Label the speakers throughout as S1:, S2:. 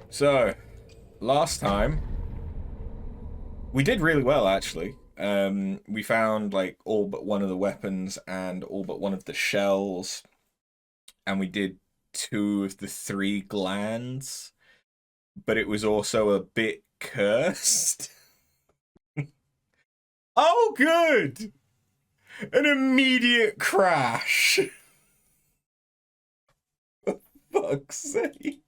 S1: So, last time, we did really well, actually. We found, like, all but one of the weapons and all but one of the shells, and we did two of the three glands, but it was also a bit cursed. Oh, good! An immediate crash! Fuck's sake.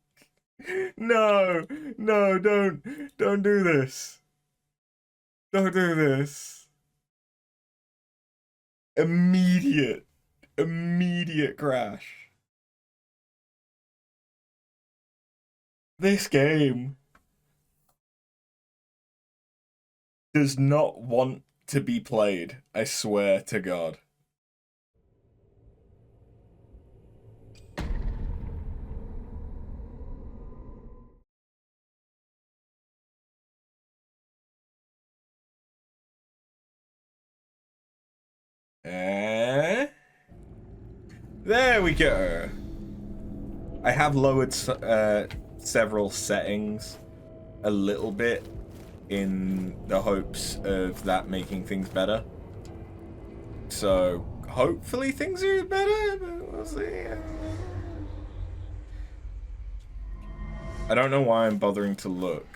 S1: No, no, don't do this. Don't do this. Immediate, immediate crash. This game does not want to be played, I swear to God. Eh? There we go. I have lowered several settings a little bit in the hopes of that making things better. So hopefully things are better, but we'll see. I don't know why I'm bothering to look.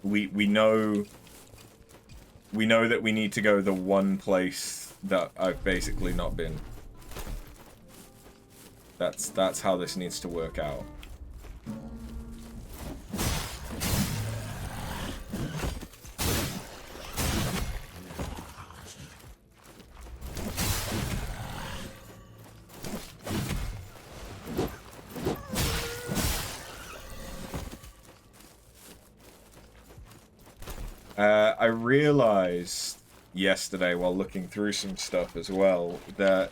S1: We know that we need to go the one place that I've basically not been. That's how this needs to work out. I realized yesterday while looking through some stuff as well that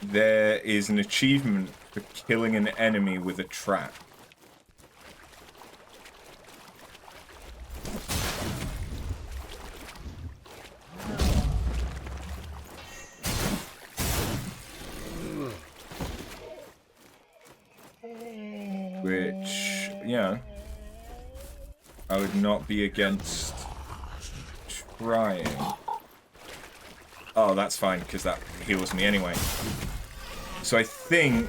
S1: there is an achievement for killing an enemy with a trap. Which, yeah, I would not be against trying. Oh, that's fine, because that heals me anyway. So I think...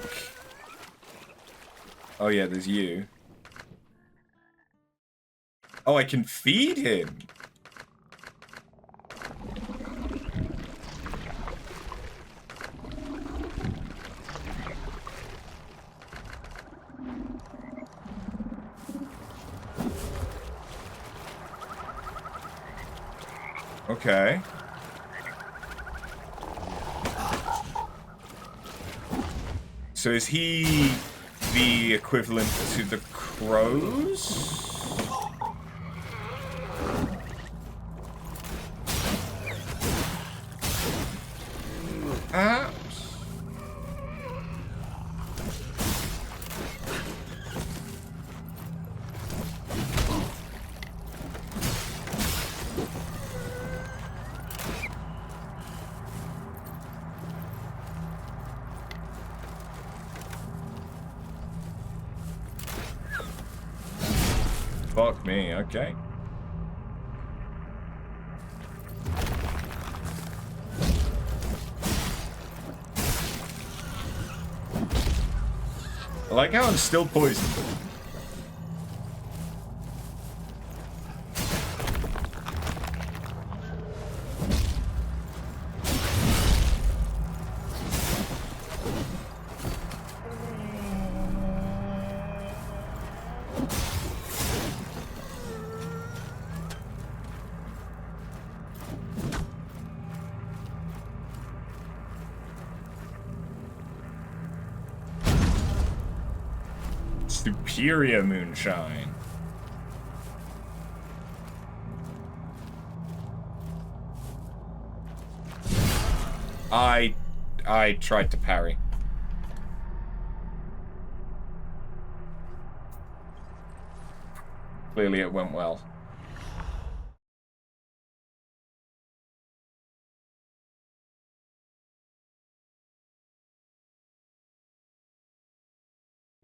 S1: Oh yeah, there's you. Oh, I can feed him! Okay. So is he the equivalent to the crows? Perhaps? Fuck me, okay. I like how I'm still poisoned. Superior moonshine. I tried to parry. Clearly it went well.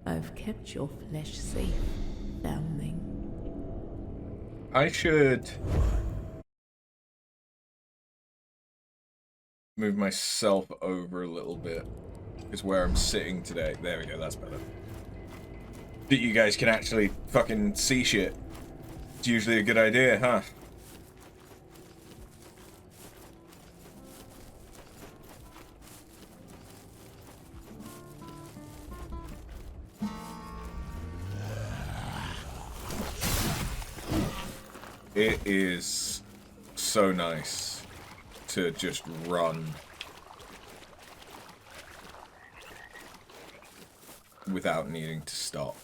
S2: I've kept your flesh safe, foundling.
S1: I should move myself over a little bit. Is where I'm sitting today. There we go, that's better. That you guys can actually fucking see shit. It's usually a good idea, huh? It is so nice to just run without needing to stop.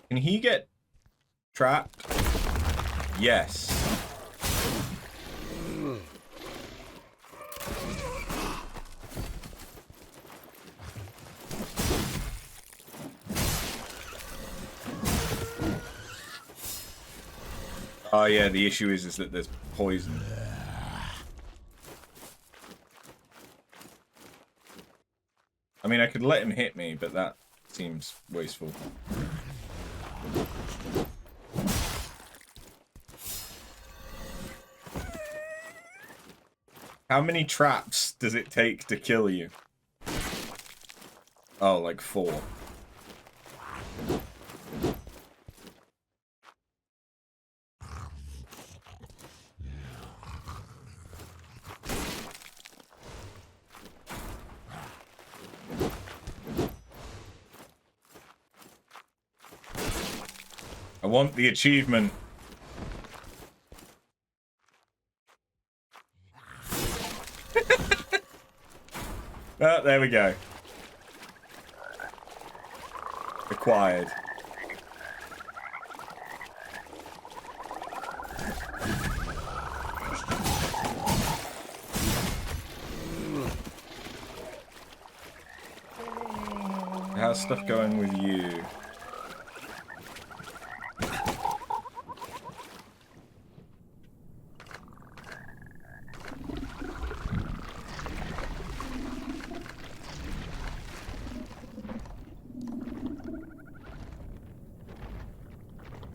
S1: Can he get trapped? Yes. Oh yeah, the issue is that there's poison. I mean, I could let him hit me, but that seems wasteful. How many traps does it take to kill you? Oh, like 4. I want the achievement. Oh, there we go. Acquired. How's stuff going with you?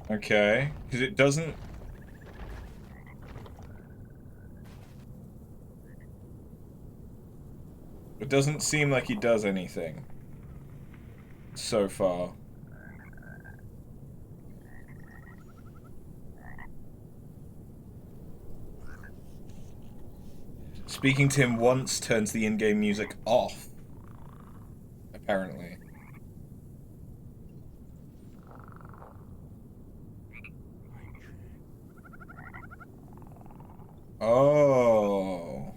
S1: Okay, because it doesn't... It doesn't seem like he does anything. So far. Speaking to him once turns the in-game music off. Apparently. Oh.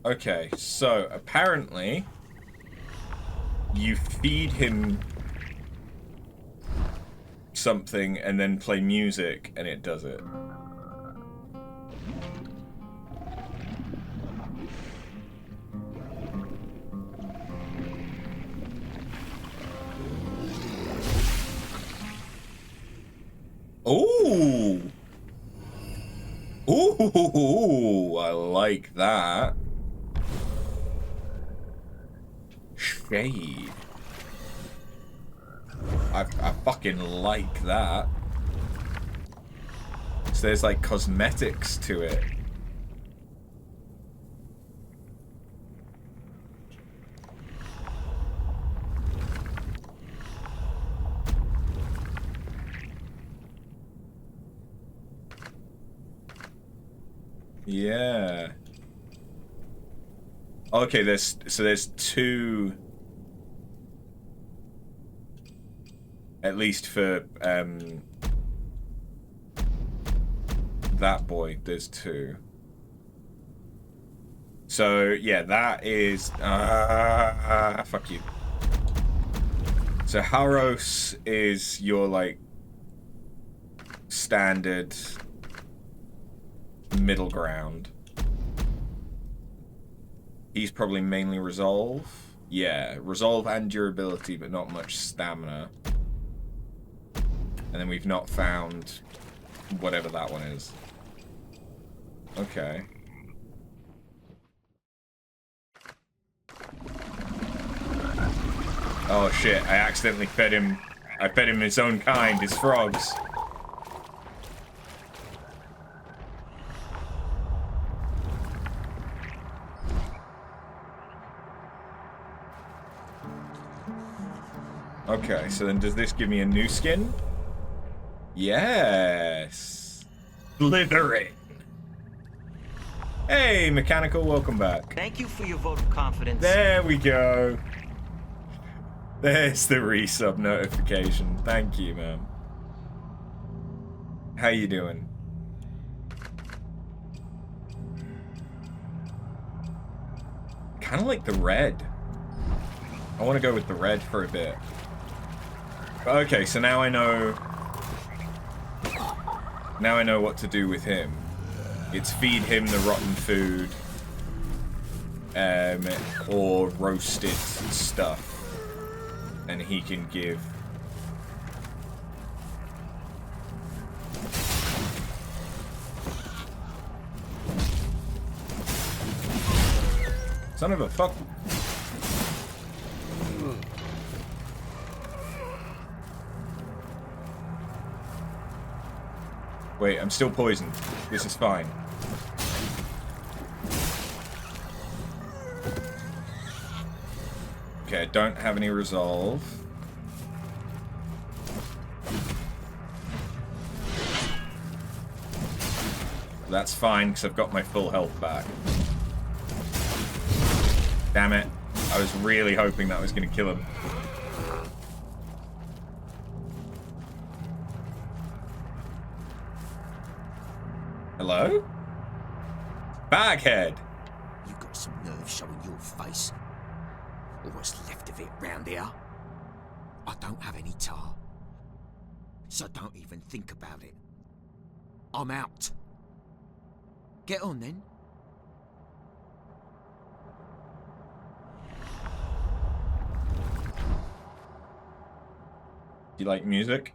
S1: Okay, so apparently you feed him something and then play music and it does it. Ooh! Ooh, I like that. Shade. I fucking like that. So there's like cosmetics to it. Yeah. Okay, there's 2, at least for that boy, there's 2. So, yeah, that is... fuck you. So, Haros is your, like, standard middle ground. He's probably mainly resolve. Yeah, resolve and durability, but not much stamina. And then we've not found whatever that one is. Okay. Oh shit, I accidentally fed him. I fed him his own kind, his frogs. Okay, so then does this give me a new skin? Yes. Slytherin. Hey, Mechanical, welcome back.
S3: Thank you for your vote of confidence.
S1: There we go. There's the resub notification. Thank you, man. How you doing? Kind of like the red. I want to go with the red for a bit. Okay, so now I know... Now I know what to do with him. It's feed him the rotten food. Or roasted stuff. And he can give... Son of a fuck... Wait, I'm still poisoned. This is fine. Okay, I don't have any resolve. That's fine, because I've got my full health back. Damn it. I was really hoping that was going to kill him. Hello? Baghead!
S4: You got some nerve showing your face. Or what's left of it round here? I don't have any tar. So don't even think about it. I'm out. Get on then.
S1: Do you like music?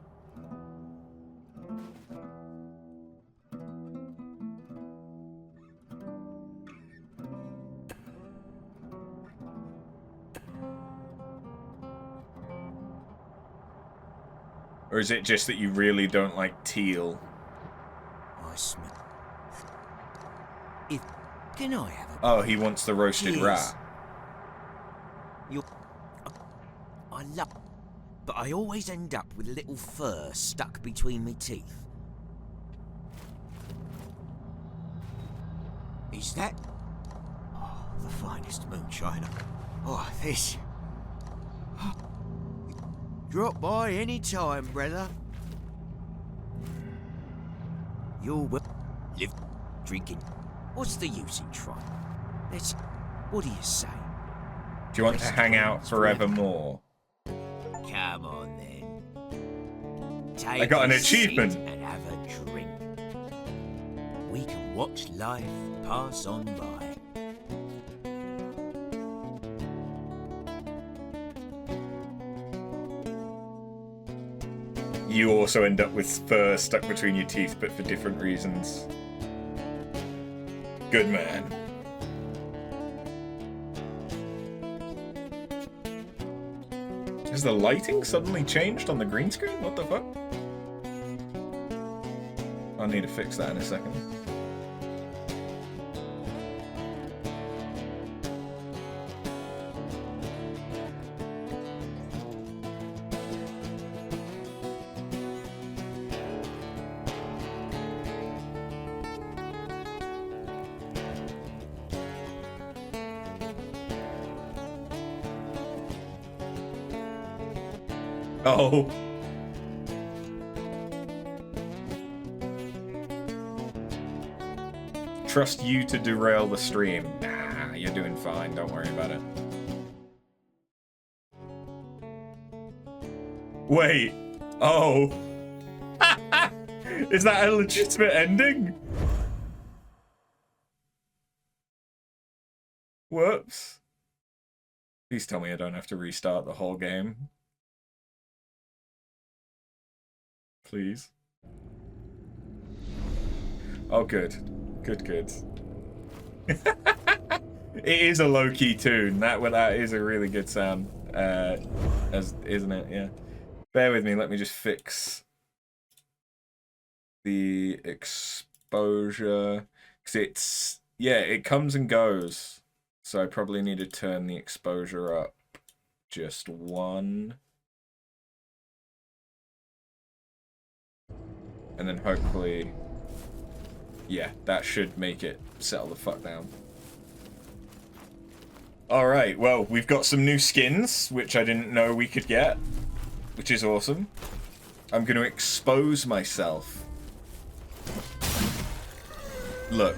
S1: Or is it just that you really don't like teal?
S4: I smell. If can I have a?
S1: Oh, he wants the roasted
S4: Yes.
S1: rat.
S4: You. I love, but I always end up with a little fur stuck between my teeth. Is that? Oh, the finest moonshiner. Oh, this. Drop by any time, brother. You're live drinking. What's the use in trying? Let's. What do you say?
S1: Do you want to hang out forevermore?
S4: Come on then. Take
S1: I got an
S4: a seat
S1: achievement.
S4: and have a drink. We can watch life pass on by.
S1: You also end up with fur stuck between your teeth, but for different reasons. Good man. Has the lighting suddenly changed on the green screen? What the fuck? I'll need to fix that in a second. Oh. trust you to derail the stream. Nah, you're doing fine. Don't worry about it. Wait. Oh. Is that a legitimate ending? Whoops. Please tell me I don't have to restart the whole game. Please. Oh, good. Good, good. It is a low-key tune. That is a really good sound. Isn't it? Yeah. Bear with me. Let me just fix the exposure. Because it comes and goes. So I probably need to turn the exposure up just one. And then hopefully, yeah, that should make it settle the fuck down. Alright, well, we've got some new skins, which I didn't know we could get, which is awesome. I'm going to expose myself. Look.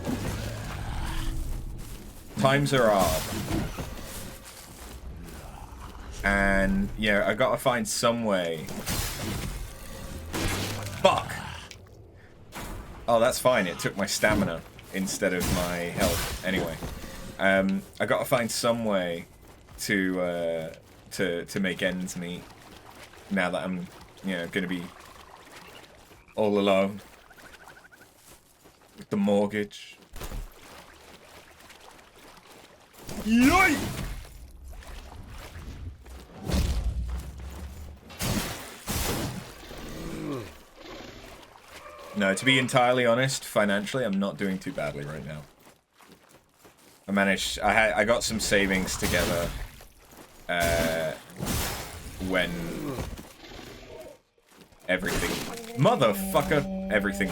S1: Times are hard. And, yeah, I gotta find some way. Fuck! Oh, that's fine. It took my stamina instead of my health. Anyway. I gotta find some way to make ends meet. Now that I'm, gonna be all alone. With the mortgage. Yoink! No, to be entirely honest, financially, I'm not doing too badly right now. I got some savings together when everything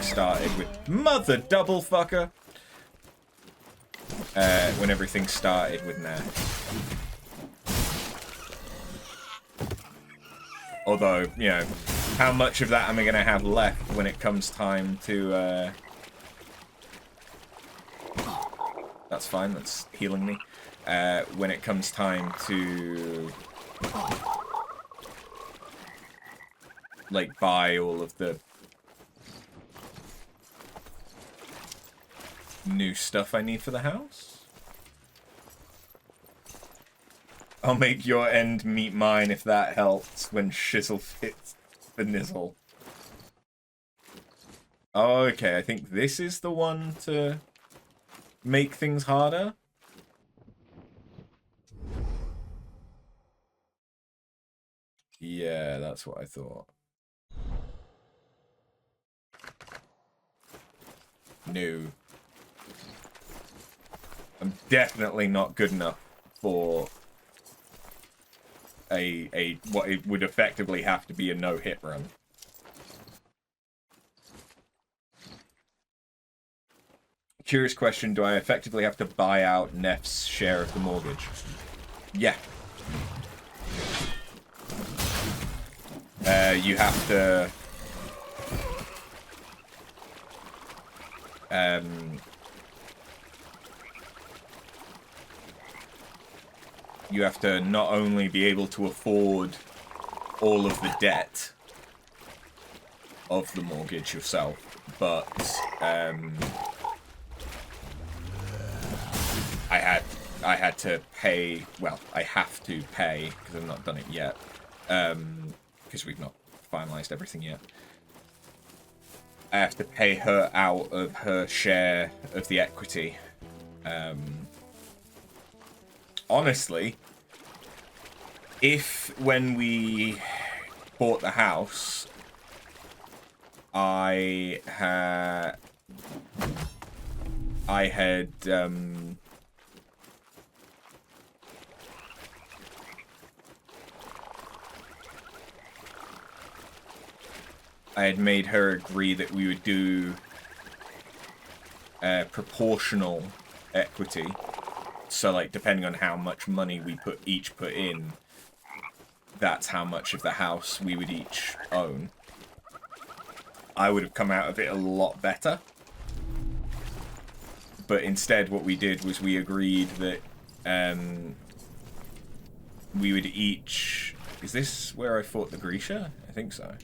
S1: started with mother double fucker. When everything started with Nah. Although, how much of that am I going to have left when it comes time to... That's fine, that's healing me. When it comes time to... like, buy all of the... new stuff I need for the house. I'll make your end meet mine if that helps when shizzle fits the nizzle. Oh, okay, I think this is the one to make things harder. Yeah, that's what I thought. No. I'm definitely not good enough for what it would effectively have to be a no-hit run. Curious question, do I effectively have to buy out Neff's share of the mortgage? Yeah. You have to... you have to not only be able to afford all of the debt of the mortgage yourself, but I had to pay, well, I have to pay, because I've not done it yet, because we've not finalised everything yet. I have to pay her out of her share of the equity. Honestly, if when we bought the house, I had I had made her agree that we would do proportional equity. So, like, depending on how much money we each put in, that's how much of the house we would each own. I would have come out of it a lot better. But instead what we did was we agreed that we would each... Is this where I fought the Grisha? I think so.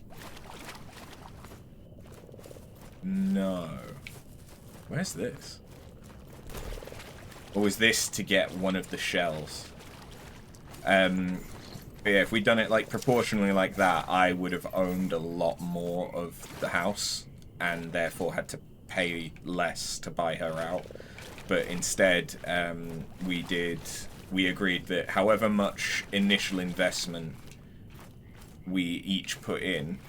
S1: No. Where's this? Or was this to get one of the shells? But yeah, if we'd done it like proportionally like that, I would have owned a lot more of the house and therefore had to pay less to buy her out. But instead, we agreed that however much initial investment we each put in,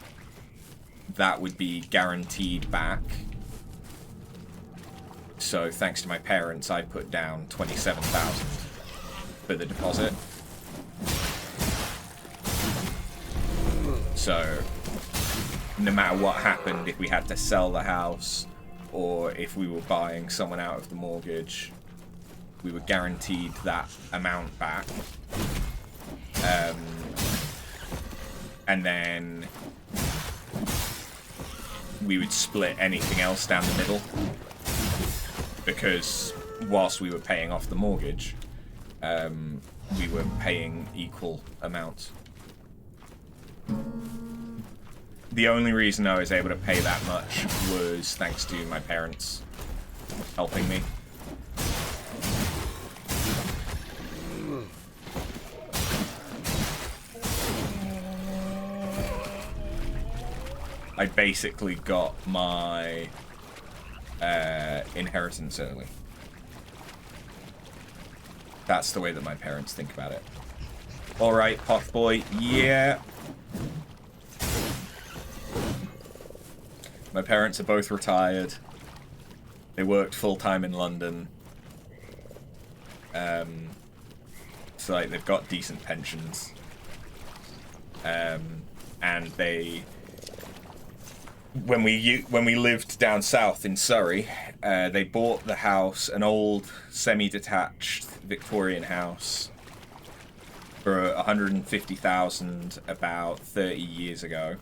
S1: that would be guaranteed back. So thanks to my parents, I put down 27,000 for the deposit. So no matter what happened, if we had to sell the house or if we were buying someone out of the mortgage, we were guaranteed that amount back. And then we would split anything else down the middle, because whilst we were paying off the mortgage, we were paying equal amounts. The only reason I was able to pay that much was thanks to my parents helping me. I basically got my inheritance early. That's the way that my parents think about it. Alright, Poth Boy, yeah. My parents are both retired. They worked full-time in London. So like they've got decent pensions. And they... When we lived down south in Surrey, they bought the house, an old semi-detached Victorian house, for 150,000 about 30 years ago.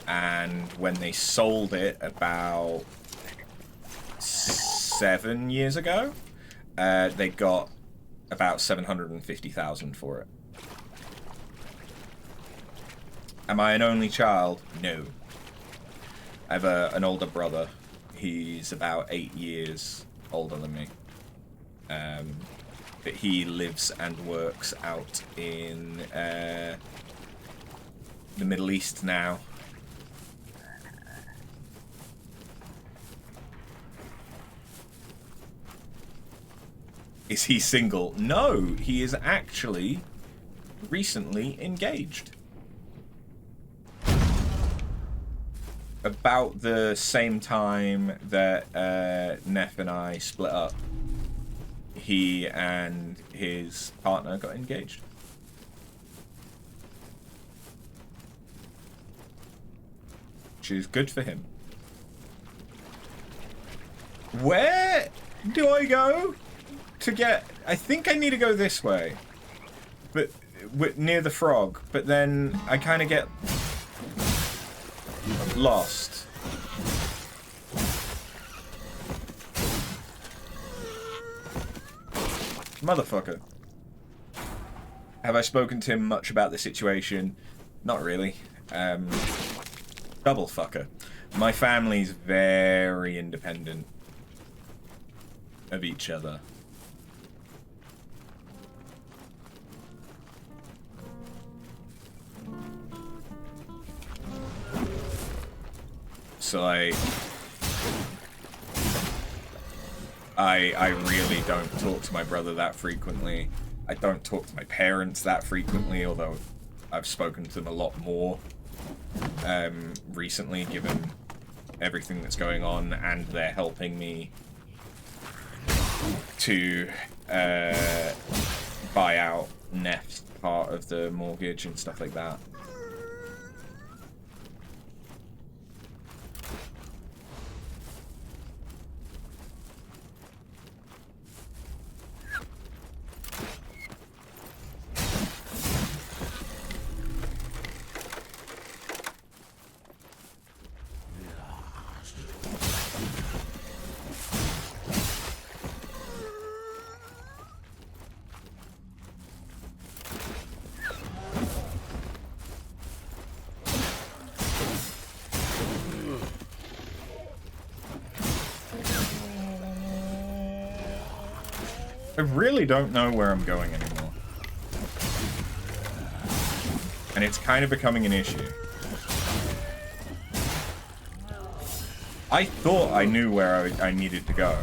S1: And when they sold it about 7 years ago, they got about 750,000 for it. Am I an only child? No. I have an older brother. He's about 8 years older than me. But he lives and works out in the Middle East now. Is he single? No, he is actually recently engaged. About the same time that Neff and I split up, he and his partner got engaged. Which is good for him. Where do I go to get... I think I need to go this way. But near the frog. But then I kind of get... lost. Motherfucker. Have I spoken to him much about the situation? Not really. Double fucker. My family's very independent of each other. So I really don't talk to my brother that frequently. I don't talk to my parents that frequently, although I've spoken to them a lot more recently, given everything that's going on, and they're helping me to buy out Neff's part of the mortgage and stuff like that. I really don't know where I'm going anymore. And it's kind of becoming an issue. I thought I knew where I needed to go.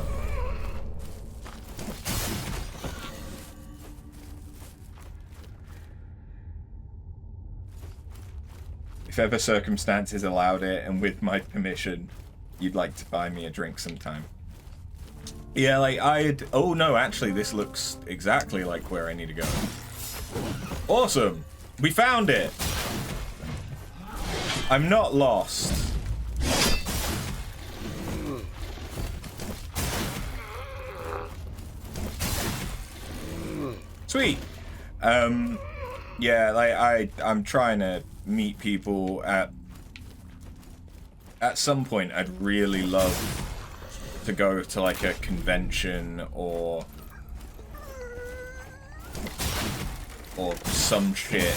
S1: If ever circumstances allowed it, and with my permission, you'd like to buy me a drink sometime. Yeah, like, oh no, actually, this looks exactly like where I need to go. Awesome! We found it! I'm not lost. Sweet! Yeah, like, I'm trying to meet people at some point. I'd really love to go to like a convention or some shit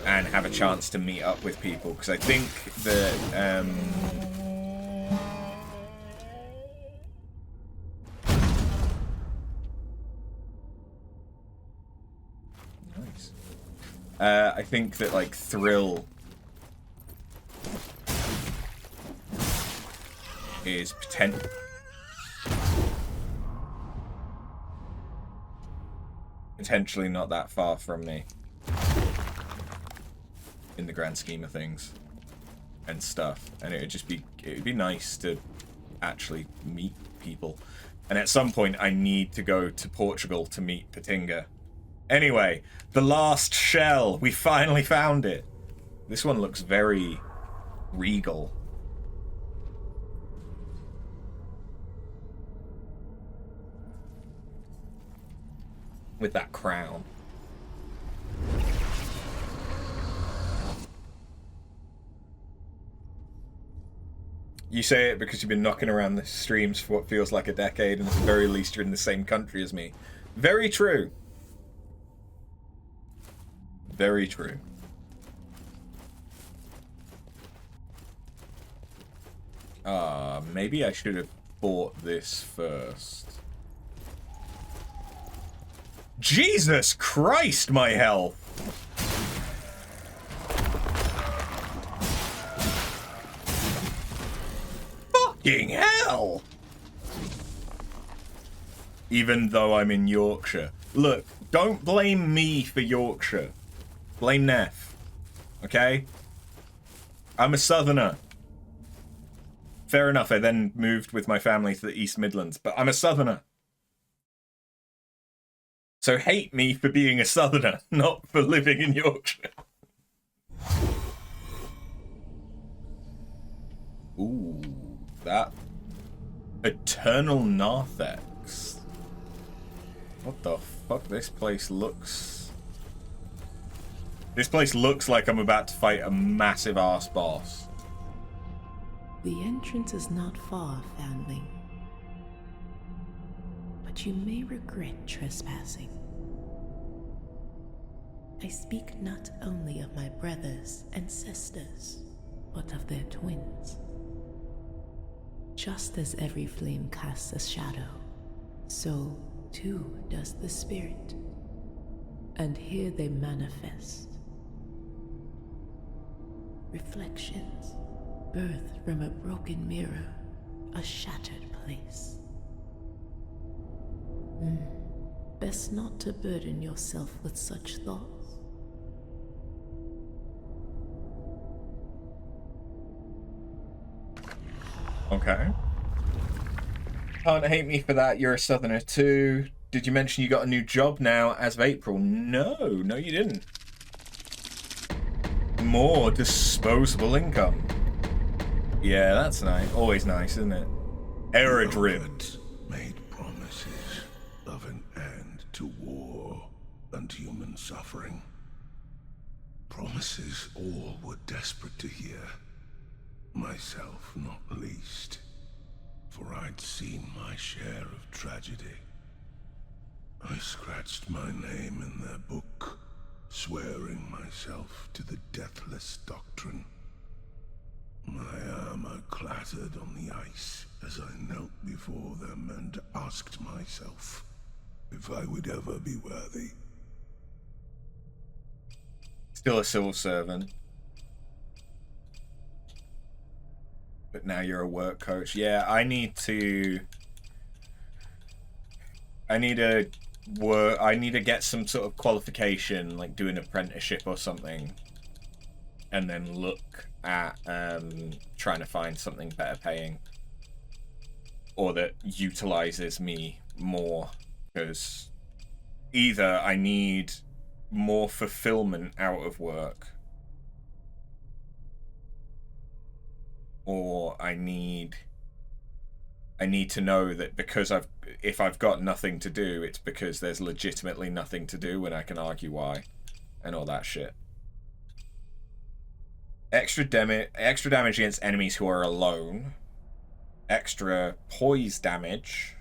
S1: and have a chance to meet up with people, because I think that nice. I think that like thrill is potentially not that far from me in the grand scheme of things and stuff, and it'd be nice to actually meet people. And at some point I need to go to Portugal to meet Patinga. Anyway, the last shell, we finally found it. This one looks very regal. With that crown. You say it because you've been knocking around the streams for what feels like a decade, and at the very least you're in the same country as me. Very true. Very true. Maybe I should have bought this first. Jesus Christ, my health! Fucking hell! Even though I'm in Yorkshire. Look, don't blame me for Yorkshire. Blame Neff. Okay? I'm a southerner. Fair enough, I then moved with my family to the East Midlands, but I'm a southerner. So hate me for being a southerner, not for living in Yorkshire. Ooh, that Eternal Narthex. What the fuck? This place looks like I'm about to fight a massive ass boss.
S2: The entrance is not far, foundling. But you may regret trespassing. I speak not only of my brothers and sisters, but of their twins. Just as every flame casts a shadow, so too does the spirit. And here they manifest. Reflections, birthed from a broken mirror, a shattered place. Best not to burden yourself with such thoughts.
S1: Okay. Can't hate me for that, you're a southerner too. Did you mention you got a new job now as of April? No, you didn't. More disposable income. Yeah, that's nice. Always nice, isn't it? Aerodrift.
S3: Made promises of an end to war and human suffering. Promises all were desperate to hear. Myself not least, for I'd seen my share of tragedy. I scratched my name in their book, swearing myself to the deathless doctrine. My armor clattered on the ice as I knelt before them and asked myself, if I would ever be worthy.
S1: Still a civil servant. But now you're a work coach. Yeah, I need to get some sort of qualification, like do an apprenticeship or something, and then look at trying to find something better paying, or that utilizes me more, because either I need more fulfillment out of work, or I need to know that because if I've got nothing to do, it's because there's legitimately nothing to do, and I can argue why, and all that shit. Extra damage against enemies who are alone. Extra poise damage.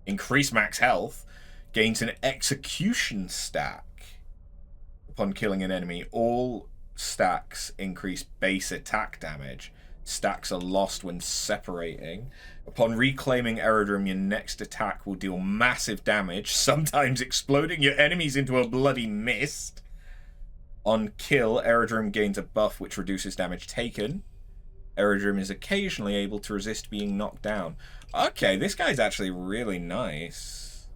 S1: Increase max health. Gains an execution stack upon killing an enemy. All stacks increase base attack damage. Stacks are lost when separating. Upon reclaiming Aerodrome, your next attack will deal massive damage, sometimes exploding your enemies into a bloody mist. On kill, Aerodrome gains a buff which reduces damage taken. Aerodrome is occasionally able to resist being knocked down. Okay, this guy's actually really nice.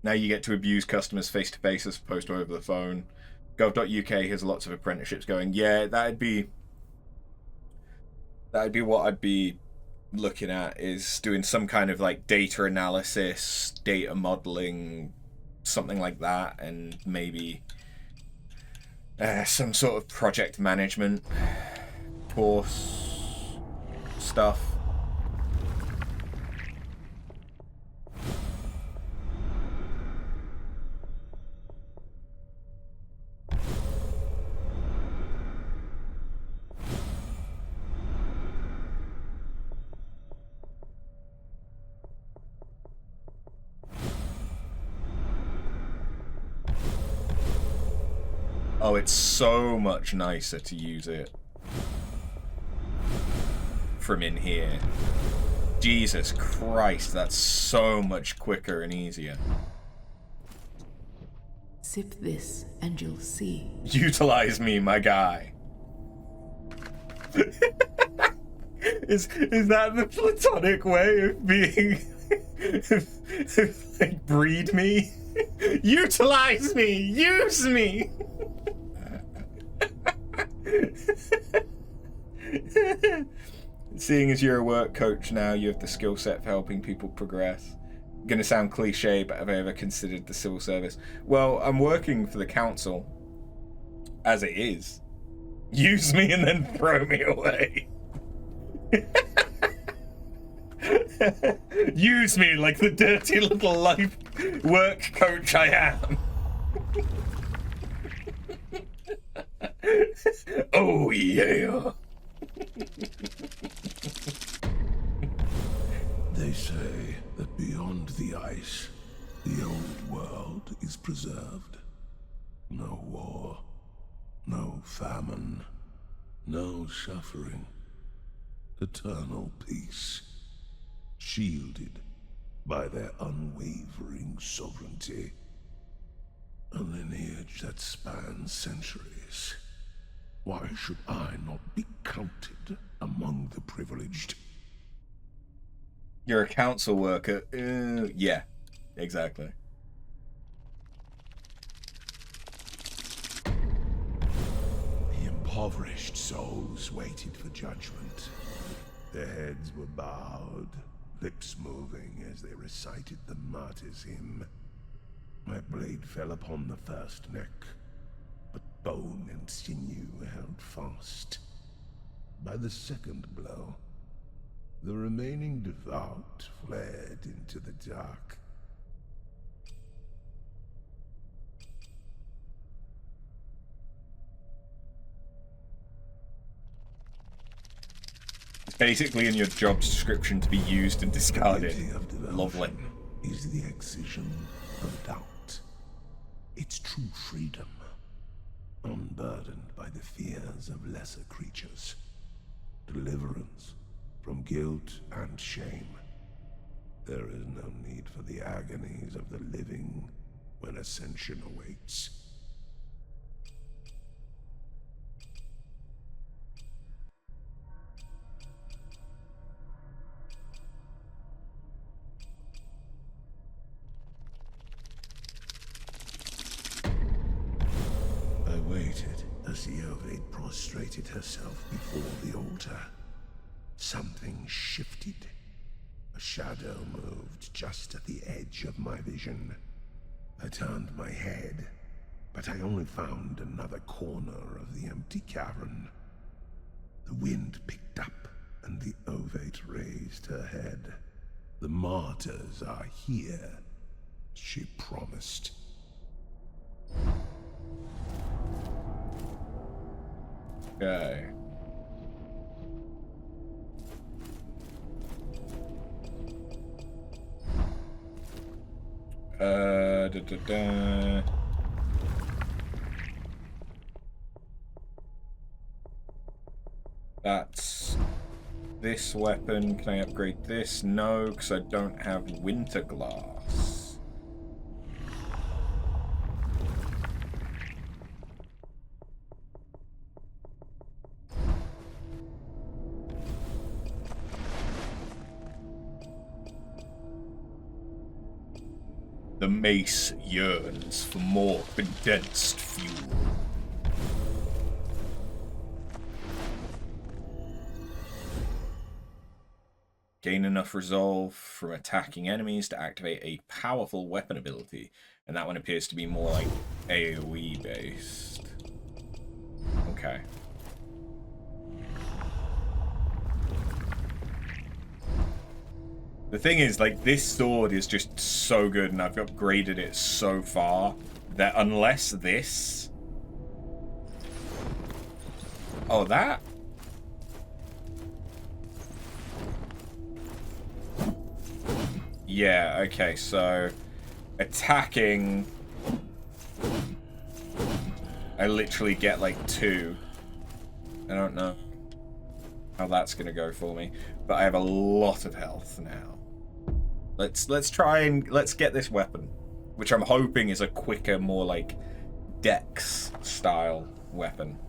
S1: Now you get to abuse customers face-to-face as opposed to over the phone. Gov.uk has lots of apprenticeships going. Yeah, that'd be what I'd be looking at, is doing some kind of like data analysis, data modeling, something like that, and maybe some sort of project management course stuff. Oh, it's so much nicer to use it from in here. Jesus Christ, that's so much quicker and easier.
S2: Sip this and you'll see.
S1: Utilize me, my guy. Is that the platonic way of being? Like, breed me? Utilize me! Use me! Seeing as you're a work coach now, you have the skill set for helping people progress. Gonna sound cliche, but have I ever considered the civil service? Well, I'm working for the council as it is. Use me and then throw me away. Use me like the dirty little life work coach I am. Oh yeah.
S3: They say that beyond the ice, the old world is preserved. No war, no famine, no suffering. Eternal peace, shielded by their unwavering sovereignty. A lineage that spans centuries. Why should I not be counted among the privileged?
S1: You're a council worker. Yeah, exactly.
S3: The impoverished souls waited for judgment. Their heads were bowed, lips moving as they recited the martyr's hymn. My blade fell upon the first neck, but bone and sinew held fast. By the second blow, the remaining devout fled into the dark.
S1: Basically in your job description to be used and discarded. Lovely.
S3: Is the excision of doubt. It's true freedom. unburdened by the fears of lesser creatures. Deliverance from guilt and shame. There is no need for the agonies of the living when ascension awaits. I waited as the Ovate prostrated herself before the altar. Something shifted. A shadow moved just at the edge of my vision. I turned my head, but I only found another corner of the empty cavern. The wind picked up, and the Ovate raised her head. The martyrs are here, she promised.
S1: Okay. That's this weapon. Can I upgrade this? No, because I don't have winter glass. The mace yearns for more condensed fuel. Gain enough resolve from attacking enemies to activate a powerful weapon ability. And that one appears to be more like AoE based. Okay. The thing is, like, this sword is just so good, and I've upgraded it so far that unless this... Oh, that? Yeah, okay, so... Attacking... I literally get, like, 2. I don't know how that's gonna go for me, but I have a lot of health now. Let's try and let's get this weapon, which I'm hoping is a quicker, more like Dex style weapon.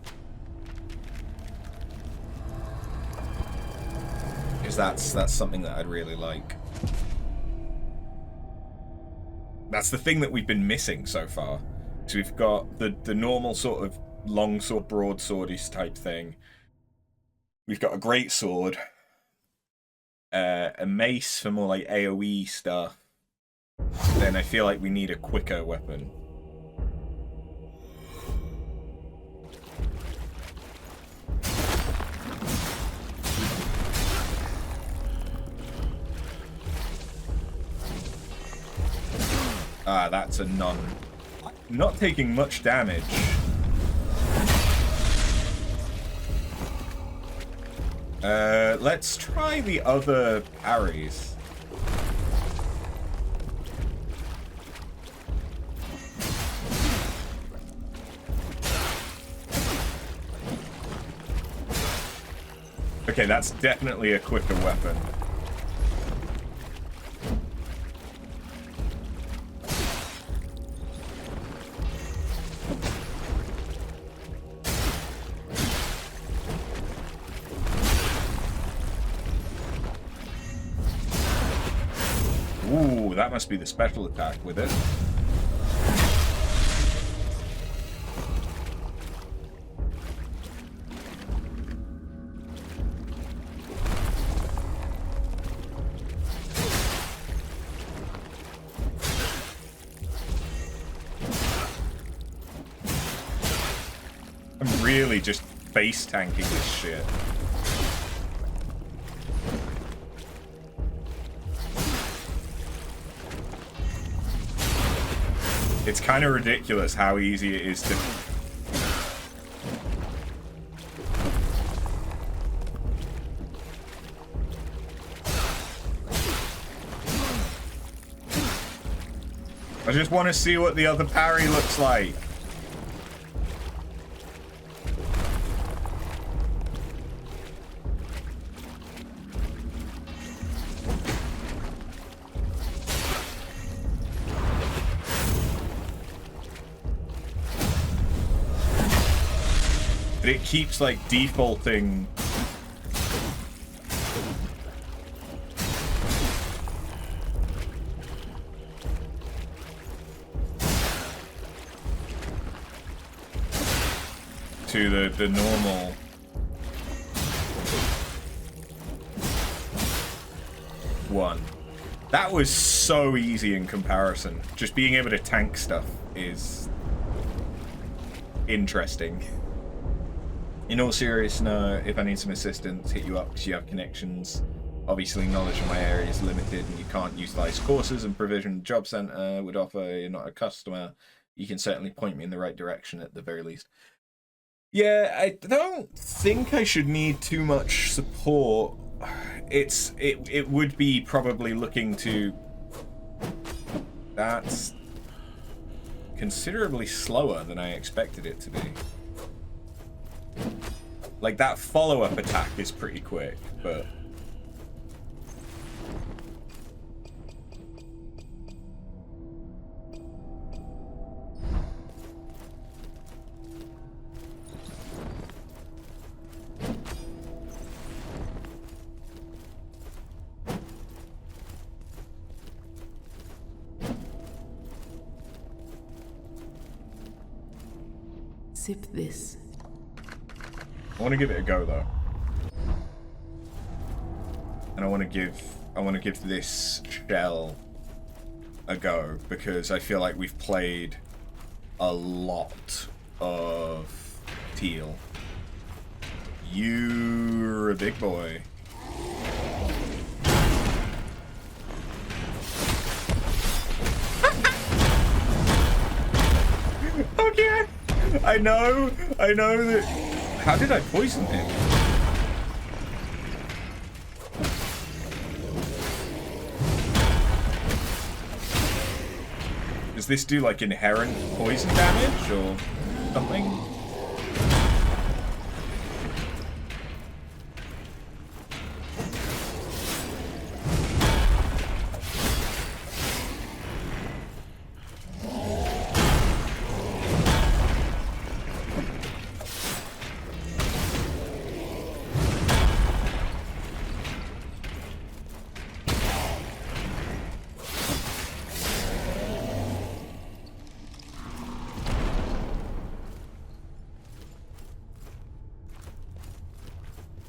S1: Because that's something that I'd really like. That's the thing that we've been missing so far. So we've got the normal sort of long sword, broadswordish type thing. We've got a great sword. A mace for more like AoE stuff. Then I feel like we need a quicker weapon. Ah, that's a none. Not taking much damage. Let's try the other parries. Okay, that's definitely a quicker weapon. Ooh, that must be the special attack with it. I'm really just base tanking this shit. It's kind of ridiculous how easy it is to... I just want to see what the other parry looks like. but it keeps like defaulting. To the normal one. That was so easy in comparison. Just being able to tank stuff is interesting. In all seriousness, if I need some assistance, hit you up because you have connections. Obviously, knowledge in my area is limited and you can't utilize courses and provision job center would offer. You're not a customer. You can certainly point me in the right direction at the very least. Yeah, I don't think I should need too much support. It would be probably looking to... That's considerably slower than I expected it to be. Like, that follow-up attack is pretty quick, but...
S2: Sip this.
S1: I want to give it a go though, and I want to give this shell a go because I feel like we've played a lot of teal. You're a big boy. Okay, I know that. How did I poison him? Does this do like inherent poison damage or something?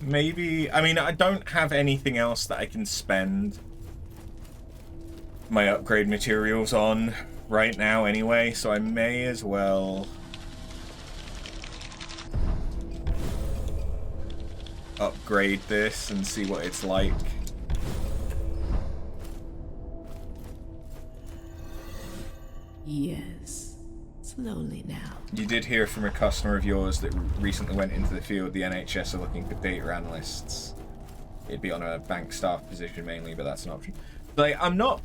S1: Maybe, I mean, I don't have anything else that I can spend my upgrade materials on right now anyway, so I may as well upgrade this and see what it's like.
S2: Yes. Slowly now.
S1: You did hear from a customer of yours that recently went into the field. The NHS are looking for data analysts. It'd be on a bank staff position mainly, but that's an option. Like, I'm not...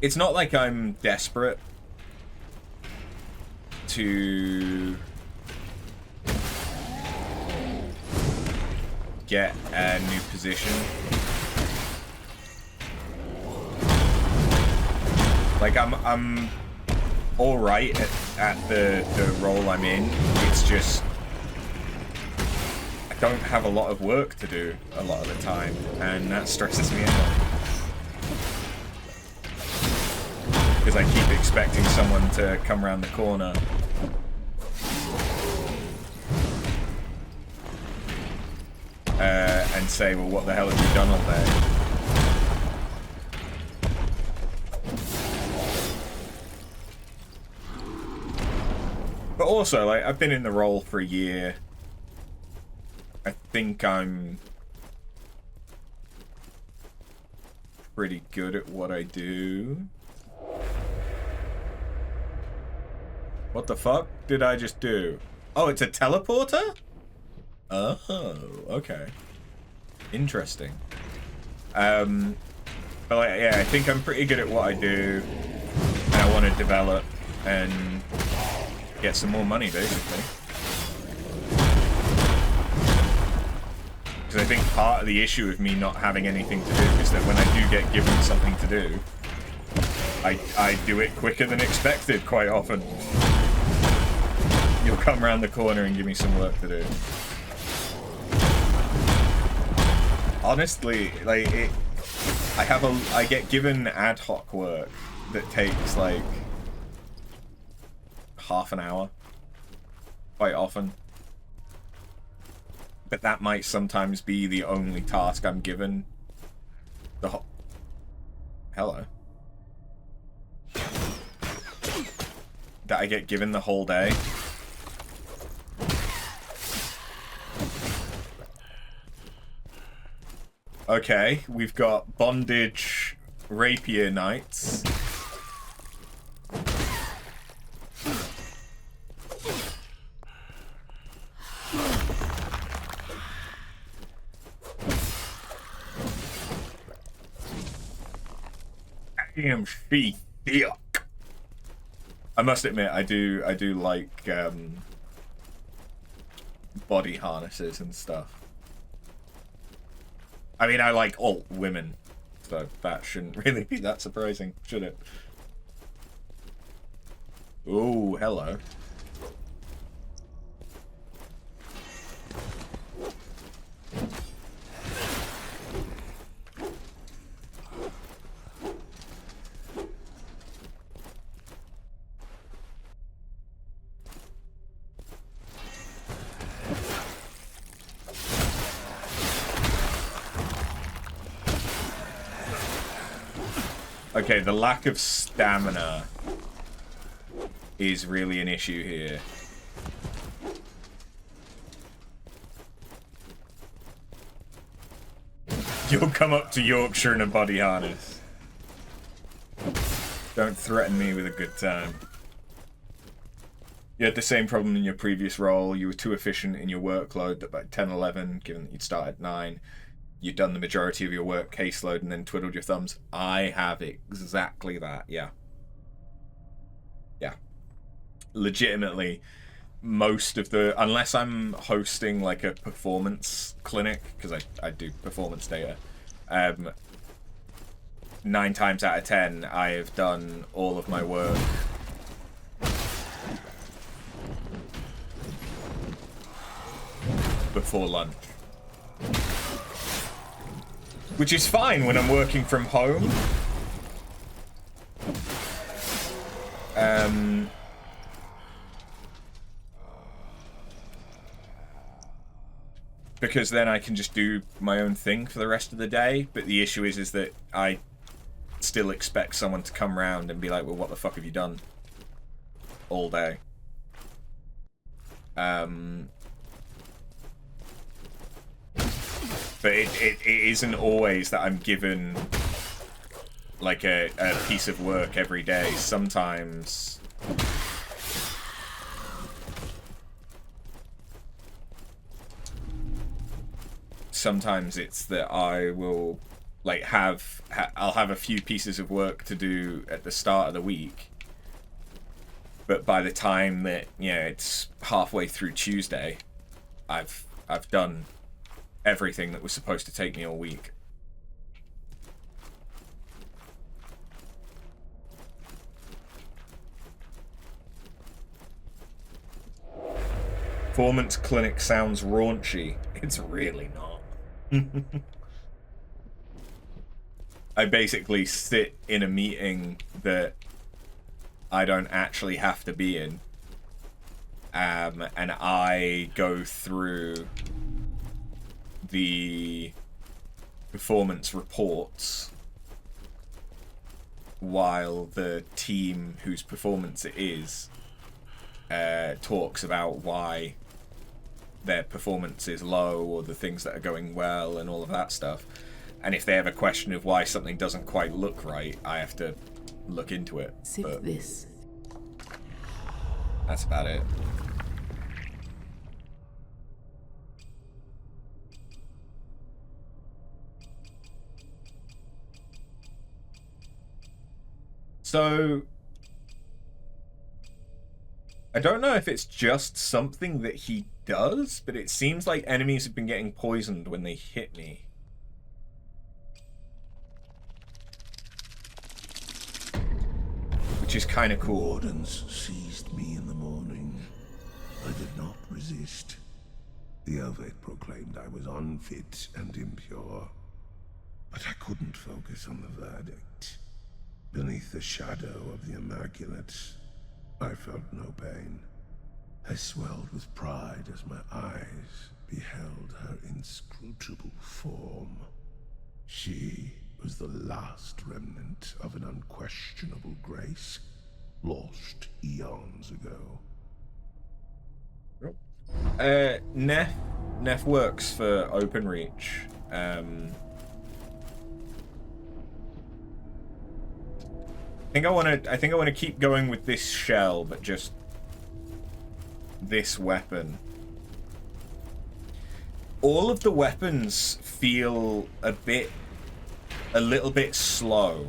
S1: It's not like I'm desperate to get a new position. Like, I'm all right at the role I'm in. It's just I don't have a lot of work to do a lot of the time, and that stresses me out because I keep expecting someone to come around the corner and say, well, what the hell have you done all day? But also, like, I've been in the role for a year. I think I'm pretty good at what I do. What the fuck did I just do? Oh, it's a teleporter? Oh, okay. Interesting. But like, yeah, I think I'm pretty good at what I do. And I want to develop and get some more money, basically. Because I think part of the issue of me not having anything to do is that when I do get given something to do, I do it quicker than expected quite often. You'll come around the corner and give me some work to do. Honestly, like I get given ad hoc work that takes like half an hour quite often. But that might sometimes be the only task I'm given. Hello. That I get given the whole day. Okay, we've got bondage rapier knights. Damn, she thick. I must admit, I do like body harnesses and stuff. I mean, I like alt women, so that shouldn't really be that surprising, should it? Ooh, hello. Okay, the lack of stamina is really an issue here. You'll come up to Yorkshire in a body harness. Don't threaten me with a good time. You had the same problem in your previous role. You were too efficient in your workload that by 10, 11, given that you'd start at 9, you'd done the majority of your work caseload and then twiddled your thumbs. I have exactly that, yeah. Yeah. Legitimately, most of the... Unless I'm hosting, like, a performance clinic, because I do performance data, 9 times out of 10, I have done all of my work before lunch. Which is fine when I'm working from home. Because then I can just do my own thing for the rest of the day. But the issue is that I still expect someone to come round and be like, well, what the fuck have you done all day? But it isn't always that I'm given like a piece of work every day. Sometimes it's that I will like I'll have a few pieces of work to do at the start of the week, but by the time that, you know, it's halfway through Tuesday, I've done everything that was supposed to take me all week. Performance clinic sounds raunchy. It's really not. I basically sit in a meeting that I don't actually have to be in, and I go through the performance reports while the team whose performance it is talks about why their performance is low or the things that are going well and all of that stuff. And if they have a question of why something doesn't quite look right, I have to look into it.
S2: Sift this.
S1: That's about it. So, I don't know if it's just something that he does, but it seems like enemies have been getting poisoned when they hit me. Which is kind of cool.
S3: Wardens seized me in the morning. did not resist. The Elvate proclaimed I was unfit and impure. But I couldn't focus on the verdict. Beneath the shadow of the Immaculate, I felt no pain. I swelled with pride as my eyes beheld her inscrutable form. She was the last remnant of an unquestionable grace, lost eons ago.
S1: Neff works for Openreach. I think I want to keep going with this shell, but just this weapon. All of the weapons feel a little bit slow,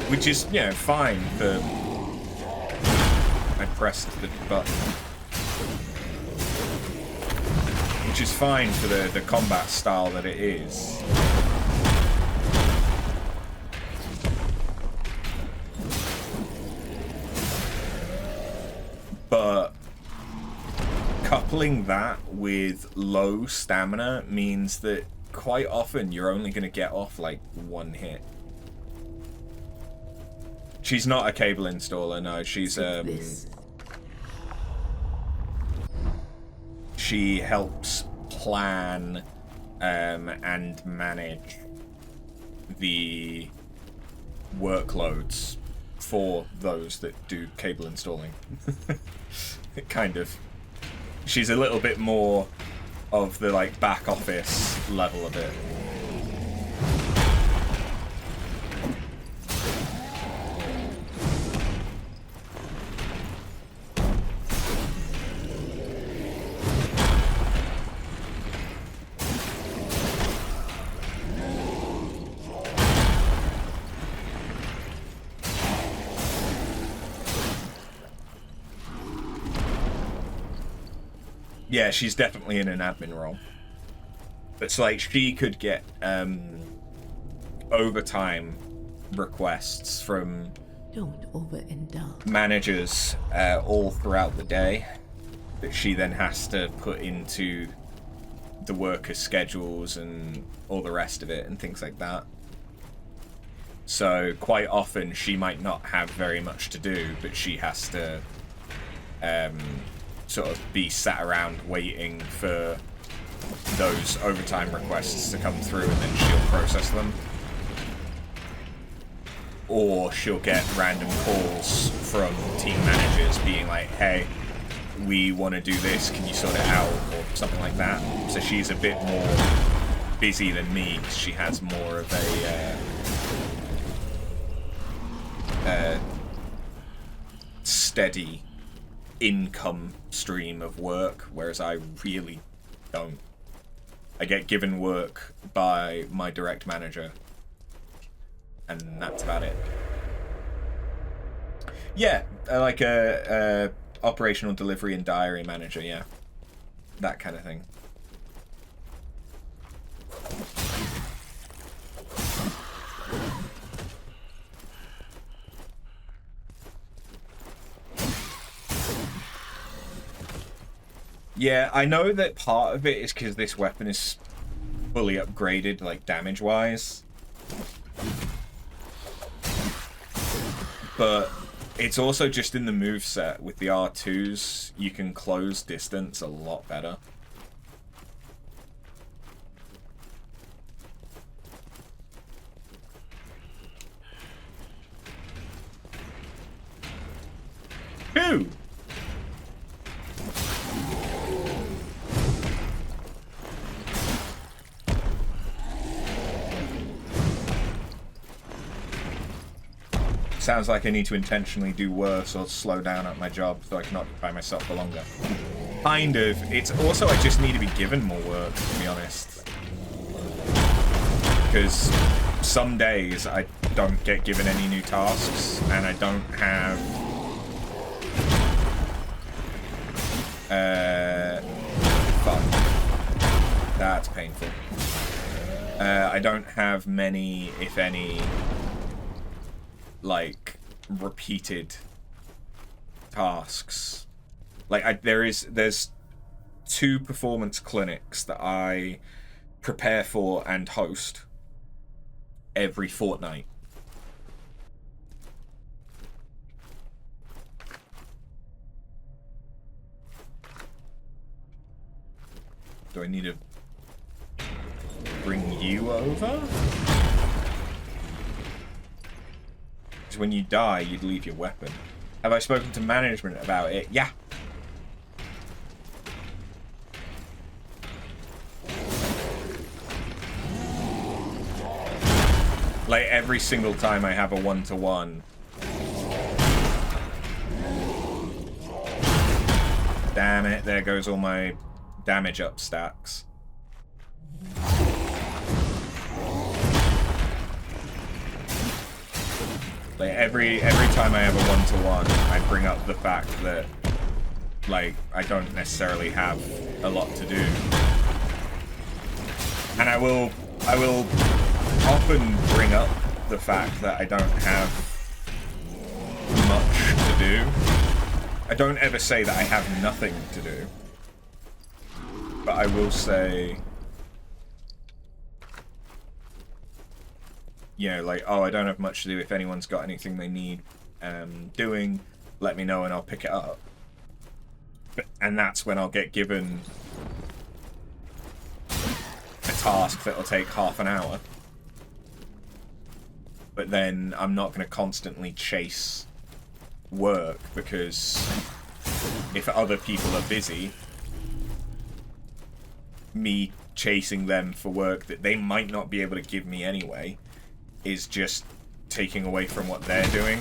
S1: which is, you know, fine for... I pressed the button. Which is fine for the combat style that it is. But coupling that with low stamina means that quite often you're only going to get off like one hit. She's not a cable installer, no. She's she helps plan and manage the workloads for those that do cable installing. Kind of. She's a little bit more of the like back office level of it. Yeah, she's definitely in an admin role. It's like she could get overtime requests from
S2: Don't overindulge.
S1: managers all throughout the day that she then has to put into the workers' schedules and all the rest of it and things like that. So quite often she might not have very much to do, but she has to sort of be sat around waiting for those overtime requests to come through, and then she'll process them. Or she'll get random calls from team managers being like, hey, we want to do this, can you sort it out, or something like that. So she's a bit more busy than me, because she has more of a steady income stream of work, whereas I really don't. I get given work by my direct manager, and that's about it. Yeah, like a operational delivery and diary manager, yeah. That kind of thing. Yeah, I know that part of it is because this weapon is fully upgraded, like, damage-wise. But it's also just in the moveset. With the R2s, you can close distance a lot better. Who? Sounds like I need to intentionally do worse or slow down at my job so I can occupy myself for longer. Kind of. It's also I just need to be given more work, to be honest. Because some days I don't get given any new tasks, and I don't have... fuck. That's painful. I don't have many, if any, like, repeated tasks. Like there's 2 performance clinics that I prepare for and host every fortnight. Do I need to bring you over? Because when you die, you'd leave your weapon. Have I spoken to management about it? Yeah. Like, every single time I have a one-to-one. Damn it, there goes all my damage up stacks. Like, every time I have a one-to-one, I bring up the fact that, like, I don't necessarily have a lot to do. And I will often bring up the fact that I don't have much to do. I don't ever say that I have nothing to do. But I will say, you know, like, oh, I don't have much to do. If anyone's got anything they need doing, let me know and I'll pick it up. And that's when I'll get given a task that'll take half an hour. But then I'm not going to constantly chase work, because if other people are busy, me chasing them for work that they might not be able to give me anyway is just taking away from what they're doing.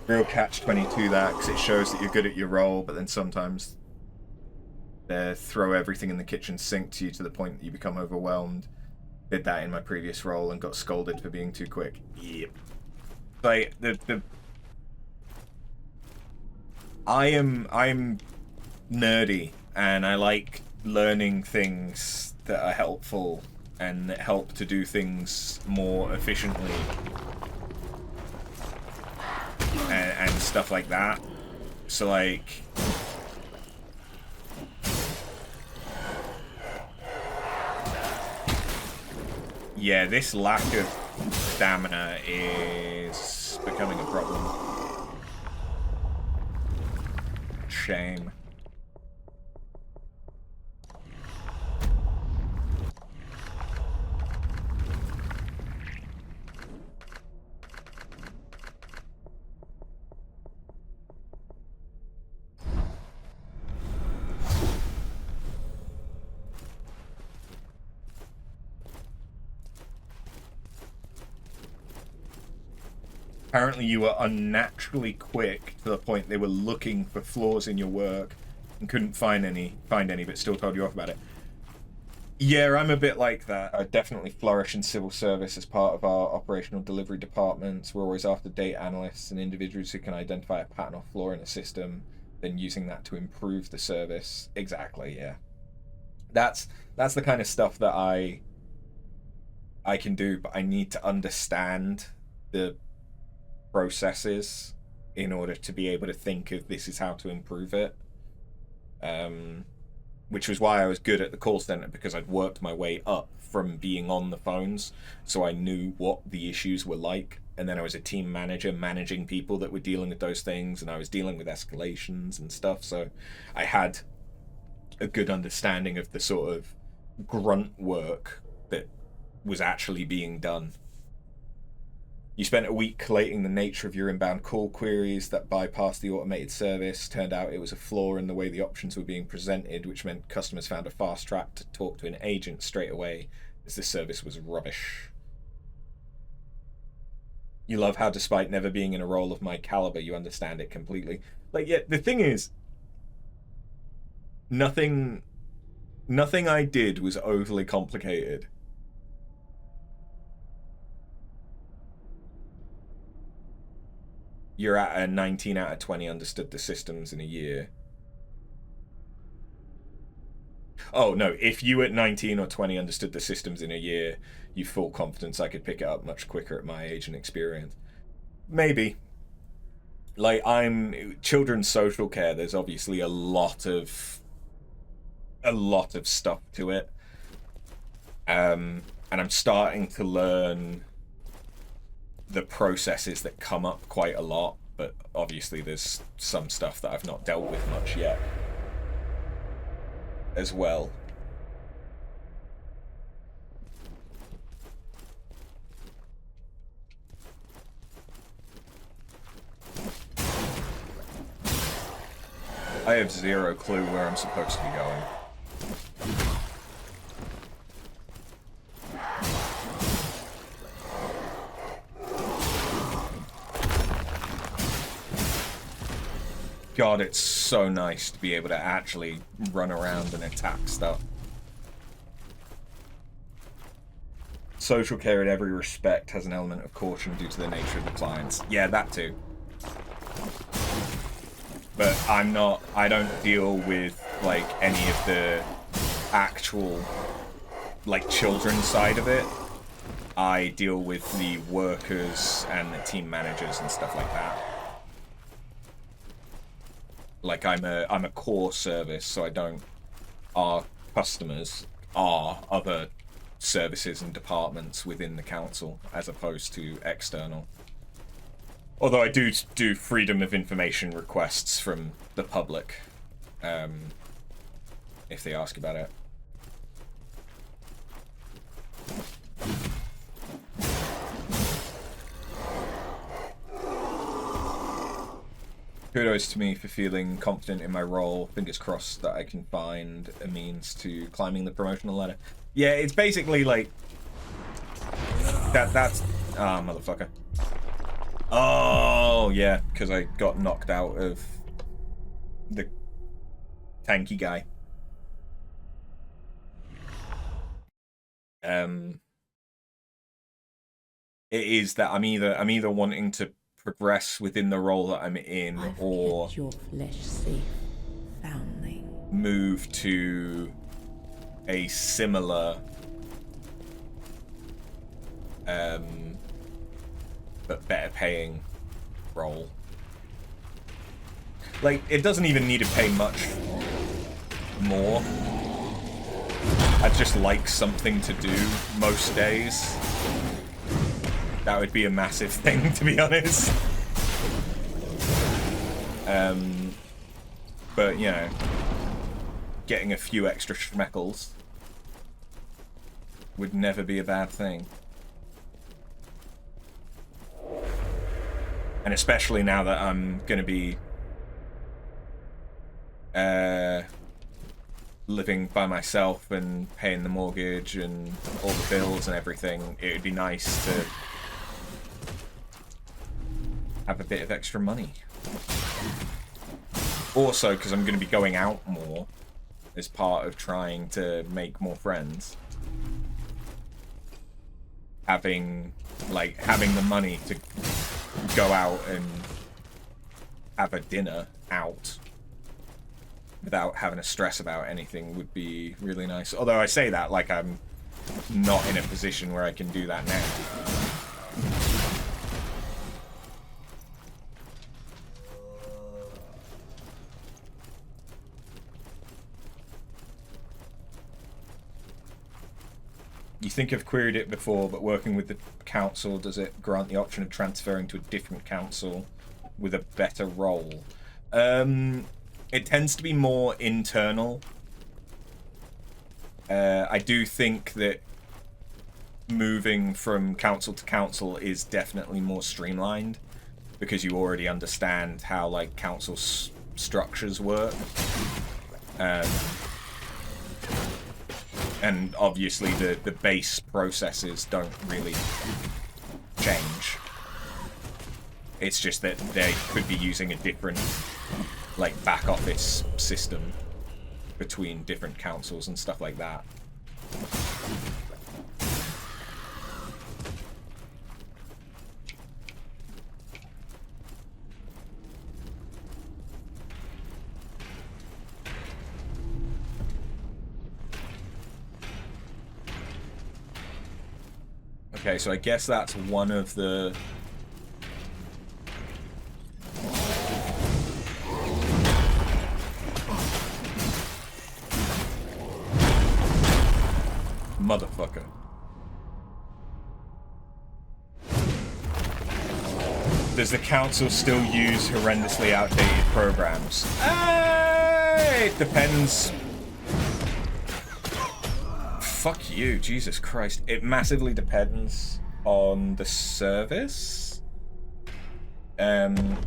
S1: Real catch-22 that, because it shows that you're good at your role, but then sometimes they throw everything in the kitchen sink to you to the point that you become overwhelmed. Did that in my previous role and got scolded for being too quick. Yep. Like, I'm nerdy, and I like learning things that are helpful and that help to do things more efficiently. And stuff like that. So, like, yeah, this lack of stamina is becoming a problem. Shame. Apparently you were unnaturally quick to the point they were looking for flaws in your work and couldn't find any, but still told you off about it. Yeah, I'm a bit like that. I definitely flourish in civil service as part of our operational delivery departments. We're always after data analysts and individuals who can identify a pattern or flaw in a system, then using that to improve the service. Exactly, yeah. That's the kind of stuff that I can do, but I need to understand the processes in order to be able to think of this is how to improve it. Which was why I was good at the call center, because I'd worked my way up from being on the phones, so I knew what the issues were like. And then I was a team manager managing people that were dealing with those things, and I was dealing with escalations and stuff, so I had a good understanding of the sort of grunt work that was actually being done. You spent a week collating the nature of your inbound call queries that bypassed the automated service. Turned out it was a flaw in the way the options were being presented, which meant customers found a fast track to talk to an agent straight away, as the service was rubbish. You love how, despite never being in a role of my caliber, you understand it completely. Like, yeah, the thing is, nothing I did was overly complicated. You're at a 19 out of 20 understood the systems in a year. Oh, no, if you at 19 or 20 understood the systems in a year, you've full confidence I could pick it up much quicker at my age and experience. Maybe. Like, I'm children's social care, there's obviously a lot of stuff to it. And I'm starting to learn the processes that come up quite a lot, but obviously there's some stuff that I've not dealt with much yet as well. I have zero clue where I'm supposed to be going. God, it's so nice to be able to actually run around and attack stuff. Social care in every respect has an element of caution due to the nature of the clients. Yeah, that too. But I don't deal with, like, any of the actual, like, children's side of it. I deal with the workers and the team managers and stuff like that. Like, I'm a core service, so I don't... Our customers are other services and departments within the council, as opposed to external. Although I do freedom of information requests from the public, if they ask about it. Kudos to me for feeling confident in my role. Fingers crossed that I can find a means to climbing the promotional ladder. Yeah, it's basically like... That's... Ah, motherfucker. Oh, yeah, because I got knocked out of the tanky guy. It is that I'm either wanting to progress within the role that I'm in, or
S2: kept your flesh safe, foundling.
S1: Move to a similar but better paying role. Like, it doesn't even need to pay much more. I'd just like something to do most days. That would be a massive thing, to be honest. But, you know, getting a few extra schmeckles would never be a bad thing. And especially now that I'm going to be living by myself and paying the mortgage and all the bills and everything, it would be nice to have a bit of extra money. Also, because I'm going to be going out more as part of trying to make more friends. Having the money to go out and have a dinner out without having to stress about anything would be really nice. Although I say that like I'm not in a position where I can do that now. You think I've queried it before, but working with the council, does it grant the option of transferring to a different council with a better role? It tends to be more internal. I do think that moving from council to council is definitely more streamlined because you already understand how like council structures work. And obviously the base processes don't really change. It's just that they could be using a different like back office system between different councils and stuff like that. Okay, so I guess that's one of the... Motherfucker. Does the council still use horrendously outdated programs? It depends. Fuck you, Jesus Christ. It massively depends on the service. The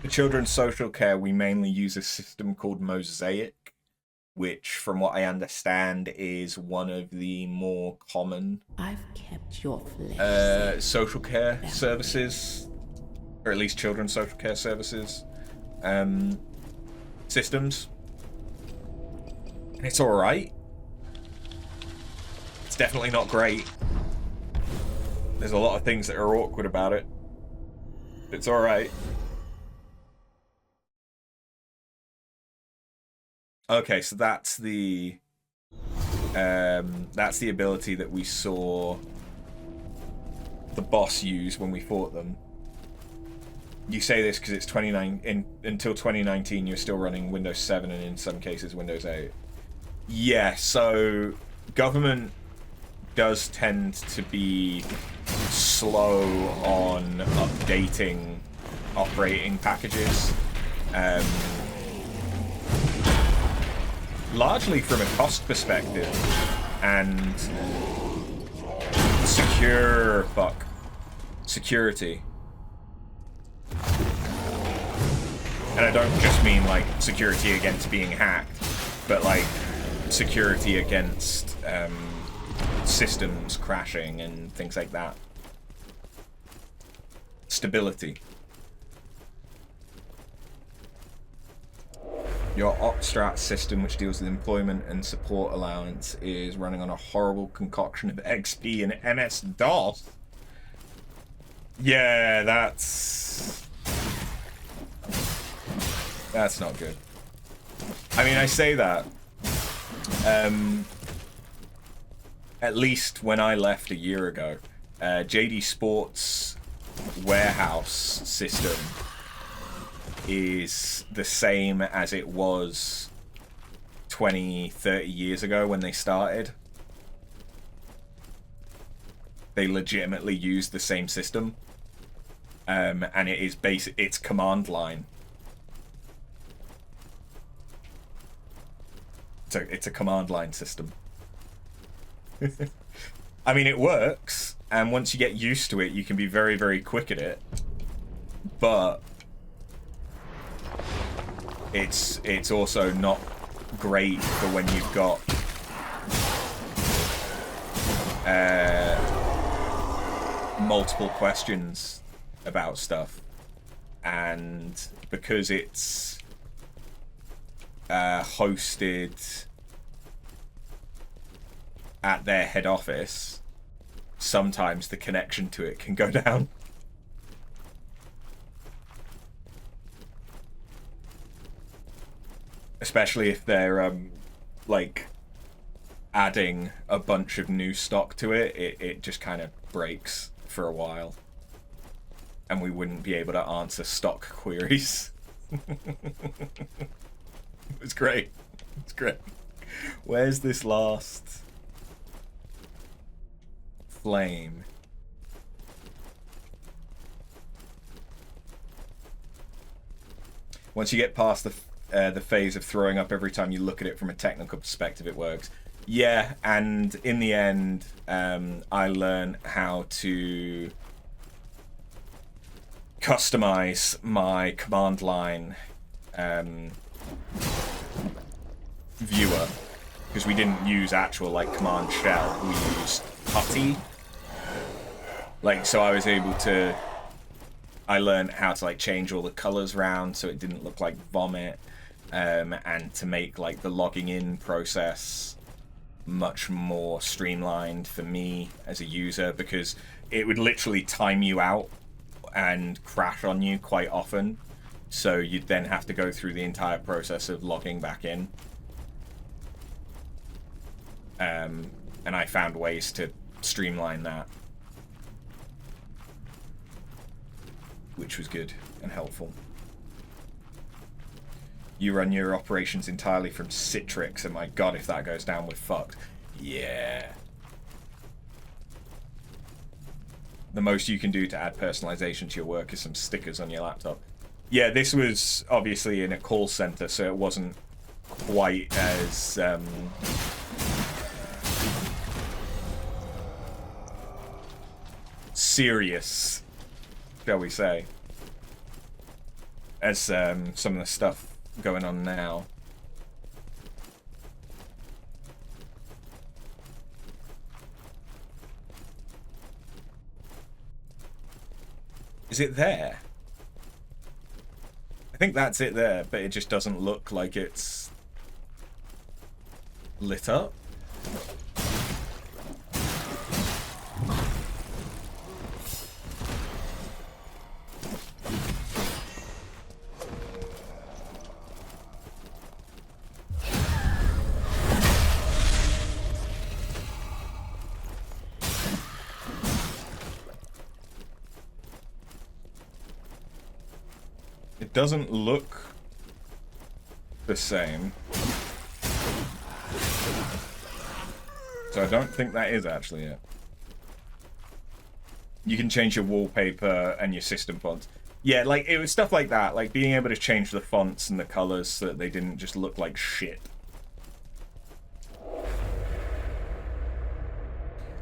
S1: children's social care, we mainly use a system called Mosaic, which, from what I understand, is one of the more common
S2: I've kept your flesh
S1: social care services, or at least children's social care services systems. And it's alright. It's definitely not great. There's a lot of things that are awkward about it. It's alright. Okay, so that's the ability that we saw the boss use when we fought them. You say this because it's until 2019 you're still running Windows 7 and in some cases Windows 8. Yeah, so government does tend to be slow on updating operating packages. Largely from a cost perspective and security. And I don't just mean like security against being hacked, but like security against systems crashing and things like that. Stability. Your Opstrat system, which deals with employment and support allowance, is running on a horrible concoction of XP and MS-DOS. Yeah, that's not good. I mean, I say that. At least when I left a year ago, JD Sports warehouse system is the same as it was 20, 30 years ago when they started. They legitimately use the same system. And it is it's command line. It's a command line system. I mean, it works, and once you get used to it, you can be very, very quick at it. But it's also not great for when you've got multiple questions about stuff, and because it's hosted at their head office, sometimes the connection to it can go down. Especially if they're like adding a bunch of new stock to it, it just kind of breaks for a while. And we wouldn't be able to answer stock queries. It's great. It's great. Where's this last flame? Once you get past the phase of throwing up every time you look at it from a technical perspective, it works. Yeah, and in the end, I learned how to customize my command line viewer, because we didn't use actual like command shell, we used putty. Like, so I was able to, I learned how to like change all the colors around so it didn't look like vomit, and to make like the logging in process much more streamlined for me as a user, because it would literally time you out and crash on you quite often, so you'd then have to go through the entire process of logging back in. and I found ways to streamline that, which was good and helpful. You run your operations entirely from Citrix, and my god, if that goes down, we're fucked. Yeah. The most you can do to add personalization to your work is some stickers on your laptop. Yeah, this was obviously in a call center, so it wasn't quite as serious, shall we say, as some of the stuff going on now. Is it there? I think that's it there, but it just doesn't look like it's lit up. It doesn't look the same. So I don't think that is actually it. You can change your wallpaper and your system fonts. Yeah, like, it was stuff like that, like being able to change the fonts and the colors so that they didn't just look like shit.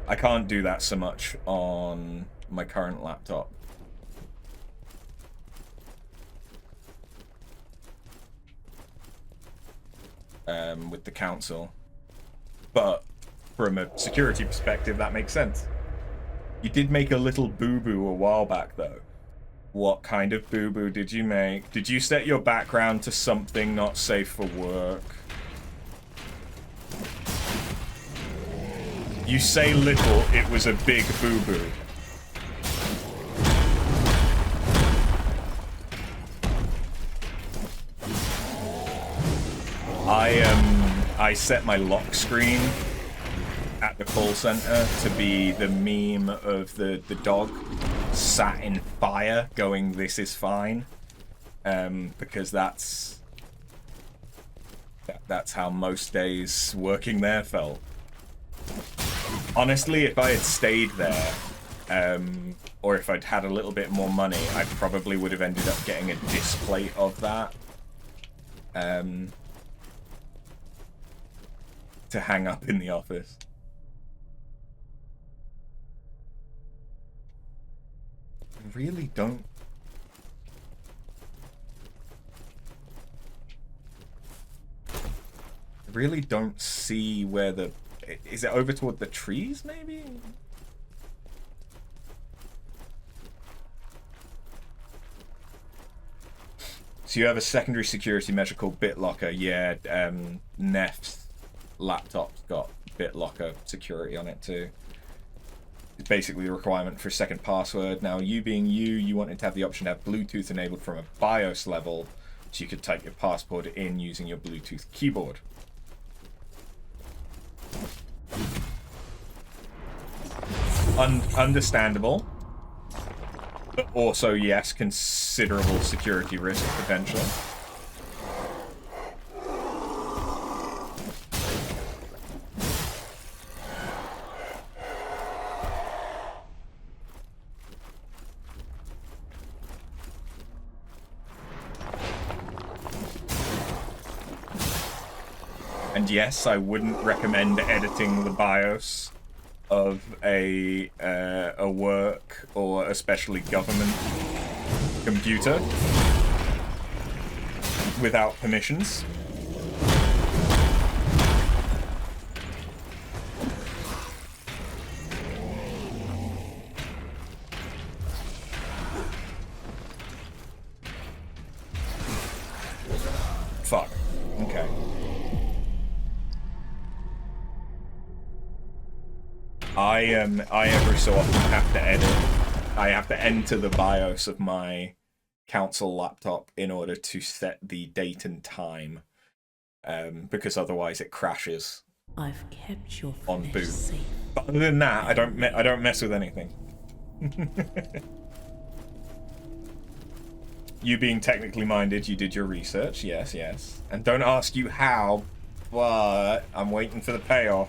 S1: I can't do that so much on my current laptop. With the council. But from a security perspective, that makes sense. You did make a little boo-boo a while back, though. What kind of boo-boo did you make? Did you set your background to something not safe for work? You say little, it was a big boo-boo. I set my lock screen at the call center to be the meme of the dog sat in fire going, "This is fine," because that's how most days working there felt. Honestly, if I had stayed there, or if I'd had a little bit more money, I probably would have ended up getting a display of that. To hang up in the office. I really don't... see where the... Is it over toward the trees, maybe? So you have a secondary security measure called BitLocker. Yeah, Neff's laptop's got BitLocker security on it too. It's basically a requirement for a second password. Now, you being you wanted to have the option to have Bluetooth enabled from a BIOS level, so you could type your password in using your Bluetooth keyboard. Understandable, but also, yes, considerable security risk potential. And yes, I wouldn't recommend editing the BIOS of a work or especially government computer without permissions. Fuck. Okay. I every so often have to edit. I have to enter the BIOS of my council laptop in order to set the date and time, because otherwise it crashes.
S2: I've kept your
S1: on
S2: flesh
S1: boot.
S2: safe.
S1: But other than that, I don't mess with anything. You being technically minded, you did your research, yes, yes. And don't ask you how, but I'm waiting for the payoff.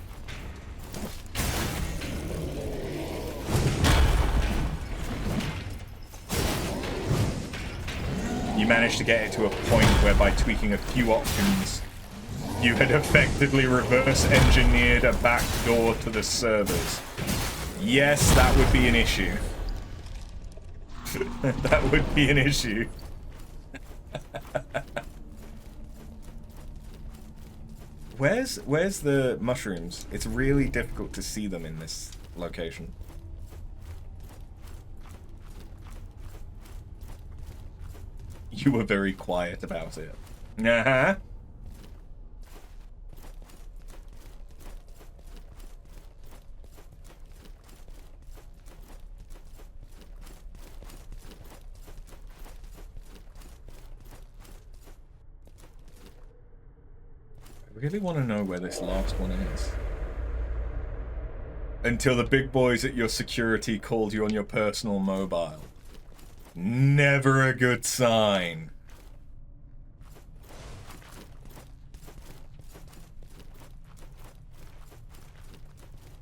S1: You managed to get it to a point where by tweaking a few options, you had effectively reverse engineered a backdoor to the servers. Yes, that would be an issue. That would be an issue. Where's the mushrooms? It's really difficult to see them in this location. You were very quiet about it. Uh-huh. I really want to know where this last one is. Until the big boys at your security called you on your personal mobile. Never a good sign.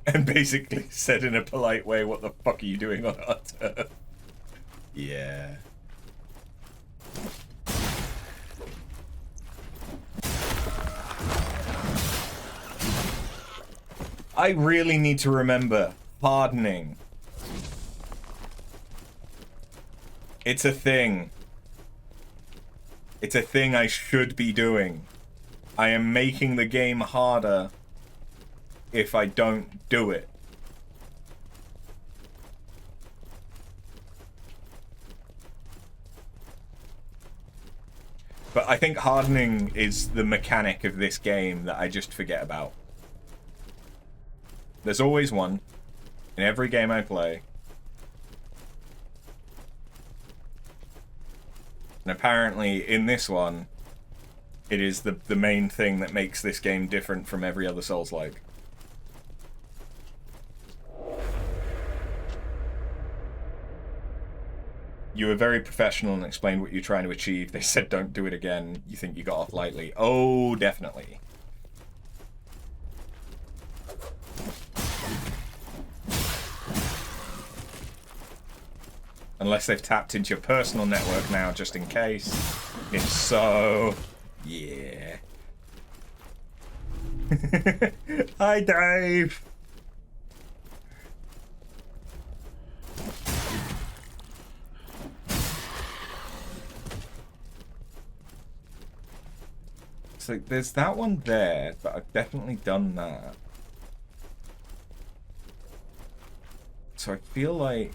S1: And basically said in a polite way, what the fuck are you doing on our turf? Yeah. I really need to remember hardening. It's a thing. It's a thing I should be doing. I am making the game harder if I don't do it. But I think hardening is the mechanic of this game that I just forget about. There's always one in every game I play. And apparently in this one, it is the main thing that makes this game different from every other Souls-like. You were very professional and explained what you're trying to achieve. They said don't do it again. You think you got off lightly. Oh, definitely. Unless they've tapped into your personal network now, just in case. If so, yeah. Hi, Dave. So there's that one there, but I've definitely done that. So I feel like...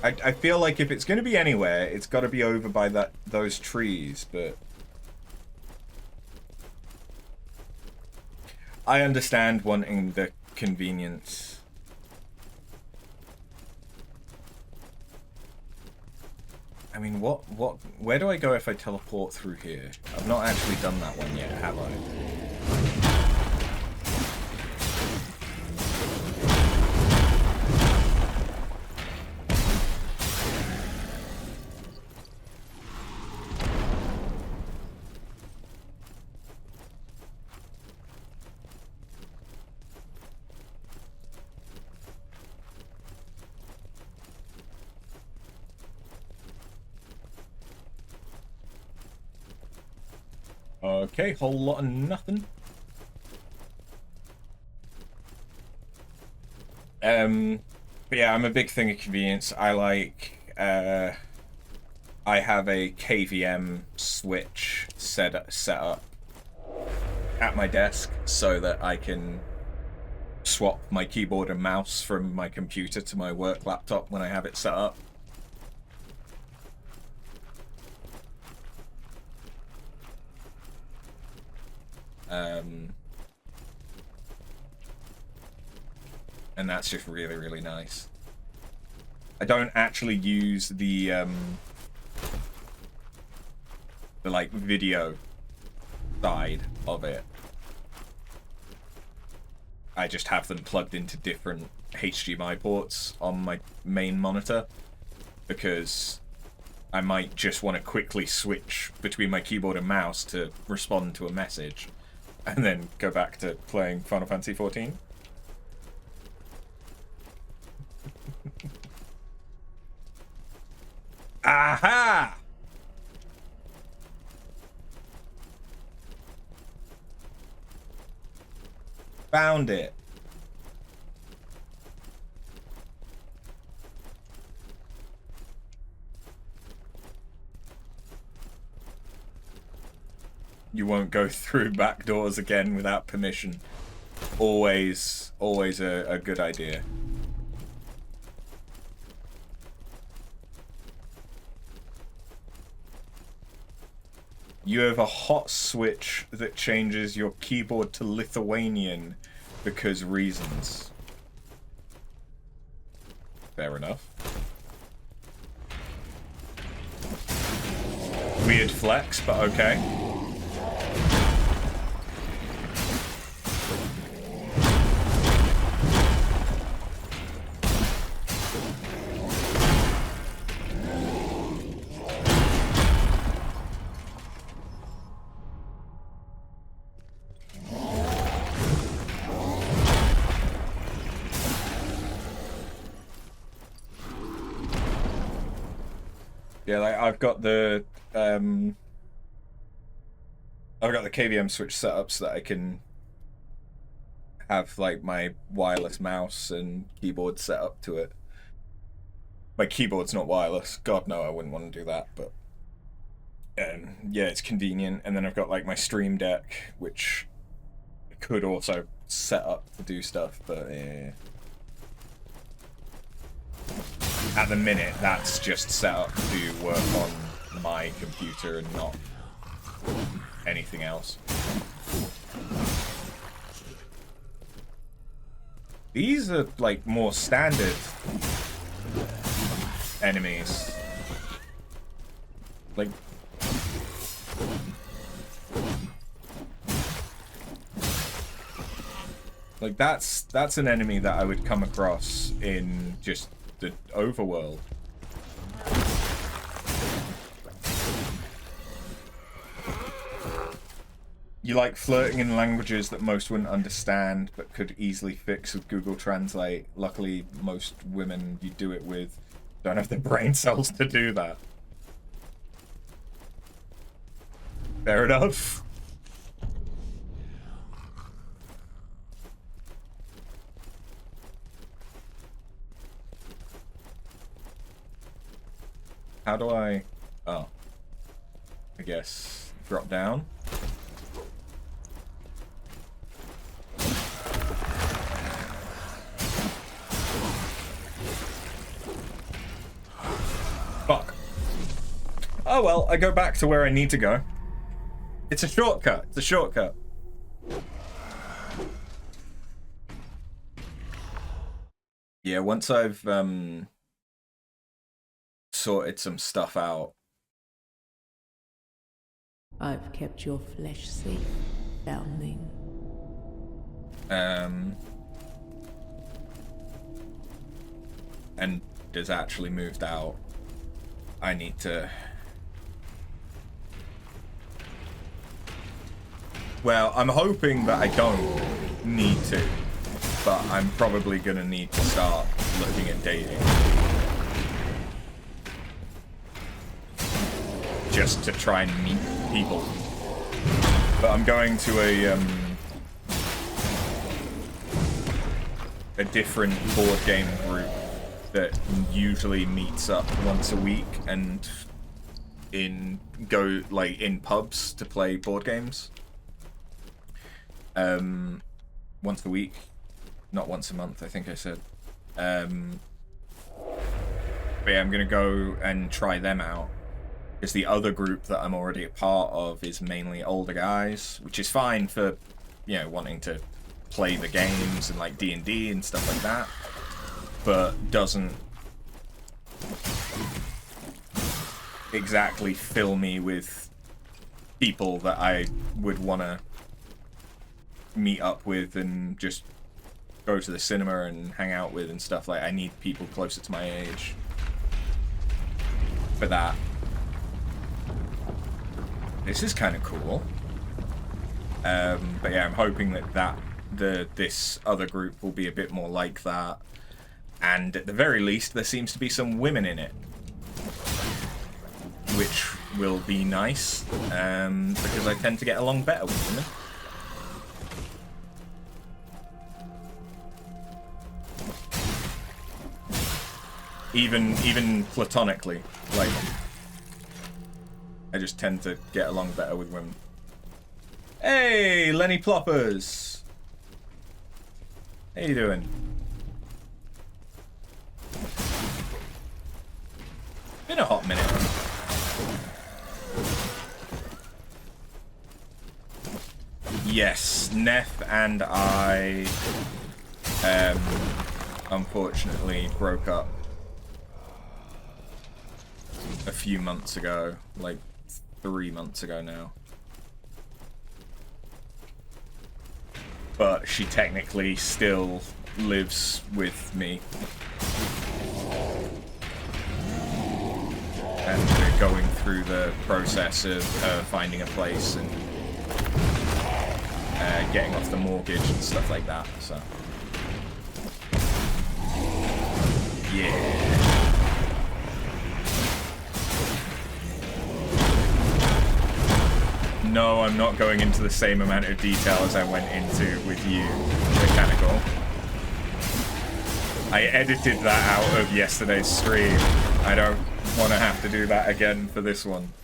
S1: I feel like if it's going to be anywhere, it's got to be over by those trees, but... I understand wanting the convenience. I mean, where do I go if I teleport through here? I've not actually done that one yet, have I? Okay, whole lot of nothing. But yeah, I'm a big thing of convenience. I like, I have a KVM switch set up at my desk so that I can swap my keyboard and mouse from my computer to my work laptop when I have it set up. And that's just really, really nice. I don't actually use the the like video side of it. I just have them plugged into different HDMI ports on my main monitor because I might just want to quickly switch between my keyboard and mouse to respond to a message and then go back to playing Final Fantasy XIV. Aha! Found it. You won't go through back doors again without permission. Always a good idea. You have a hot switch that changes your keyboard to Lithuanian because reasons. Fair enough. Weird flex, but okay. Yeah, like I've got the KVM switch set up so that I can have like my wireless mouse and keyboard set up to it. My keyboard's not wireless. God no, I wouldn't want to do that, but yeah, it's convenient. And then I've got like my Stream Deck, which I could also set up to do stuff, but yeah. At the minute, that's just set up to work on my computer and not anything else. These are like more standard enemies. Like that's an enemy that I would come across in just the overworld. You like flirting in languages that most wouldn't understand but could easily fix with Google Translate. Luckily, most women you do it with don't have the brain cells to do that. Fair enough. How do I... Oh. I guess drop down. Fuck. Oh well, I go back to where I need to go. It's a shortcut. It's a shortcut. Yeah, once I've sorted some stuff out.
S2: I've kept your flesh safe, foundling.
S1: And has actually moved out. I need to... Well, I'm hoping that I don't need to, but I'm probably gonna need to start looking at dating. Just to try and meet people. But I'm going to a different board game group that usually meets up once a week and go in pubs to play board games. Once a week, not once a month, I think I said. But yeah, I'm gonna go and try them out. Because the other group that I'm already a part of is mainly older guys, which is fine for, you know, wanting to play the games and like D&D and stuff like that, but doesn't exactly fill me with people that I would want to meet up with and just go to the cinema and hang out with and stuff. Like, I need people closer to my age for that. This is kind of cool. But yeah, I'm hoping that this other group will be a bit more like that. And at the very least, there seems to be some women in it, which will be nice, because I tend to get along better with women. Even platonically, like, I just tend to get along better with women. Hey, Lenny Ploppers! How you doing? Been a hot minute. Yes, Neff and I, unfortunately broke up a few months ago, like 3 months ago now. But she technically still lives with me. And we're going through the process of her finding a place and getting off the mortgage and stuff like that, so. Yeah. No, I'm not going into the same amount of detail as I went into with you, Mechanical. I edited that out of yesterday's stream. I don't want to have to do that again for this one.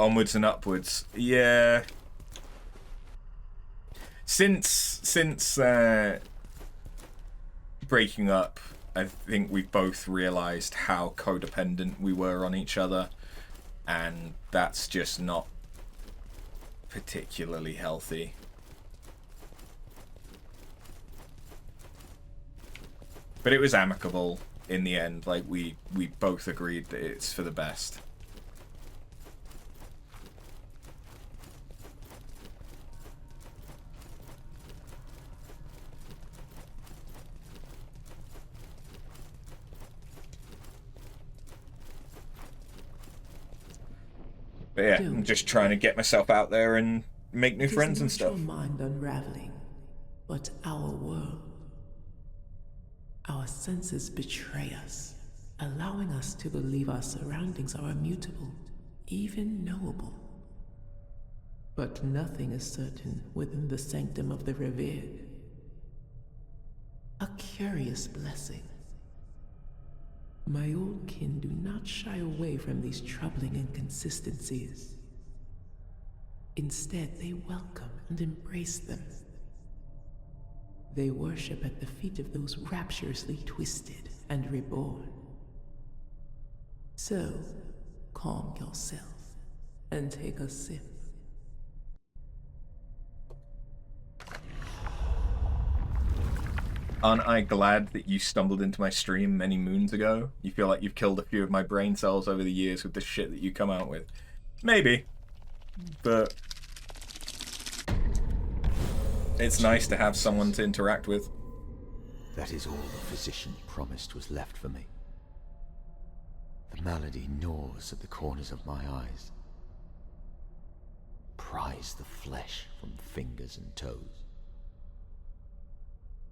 S1: Onwards and upwards. Yeah. Since breaking up, I think we both realized how codependent we were on each other. And that's just not particularly healthy. But it was amicable in the end. Like, we both agreed that it's for the best. But yeah, I'm just trying to get myself out there and make new friends and stuff.
S2: Your mind unraveling, but our world, our senses betray us, allowing us to believe our surroundings are immutable, even knowable. But nothing is certain within the sanctum of the revered. A curious blessing. My old kin do not shy away from these troubling inconsistencies. Instead, they welcome and embrace them. They worship at the feet of those rapturously twisted and reborn. So, calm yourself and take a sip.
S1: Aren't I glad that you stumbled into my stream many moons ago? You feel like you've killed a few of my brain cells over the years with the shit that you come out with. Maybe. But it's nice to have someone to interact with.
S4: That is all the physician promised was left for me. The malady gnaws at the corners of my eyes. Pries the flesh from fingers and toes.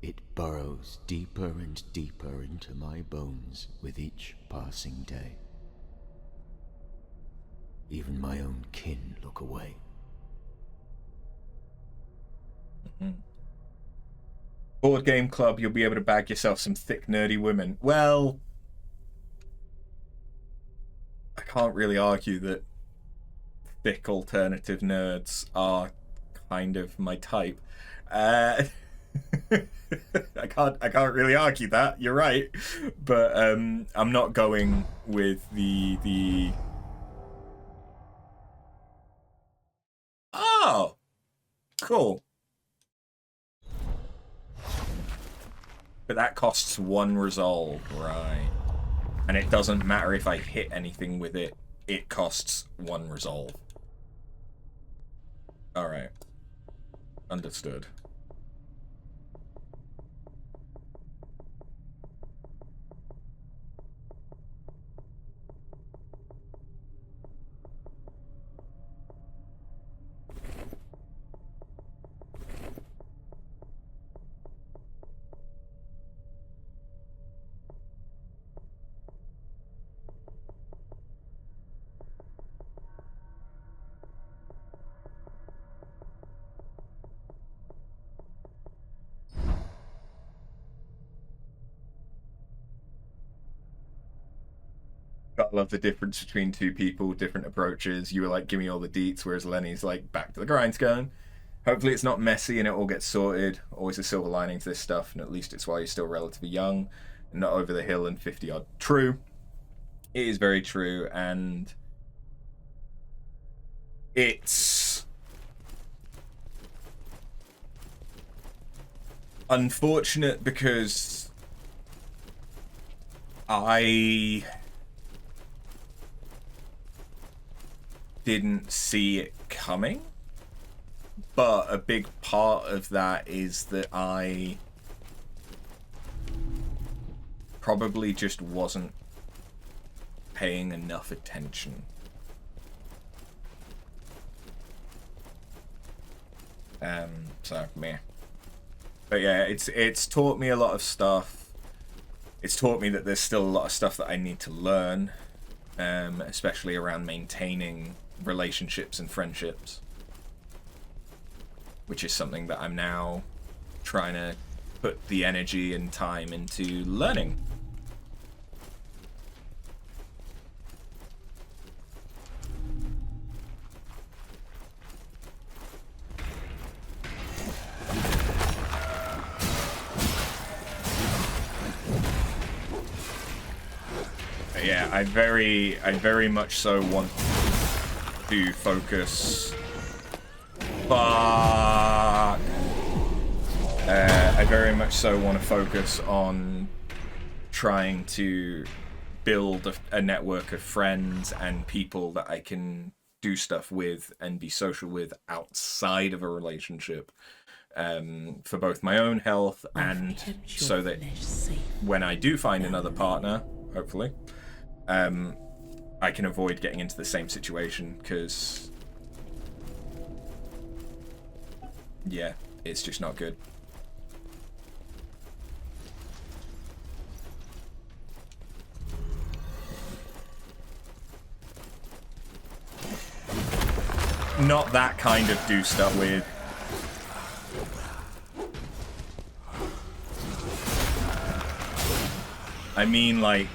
S4: It burrows deeper and deeper into my bones with each passing day. Even my own kin look away.
S1: Board game club, you'll be able to bag yourself some thick, nerdy women. Well, I can't really argue that thick alternative nerds are kind of my type. I can't really argue that. You're right, but I'm not going with the. Oh, cool. But that costs 1 resolve, right? And it doesn't matter if I hit anything with it it costs 1 resolve. Alright. Understood. I love the difference between two people, different approaches. You were like, give me all the deets, whereas Lenny's like, back to the grindstone. Hopefully it's not messy and it all gets sorted. Always a silver lining to this stuff, and at least it's while you're still relatively young and not over the hill and 50 odd. True. It is very true, and it's unfortunate because I didn't see it coming, but a big part of that is that I probably just wasn't paying enough attention. So meh. But yeah, it's taught me a lot of stuff. It's taught me that there's still a lot of stuff that I need to learn, especially around maintaining relationships and friendships, which is something that I'm now trying to put the energy and time into learning. Yeah, I very much so want to focus. Fuck. I very much so want to focus on trying to build a network of friends and people that I can do stuff with and be social with outside of a relationship, for both my own health and so that when I do find another partner, hopefully, I can avoid getting into the same situation, because yeah, it's just not good. Not that kind of do stuff with. I mean, like,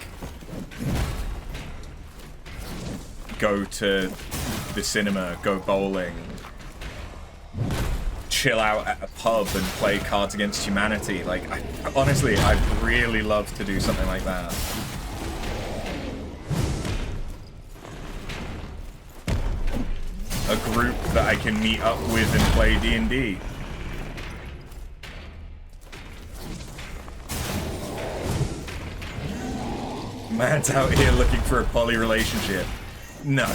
S1: go to the cinema, go bowling, chill out at a pub and play Cards Against Humanity. Like, honestly, I'd really love to do something like that. A group that I can meet up with and play D&D. Man's out here looking for a poly relationship. No.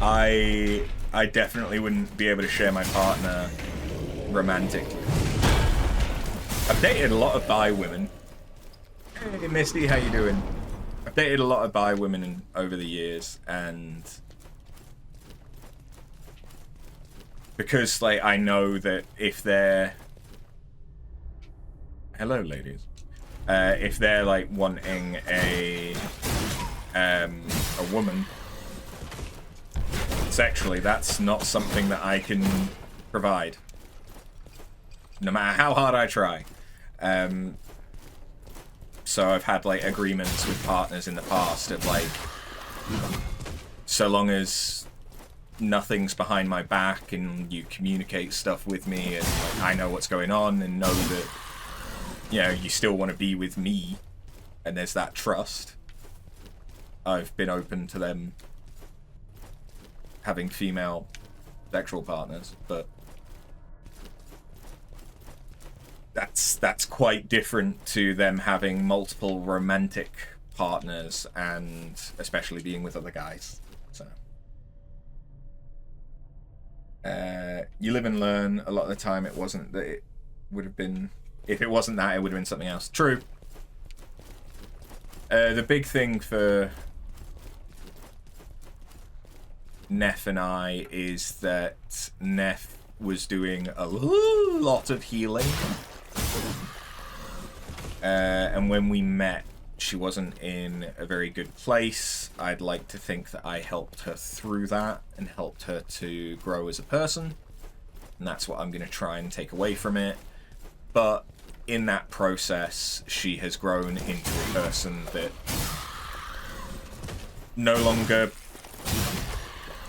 S1: I definitely wouldn't be able to share my partner romantically. I've dated a lot of bi women. Hey Misty, how you doing? I've dated a lot of bi women over the years, and because, like, I know that if they're... Hello, ladies. If they're, like, wanting a woman sexually, that's not something that I can provide, no matter how hard I try. So I've had, like, agreements with partners in the past of, like, so long as nothing's behind my back and you communicate stuff with me and, like, I know what's going on and know that, you know, you still want to be with me and there's that trust, I've been open to them having female sexual partners. But that's quite different to them having multiple romantic partners, and especially being with other guys. So you live and learn. A lot of the time it wasn't that. It would have been, if it wasn't that, it would have been something else. True. The big thing for Neff and I is that Neff was doing a lot of healing. And when we met, she wasn't in a very good place. I'd like to think that I helped her through that and helped her to grow as a person. And that's what I'm going to try and take away from it. But in that process, she has grown into a person that no longer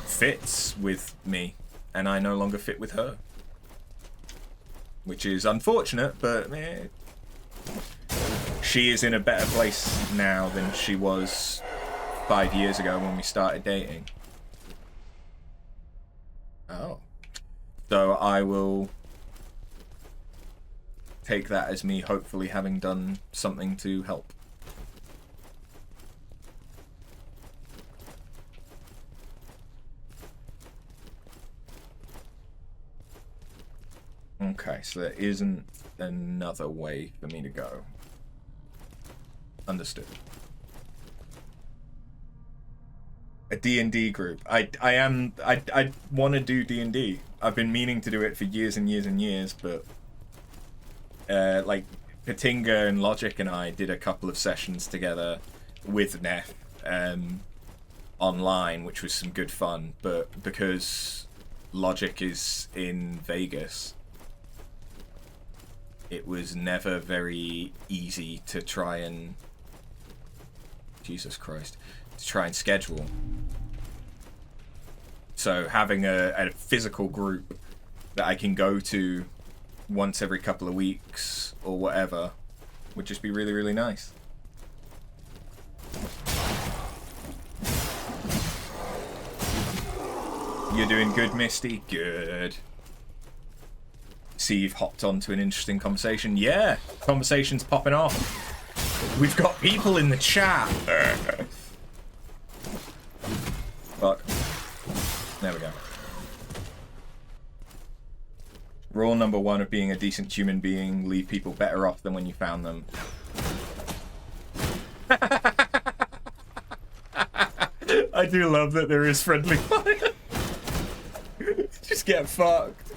S1: fits with me, and I no longer fit with her. Which is unfortunate, but she is in a better place now than she was 5 years ago when we started dating. Oh. So I will take that as me hopefully having done something to help. Okay, so there isn't another way for me to go. Understood. A D&D group. I want to do D&D. I've been meaning to do it for years and years and years, but like Patinga and Logic and I did a couple of sessions together with Neff online, which was some good fun, but because Logic is in Vegas, it was never very easy to try and schedule. So having a physical group that I can go to once every couple of weeks or whatever would just be really, really nice. You're doing good, Misty? Good. See, you've hopped onto an interesting conversation. Yeah, conversation's popping off. We've got people in the chat. Fuck. There we go. Rule number 1 of being a decent human being: leave people better off than when you found them. I do love that there is friendly fire. Just get fucked.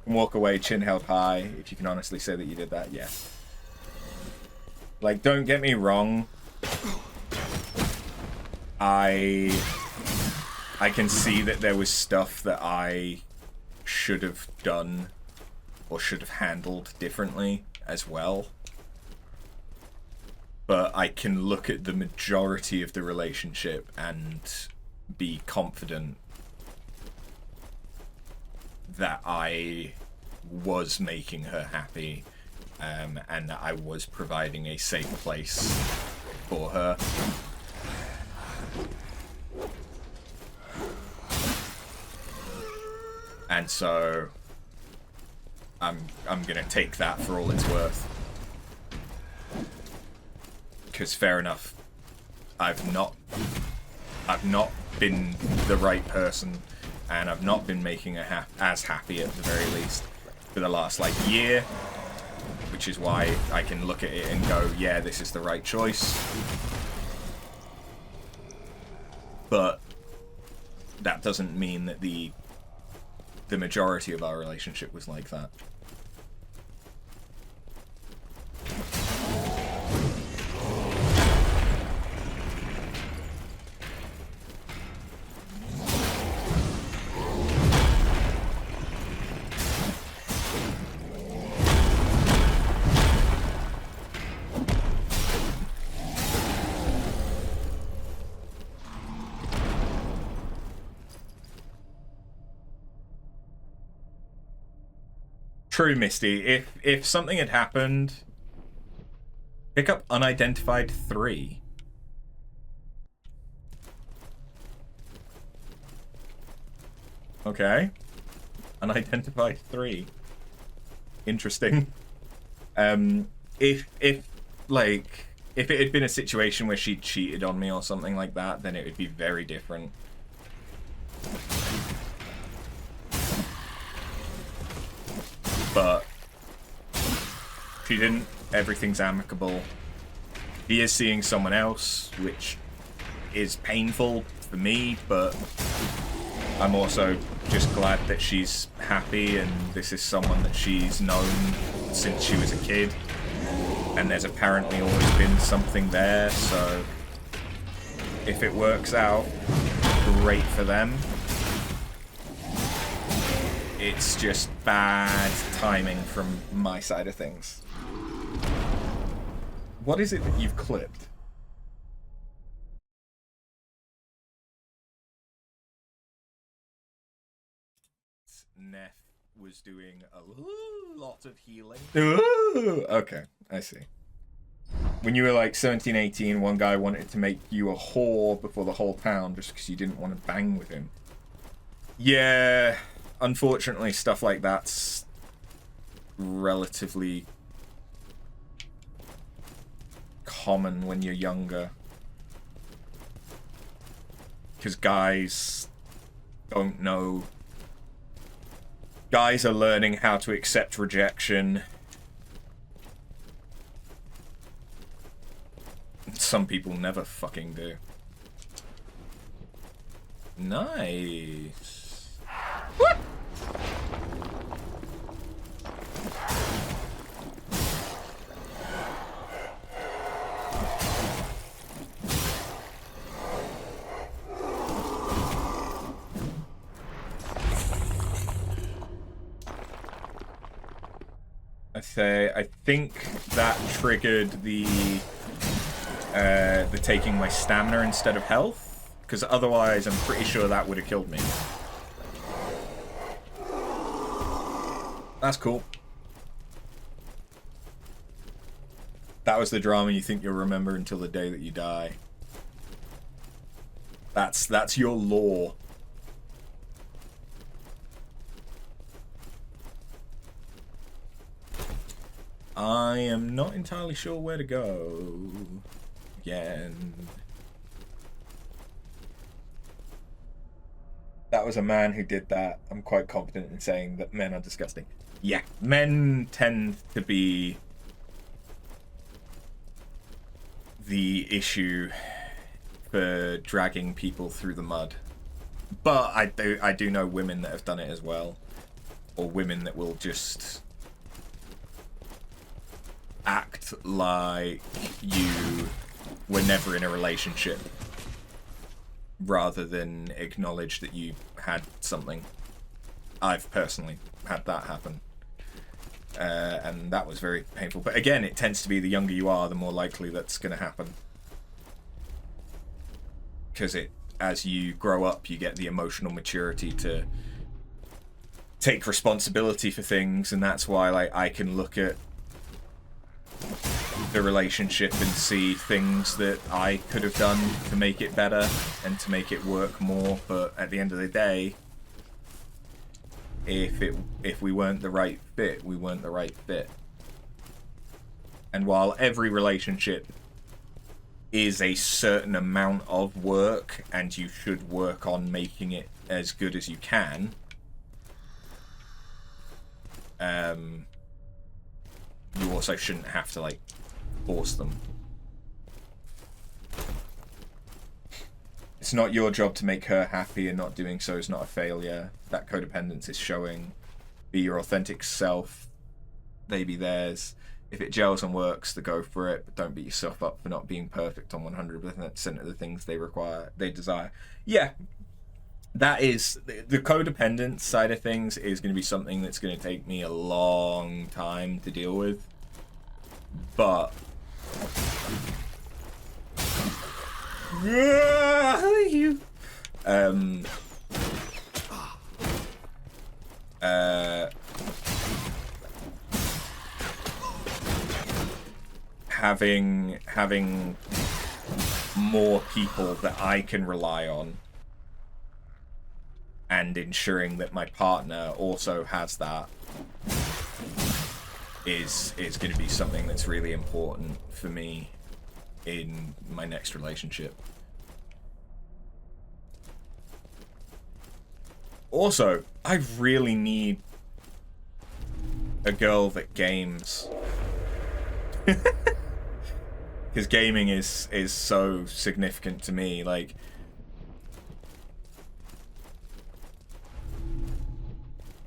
S1: Walk away, chin held high. If you can honestly say that you did that, yeah. Like, don't get me wrong. I can see that there was stuff that I should have done or should have handled differently as well. But I can look at the majority of the relationship and be confident that I was making her happy, and that I was providing a safe place for her. And so I'm gonna take that for all it's worth. Because fair enough, I've not been the right person, and I've not been making her as happy at the very least for the last like year, which is why I can look at it and go, yeah, this is the right choice. But that doesn't mean that the majority of our relationship was like that. True, Misty. If something had happened, pick up Unidentified 3. Okay. Unidentified 3. Interesting. If like if it had been a situation where she cheated on me or something like that, then it would be very different. But she didn't. Everything's amicable. He is seeing someone else, which is painful for me, but I'm also just glad that she's happy and this is someone that she's known since she was a kid. And there's apparently always been something there, so if it works out, great for them. It's just bad timing from my side of things. What is it that you've clipped? Neff was doing a lot of healing. Ooh, okay, I see. When you were like 17, 18, one guy wanted to make you a whore before the whole town just because you didn't want to bang with him. Yeah, unfortunately, stuff like that's relatively common when you're younger. Because guys don't know. Guys are learning how to accept rejection. Some people never fucking do. Nice. What? I think that triggered the taking my stamina instead of health, because otherwise I'm pretty sure that would have killed me. That's cool. That was the drama you think you'll remember until the day that you die. That's your lore. I am not entirely sure where to go again. That was a man who did that. I'm quite confident in saying that men are disgusting. Yeah, men tend to be the issue for dragging people through the mud. But I do know women that have done it as well. Or women that will just act like you were never in a relationship rather than acknowledge that you had something. I've personally had that happen. And that was very painful. But again, it tends to be the younger you are, the more likely that's going to happen. Because as you grow up, you get the emotional maturity to take responsibility for things, and that's why like I can look at the relationship and see things that I could have done to make it better and to make it work more. But at the end of the day, if we weren't the right fit, we weren't the right fit. And while every relationship is a certain amount of work and you should work on making it as good as you can, you also shouldn't have to like force them. It's not your job to make her happy, and not doing so is not a failure. That codependence is showing. Be your authentic self. They be theirs. If it gels and works, then go for it. But don't beat yourself up for not being perfect on 100% of the things they desire. Yeah, that is the codependent side of things is going to be something that's going to take me a long time to deal with. But having more people that I can rely on and ensuring that my partner also has that is going to be something that's really important for me in my next relationship. Also, I really need a girl that games. Because gaming is so significant to me. Like,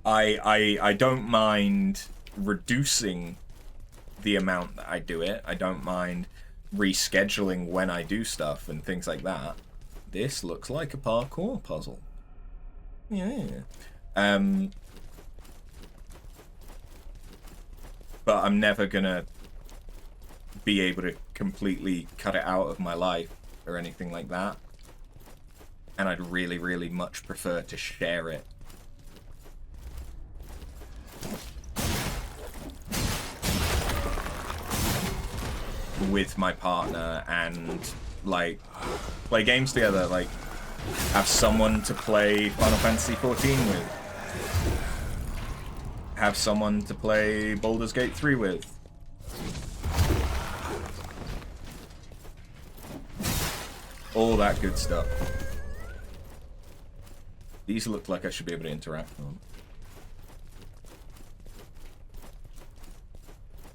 S1: I don't mind reducing the amount that I do it. I don't mind rescheduling when I do stuff and things like that. This looks like a parkour puzzle. Yeah. But I'm never gonna be able to completely cut it out of my life or anything like that. And I'd really, really much prefer to share it. With my partner and, like, play games together, like, have someone to play Final Fantasy XIV with. Have someone to play Baldur's Gate 3 with. All that good stuff. These look like I should be able to interact with them.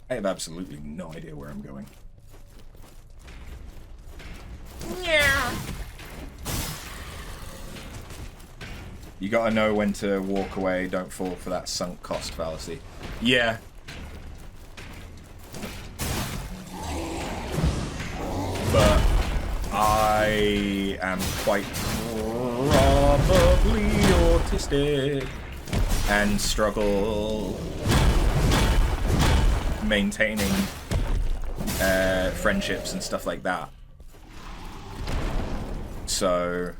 S1: I have absolutely no idea where I'm going. Yeah. You gotta know when to walk away, don't fall for that sunk cost fallacy. Yeah. But I am quite probably autistic and struggle maintaining friendships and stuff like that. So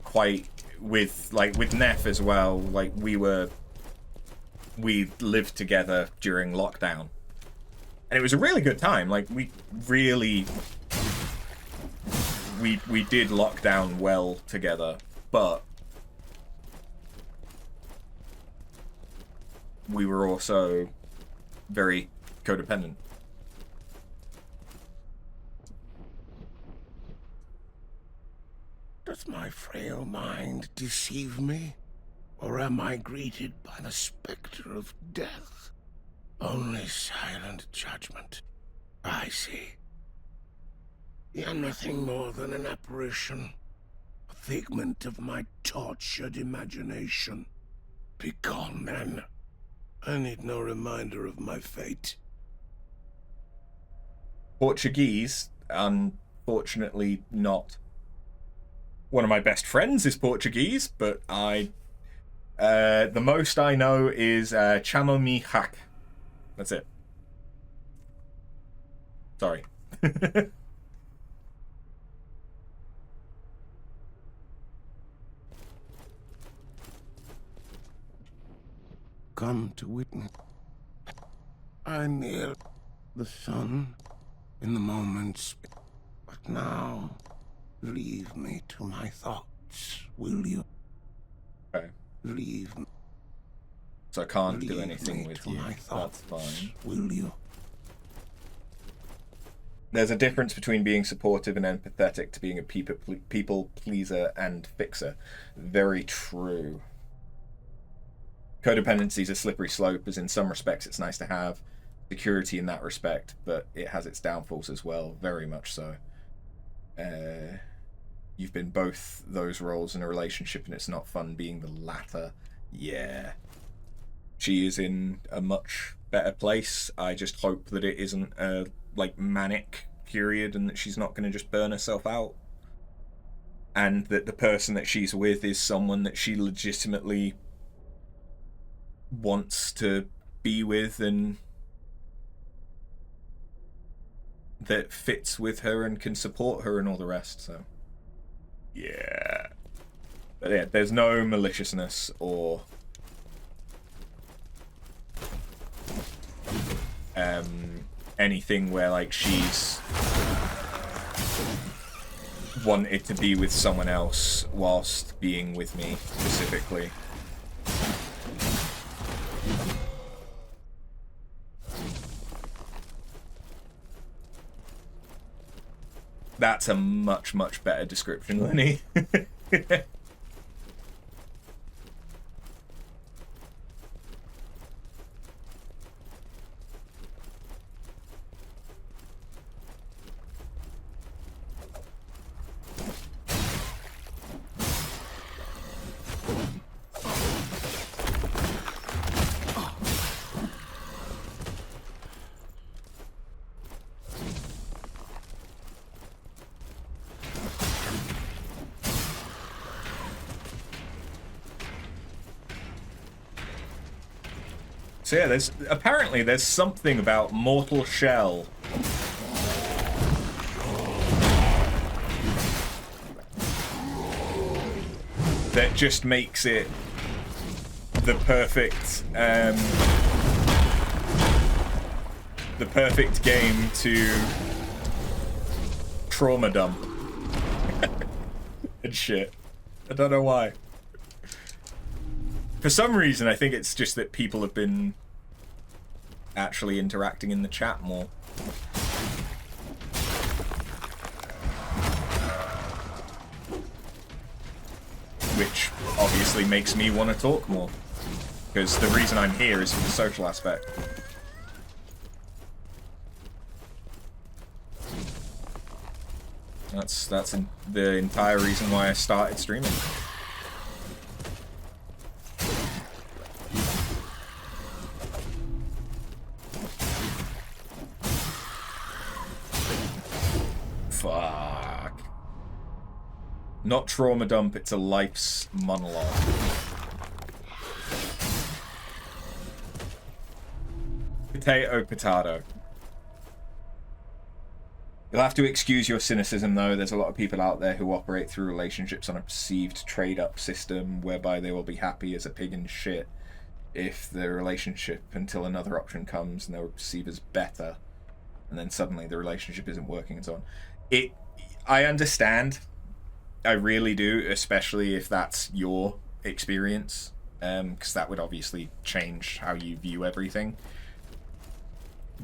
S1: quite with Neff as well, like we lived together during lockdown. And it was a really good time. Like we did lockdown well together, but we were also very codependent.
S3: Does my frail mind deceive me? Or am I greeted by the specter of death? Only silent judgment. I see. You're nothing more than an apparition. A figment of my tortured imagination. Begone, then. I need no reminder of my fate.
S1: Portuguese, unfortunately not. One of my best friends is Portuguese, but the most I know is Chamo mi hack. That's it. Sorry.
S3: Come to witness. I kneel the sun in the moments, but now leave me to my thoughts, will you?
S1: Okay.
S3: Leave me.
S1: So I can't do anything with you. That's fine.
S3: Will you?
S1: There's a difference between being supportive and empathetic to being a people pleaser and fixer. Very true. Codependency is a slippery slope, as in some respects it's nice to have security in that respect, but it has its downfalls as well, very much so. You've been both those roles in a relationship and it's not fun being the latter. Yeah. She is in a much better place. I just hope that it isn't a manic period and that she's not going to just burn herself out. And that the person that she's with is someone that she legitimately wants to be with and that fits with her and can support her and all the rest. So yeah. But yeah, there's no maliciousness or anything where she's wanted to be with someone else whilst being with me specifically. That's a much, much better description, Lenny. So yeah, there's something about Mortal Shell that just makes it the perfect game to trauma dump and shit. I don't know why. For some reason, I think it's just that people have been actually interacting in the chat more. Which obviously makes me want to talk more. Because the reason I'm here is for the social aspect. That's the entire reason why I started streaming. Fuck. Not trauma dump, it's a life's monologue. Potato. You'll have to excuse your cynicism, though. There's a lot of people out there who operate through relationships on a perceived trade-up system whereby they will be happy as a pig in shit if the relationship until another option comes and they'll perceive as better, and then suddenly the relationship isn't working and so on. I understand. I really do, especially if that's your experience, because that would obviously change how you view everything.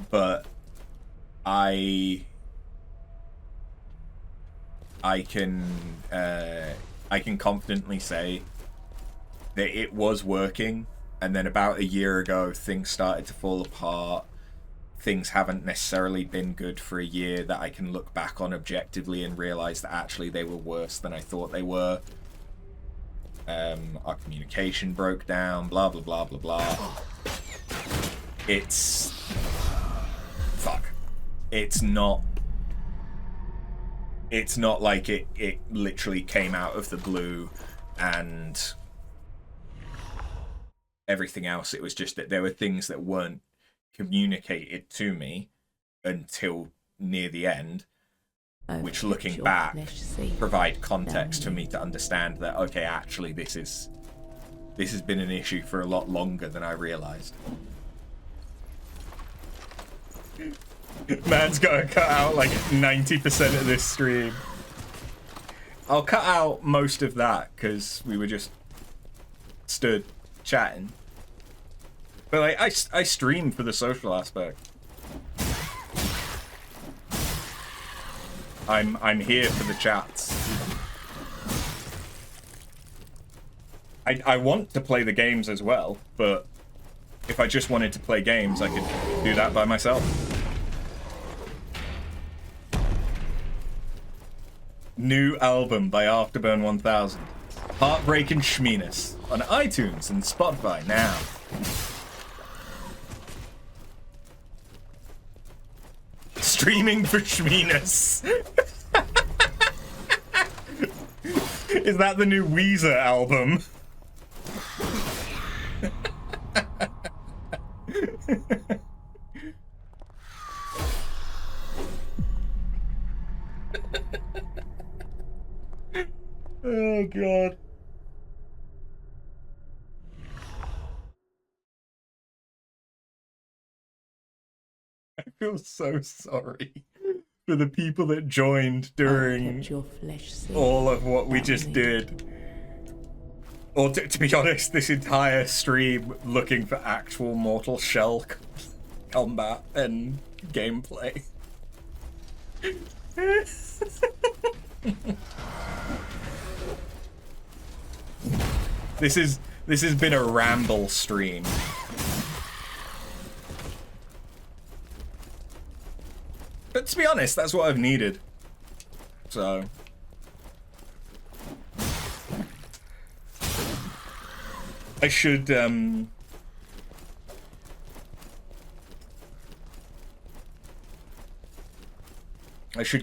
S1: But I can confidently say that it was working, and then about a year ago things started to fall apart. Things haven't necessarily been good for a year that I can look back on objectively and realize that actually they were worse than I thought they were. Our communication broke down, blah blah blah blah blah. It's not like it literally came out of the blue and everything else. It was just that there were things that weren't communicated to me until near the end, which looking back provide context for me to understand that, okay, actually this has been an issue for a lot longer than I realized. Man's gotta cut out like 90% of this stream. I'll cut out most of that because we were just stood chatting. But like, I stream for the social aspect. I'm here for the chats. I want to play the games as well, but if I just wanted to play games, I could do that by myself. New album by Afterburn 1000. Heartbreak and Schmeenus on iTunes and Spotify now. Streaming for Schmeenus. Is that the new Weezer album? Oh god. I feel so sorry for the people that joined during all of what we just did. Or to be honest, this entire stream looking for actual Mortal Shell combat and gameplay. This has been a ramble stream. But to be honest, that's what I've needed. So I should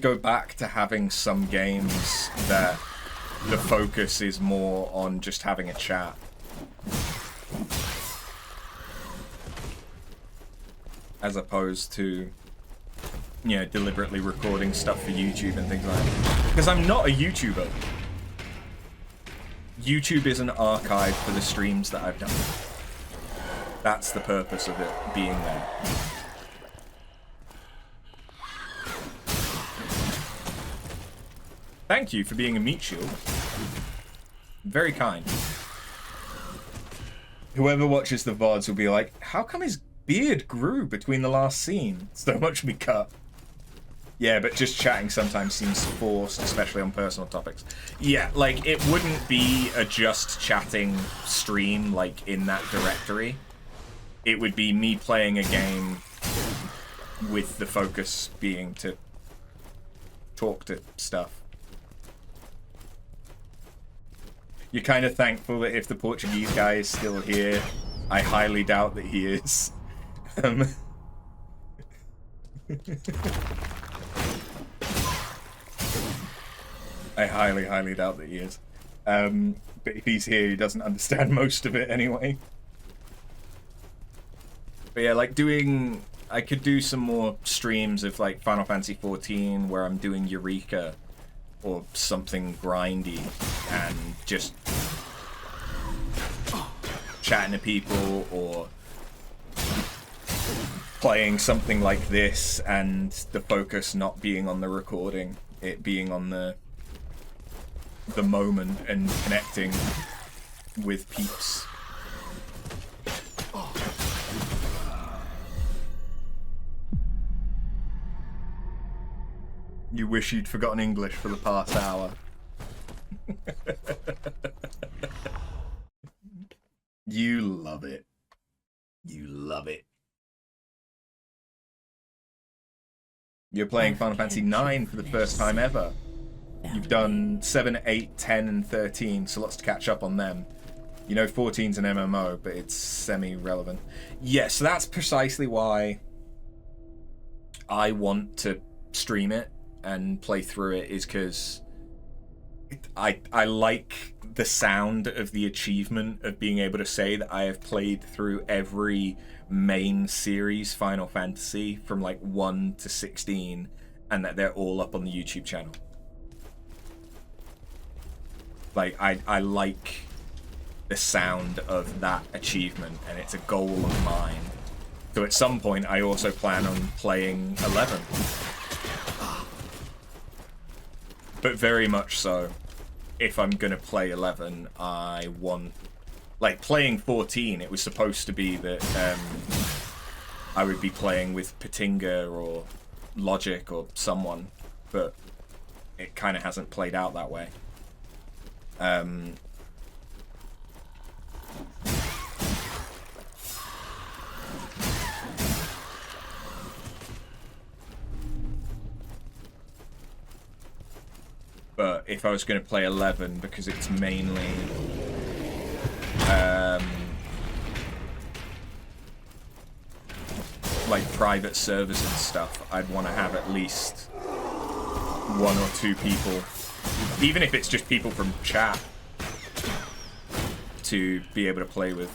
S1: go back to having some games that the focus is more on just having a chat. As opposed to, you know, deliberately recording stuff for YouTube and things like that. Because I'm not a YouTuber. YouTube is an archive for the streams that I've done. That's the purpose of it being there. Thank you for being a meat shield. Very kind. Whoever watches the VODs will be like, how come his beard grew between the last scene? So much we cut. Yeah, but just chatting sometimes seems forced, especially on personal topics. Yeah, like, it wouldn't be a just chatting stream, like, in that directory. It would be me playing a game with the focus being to talk to stuff. You're kind of thankful that if the Portuguese guy is still here, I highly doubt that he is. I highly, highly doubt that he is. But if he's here, he doesn't understand most of it anyway. But yeah, like I could do some more streams of like Final Fantasy XIV where I'm doing Eureka or something grindy and just chatting to people, or playing something like this and the focus not being on the recording, it being on the moment and connecting with peeps. You wish you'd forgotten English for the past hour. You love it. You love it. You're playing Final Fantasy IX for the first time ever. You've done 7, 8, 10, and 13, so lots to catch up on them. You know 14's an MMO, but it's semi-relevant. Yes, so that's precisely why I want to stream it and play through it, is because I like the sound of the achievement of being able to say that I have played through every main series Final Fantasy from like 1 to 16, and that they're all up on the YouTube channel. Like, I like the sound of that achievement, and it's a goal of mine. So at some point, I also plan on playing 11. But very much so, if I'm gonna play 11, I want... Like, playing 14, it was supposed to be that I would be playing with Patinga or Logic or someone, but it kind of hasn't played out that way. But if I was going to play 11, because it's mainly like private servers and stuff, I'd want to have at least 1 or 2 people, even if it's just people from chat, to be able to play with.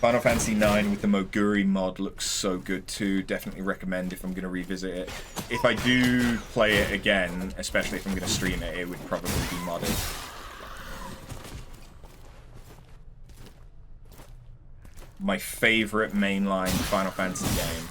S1: Final Fantasy IX with the Moguri mod looks so good too. Definitely recommend if I'm going to revisit it. If I do play it again, especially if I'm going to stream it, it would probably be modded. My favorite mainline Final Fantasy game.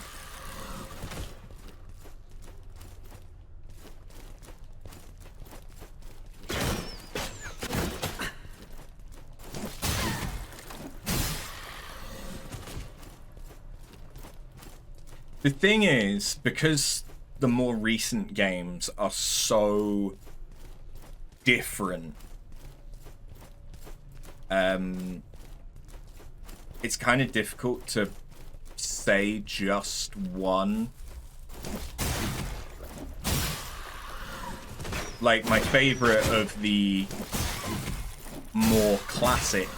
S1: The thing is, because the more recent games are so different, it's kind of difficult to say just one. Like, my favorite of the more classic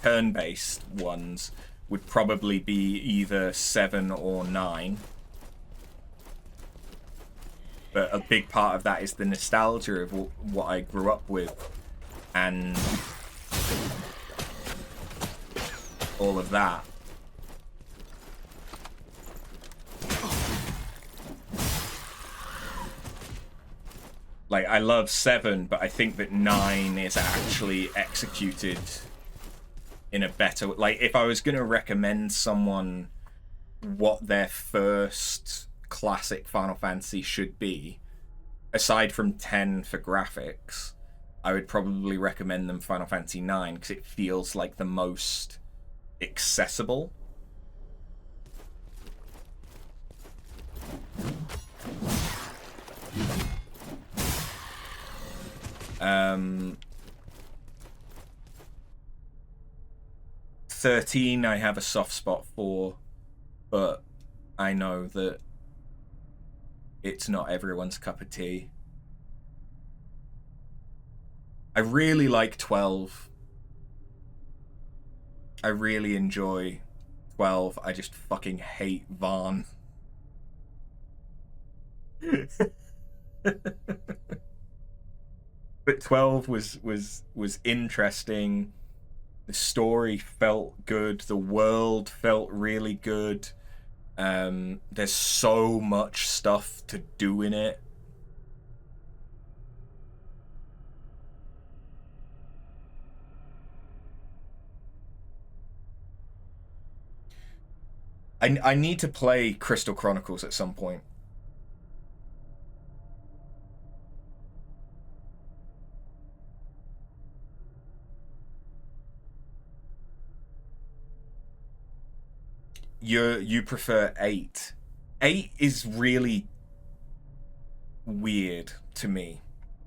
S1: turn-based ones would probably be either 7 or 9. But a big part of that is the nostalgia of what I grew up with and all of that. Like, I love 7, but I think that 9 is actually executed in a better... Like, if I was going to recommend someone what their first classic Final Fantasy should be, aside from 10 for graphics, I would probably recommend them Final Fantasy 9, because it feels like the most accessible. Um, 13 I have a soft spot for, but I know that it's not everyone's cup of tea. I really like 12. I really enjoy 12. I just fucking hate Vaughn. But 12 was interesting. The story felt good. The world felt really good. There's so much stuff to do in it. I need to play Crystal Chronicles at some point. You prefer 8. 8 is really weird to me.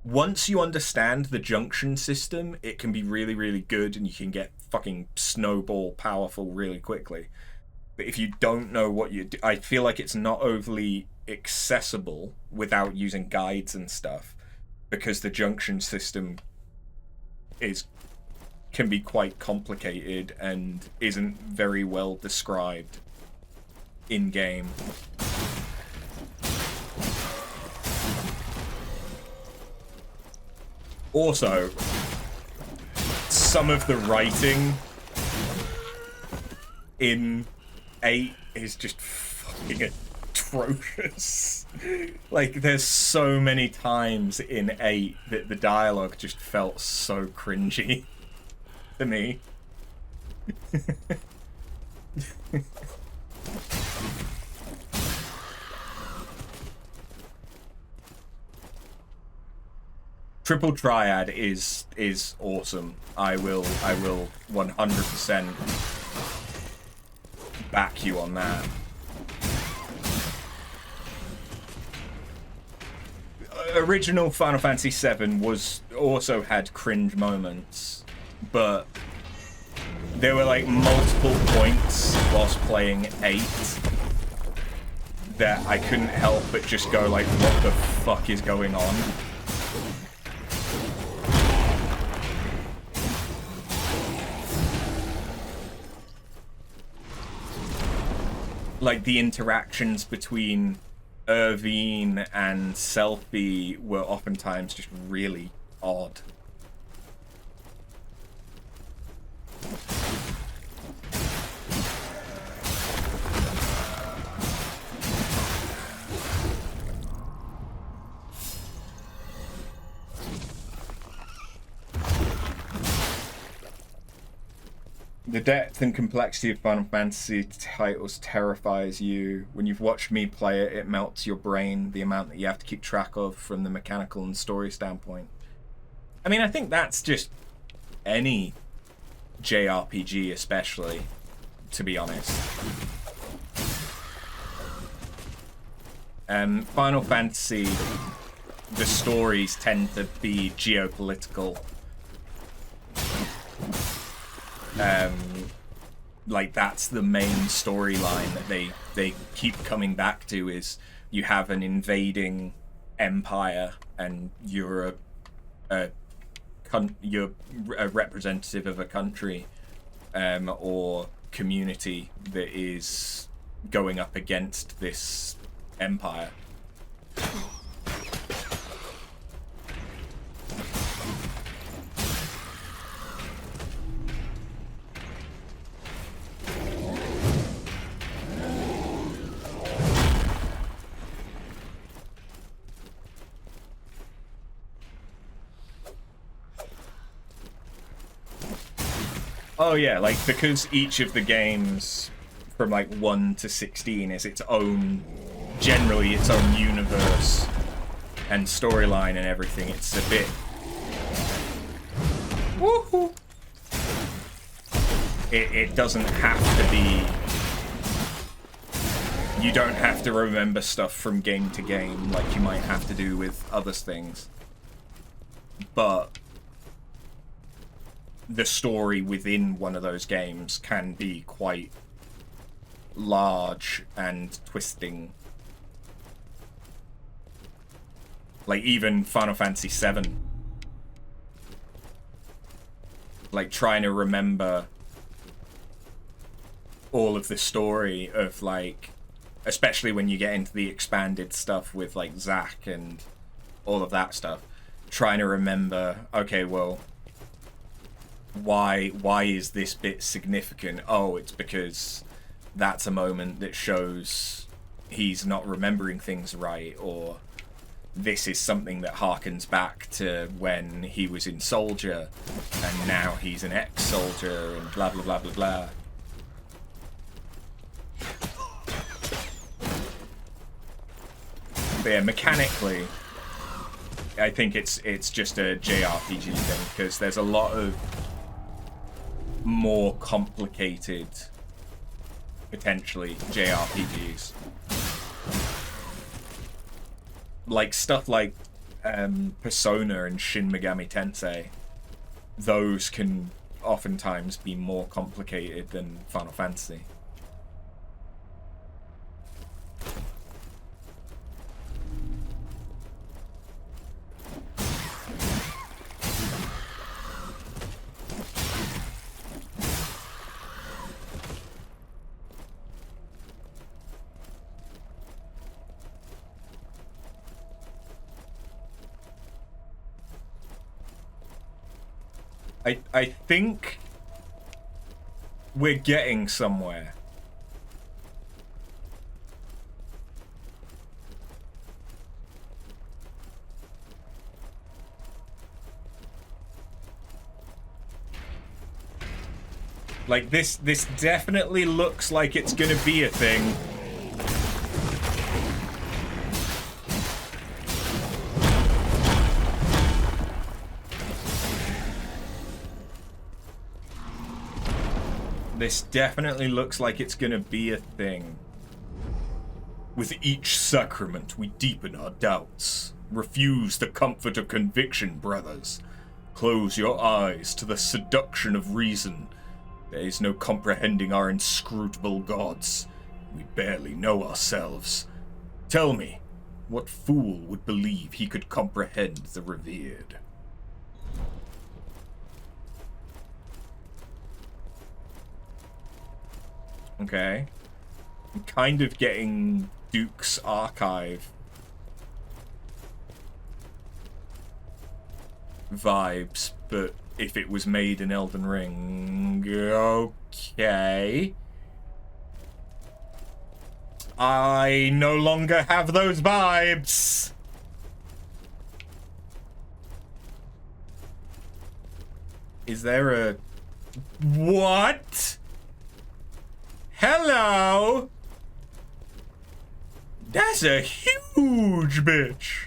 S1: Once you understand the junction system, it can be really, really good, and you can get fucking snowball powerful really quickly. But if you don't know what you do, I feel like it's not overly accessible without using guides and stuff, because the junction system can be quite complicated and isn't very well described in game. Also, some of the writing in 8 is just fucking atrocious. Like, there's so many times in 8 that the dialogue just felt so cringy to me. Triple Triad is awesome. I will 100% back you on that. Original Final Fantasy VII also had cringe moments, but there were like multiple points whilst playing 8 that I couldn't help but just go like, what the fuck is going on? Like, the interactions between Irvine and Selphie were oftentimes just really odd. The depth and complexity of Final Fantasy titles terrifies you. When you've watched me play it, it melts your brain, the amount that you have to keep track of from the mechanical and story standpoint. I mean, I think that's just any JRPG, especially, to be honest. Final Fantasy, the stories tend to be geopolitical. Like, that's the main storyline that they keep coming back to, is you have an invading empire and you're a representative of a country or community that is going up against this empire. Oh yeah, like, because each of the games from like 1 to 16 is its own, generally its own universe and storyline and everything, it's a bit... Woohoo! It doesn't have to be... You don't have to remember stuff from game to game like you might have to do with other things. But the story within one of those games can be quite large and twisting. Like, even Final Fantasy VII. Like, trying to remember all of the story of, like, especially when you get into the expanded stuff with, like, Zack and all of that stuff. Trying to remember, okay, well, why is this bit significant? Oh, it's because that's a moment that shows he's not remembering things right, or this is something that harkens back to when he was in Soldier and now he's an ex-soldier, and blah blah blah blah blah. But yeah, mechanically, I think it's just a JRPG thing, because there's a lot of more complicated, potentially, JRPGs. Like stuff like Persona and Shin Megami Tensei. Those can oftentimes be more complicated than Final Fantasy. I think we're getting somewhere. Like, this definitely looks like it's gonna be a thing. This definitely looks like it's gonna be a thing. With each sacrament, we deepen our doubts. Refuse the comfort of conviction, brothers. Close your eyes to the seduction of reason. There is no comprehending our inscrutable gods. We barely know ourselves. Tell me, what fool would believe he could comprehend the revered? Okay. I'm kind of getting Duke's Archive vibes, but if it was made in Elden Ring, okay. I no longer have those vibes. Is there a... What? Hello? That's a huge bitch.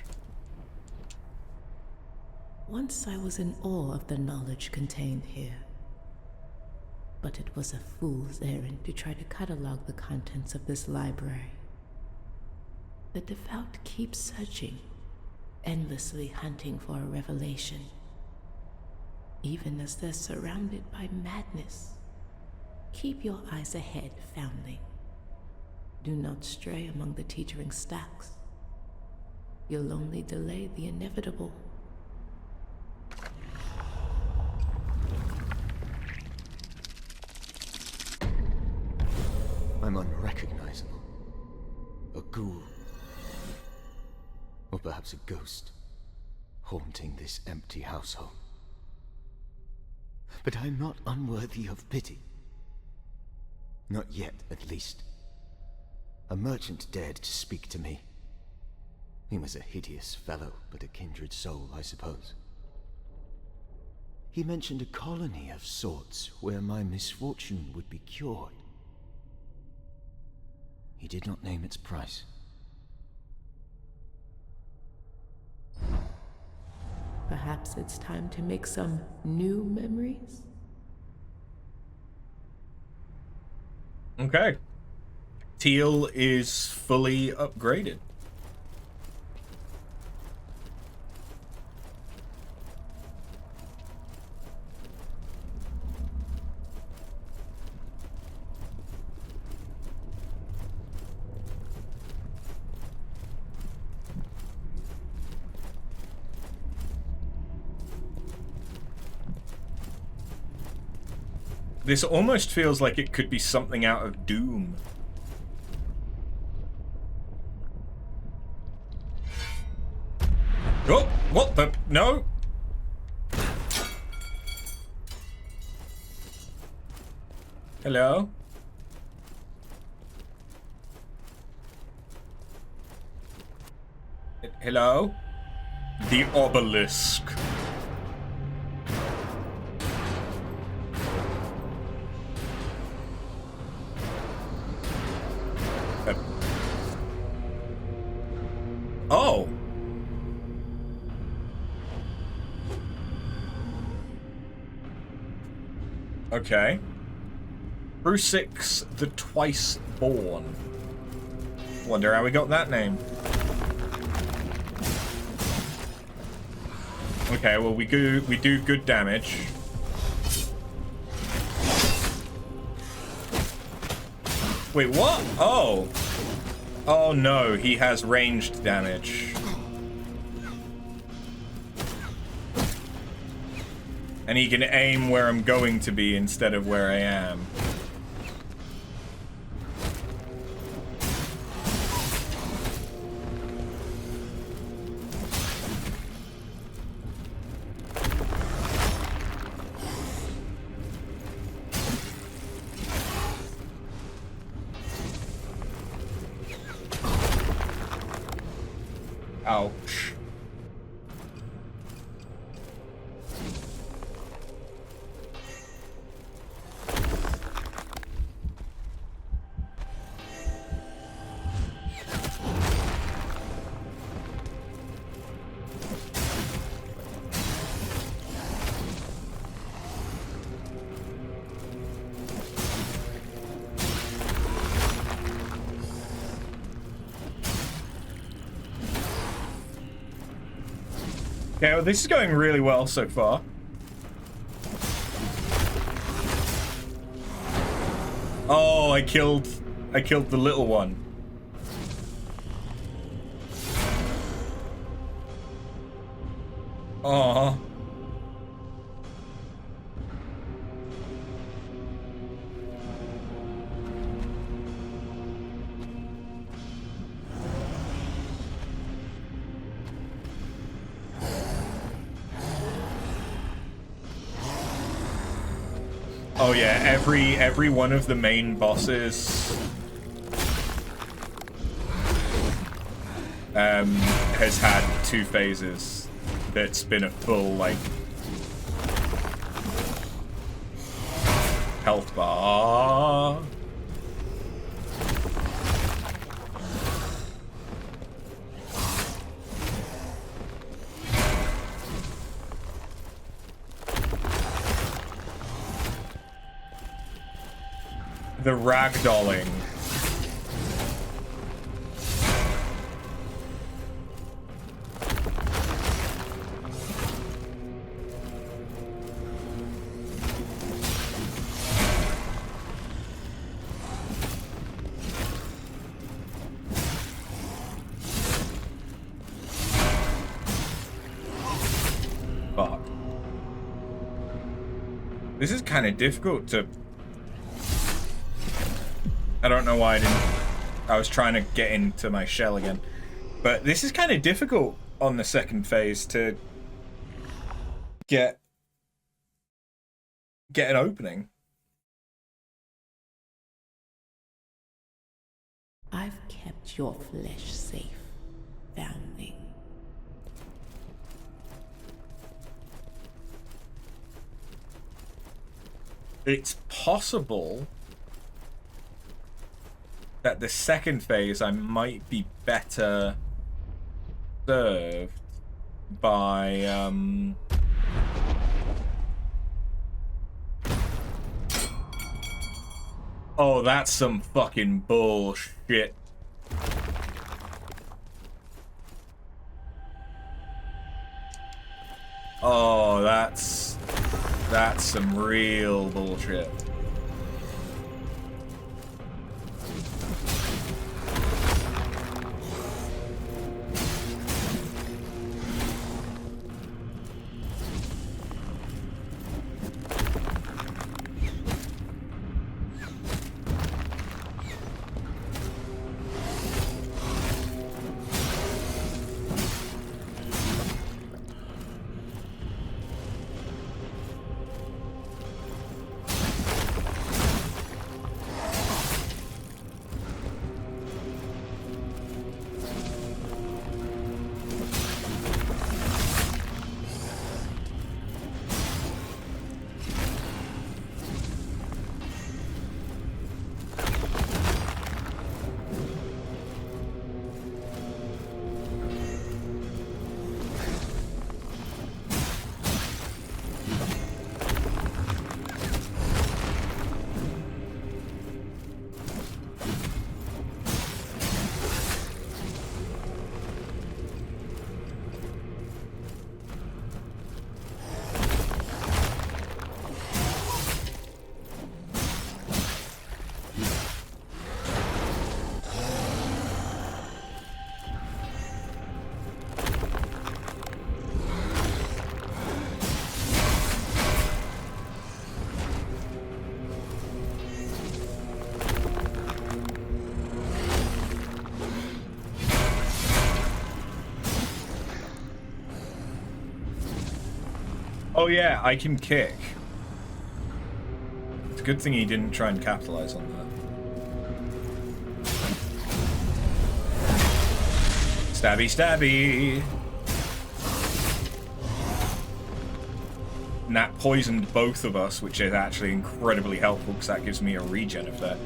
S2: Once I was in awe of the knowledge contained here. But it was a fool's errand to try to catalog the contents of this library. The devout keep searching, endlessly hunting for a revelation, even as they're surrounded by madness. Keep your eyes ahead, foundling. Do not stray among the teetering stacks. You'll only delay the inevitable.
S4: I'm unrecognizable. A ghoul. Or perhaps a ghost, haunting this empty household. But I'm not unworthy of pity. Not yet, at least. A merchant dared to speak to me. He was a hideous fellow, but a kindred soul, I suppose. He mentioned a colony of sorts where my misfortune would be cured. He did not name its price.
S2: Perhaps it's time to make some new memories?
S1: Okay. Teal is fully upgraded. This almost feels like it could be something out of Doom. Oh, what the? No. Hello? Hello? The obelisk. Oh. Okay. Brusix the Twice Born. Wonder how we got that name. Okay, well we do good damage. Wait, what? Oh. Oh no, he has ranged damage. And he can aim where I'm going to be instead of where I am. Ouch. Okay, well, this is going really well so far. Oh, I killed the little one. Aw. Oh yeah, every one of the main bosses has had 2 phases. That's been a full, like, health bar. The ragdolling. This is kind of difficult to... I don't know why I didn't... I was trying to get into my shell again. But this is kind of difficult on the second phase to get an opening.
S2: I've kept your flesh safe, foundling.
S1: It's possible that the second phase I might be better served by oh, that's some fucking bullshit. Oh, that's some real bullshit. Oh yeah, I can kick. It's a good thing he didn't try and capitalize on that. Stabby, stabby! And that poisoned both of us, which is actually incredibly helpful because that gives me a regen effect.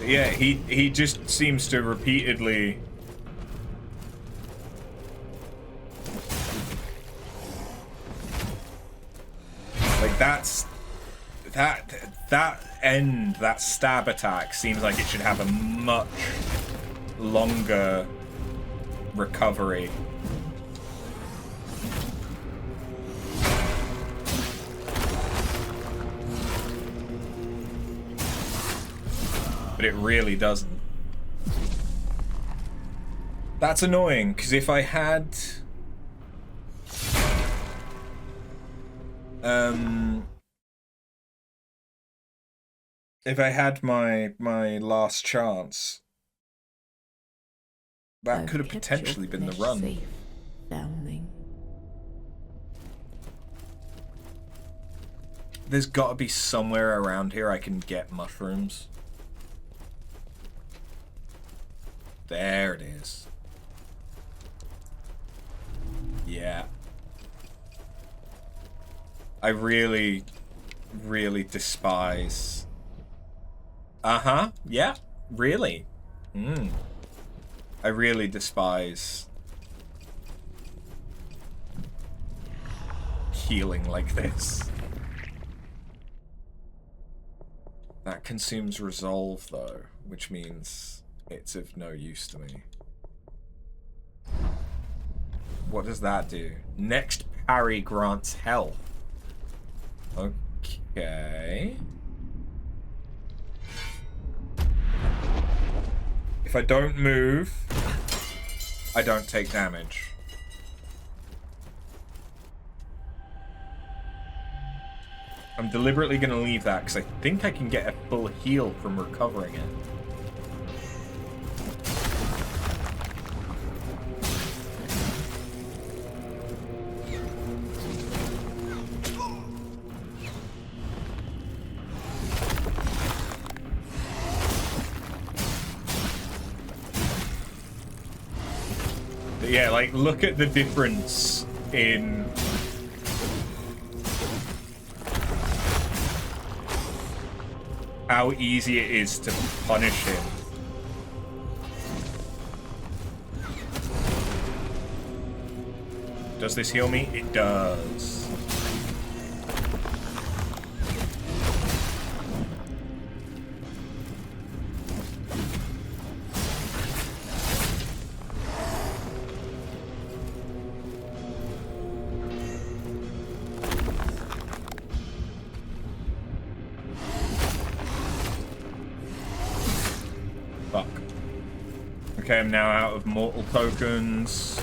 S1: Yeah, he just seems to repeatedly like that stab attack seems like it should have a much longer recovery. But it really doesn't. That's annoying, because if I had... if I had my last chance, that could have potentially been the run.
S2: Safe, foundling.
S1: There's got to be somewhere around here I can get mushrooms. There it is. Yeah. I really, really despise... Uh-huh. Yeah. Really. I really despise healing like this. That consumes resolve, though, which means it's of no use to me. What does that do? Next parry grants health. Okay. If I don't move, I don't take damage. I'm deliberately going to leave that because I think I can get a full heal from recovering it. But yeah, like, look at the difference in... how easy it is to punish him. Does this heal me? It does. Fuck. Okay, I'm now out of mortal tokens.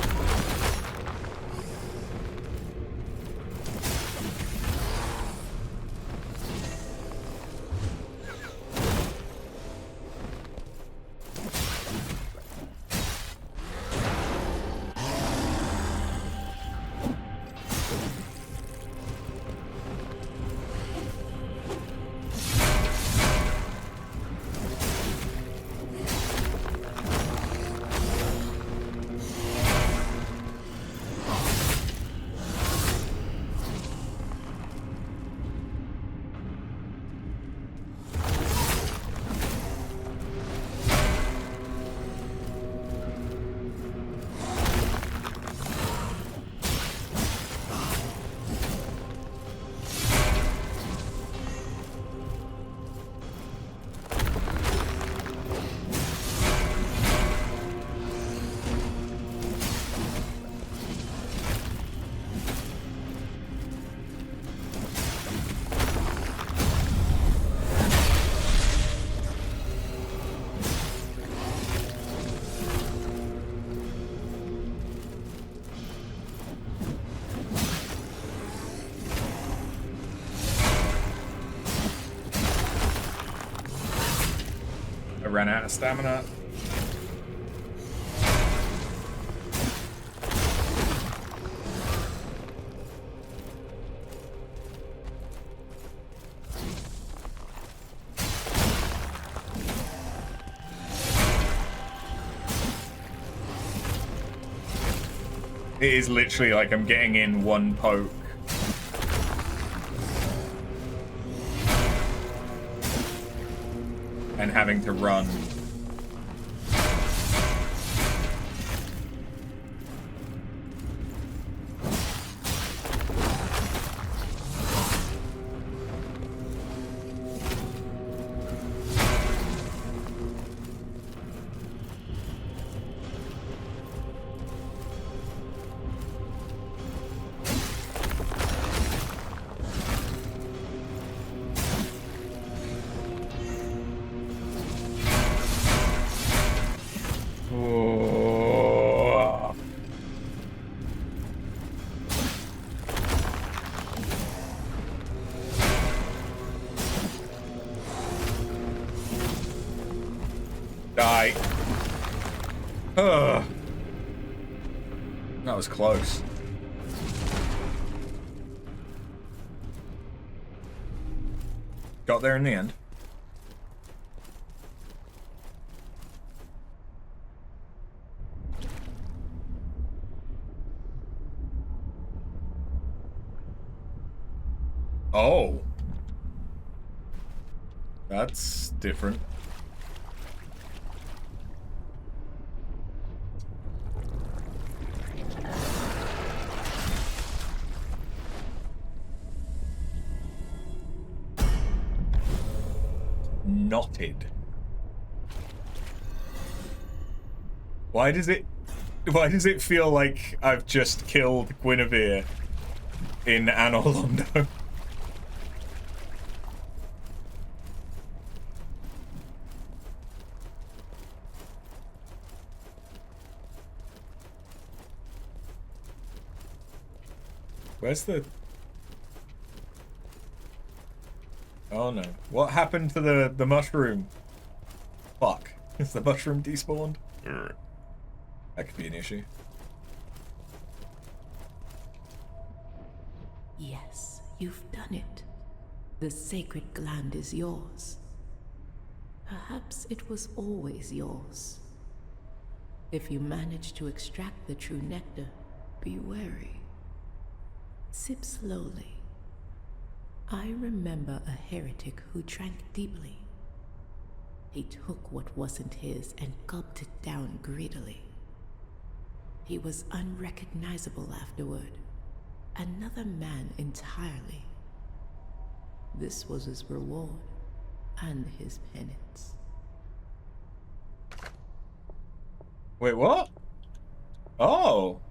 S1: Ran out of stamina. It is literally like I'm getting in one poke. And having to run. Die. Ugh. That was close. Got there in the end. Oh. That's different. knotted. Why does it feel like I've just killed Guinevere in Anor Londo? Where's the... Oh no. What happened to the mushroom? Fuck. Is the mushroom despawned? That could be an issue.
S2: Yes, you've done it. The sacred gland is yours. Perhaps it was always yours. If you manage to extract the true nectar, be wary. Sip slowly. I remember a heretic who drank deeply. He took what wasn't his and gulped it down greedily. He was unrecognizable afterward. Another man entirely. This was his reward and his penance.
S1: Wait, what? Oh.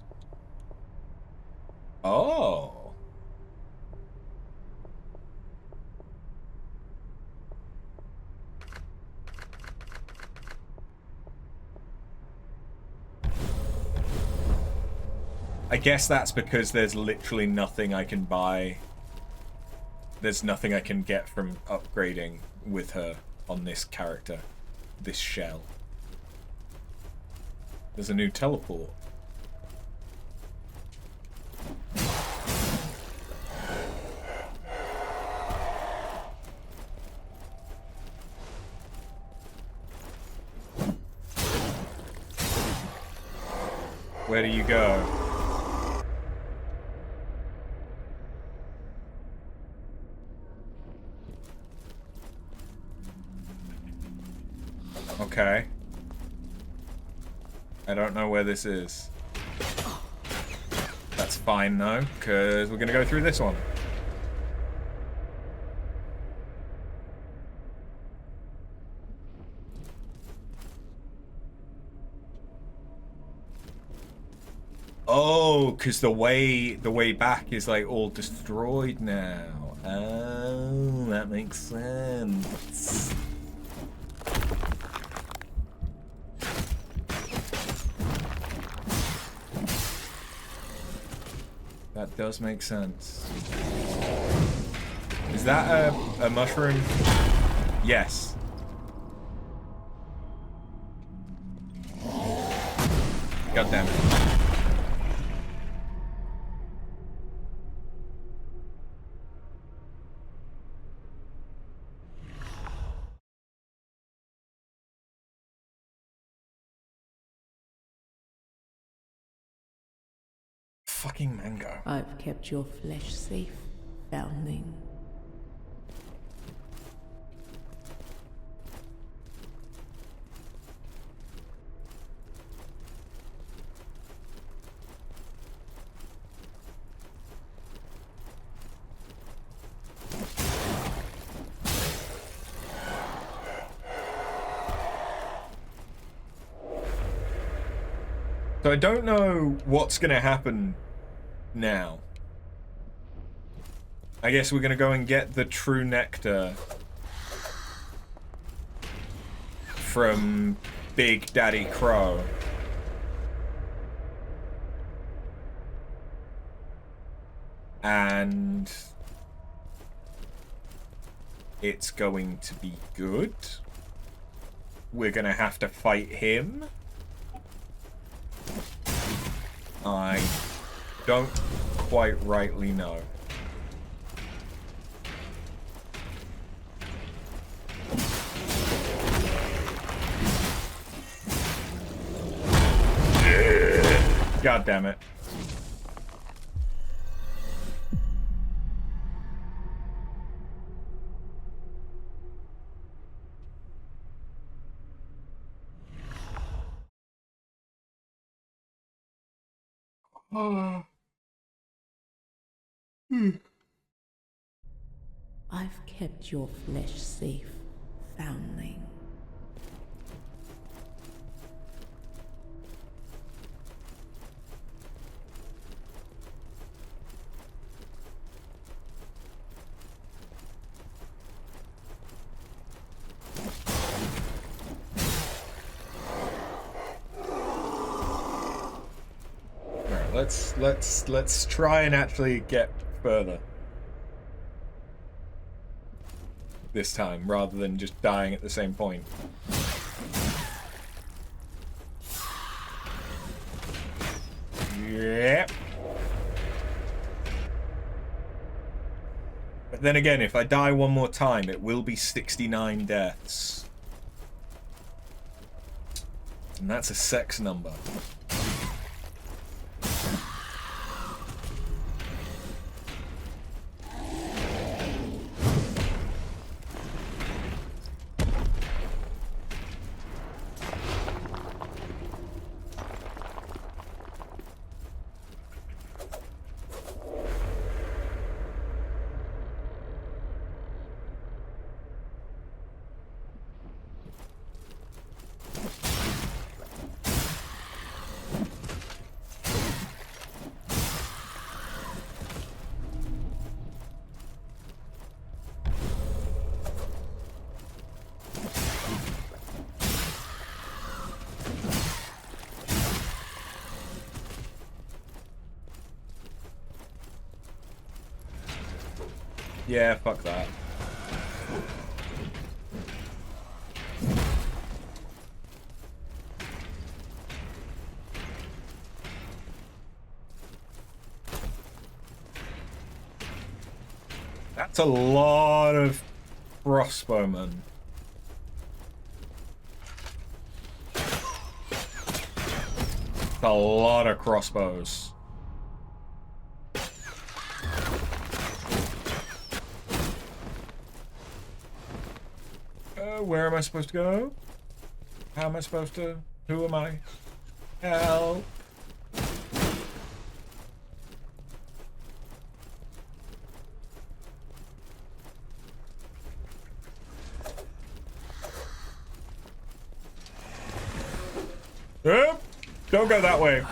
S1: Oh. I guess that's because there's literally nothing I can buy. There's nothing I can get from upgrading with her on this character. This shell. There's a new teleport. Where do you go? Okay. I don't know where this is. That's fine though, because we're gonna go through this one. Oh, because the way back is like all destroyed now. Oh, that makes sense. That does make sense. Is that a mushroom? Yes. God damn it. Fucking mango.
S2: I've kept your flesh safe, foundling.
S1: So I don't know what's gonna happen now. I guess we're gonna go and get the true nectar from Big Daddy Crow. And it's going to be good. We're gonna have to fight him. I don't quite rightly know. God damn it.
S2: I've kept your flesh safe, foundling.
S1: Let's try and actually get further this time, rather than just dying at the same point. Yep. But then again, if I die one more time, it will be 69 deaths. And that's a sex number. Yeah, fuck that. That's a lot of crossbowmen. A lot of crossbows. Where am I supposed to go? How am I supposed to? Who am I? Help! Yep. Don't go that way.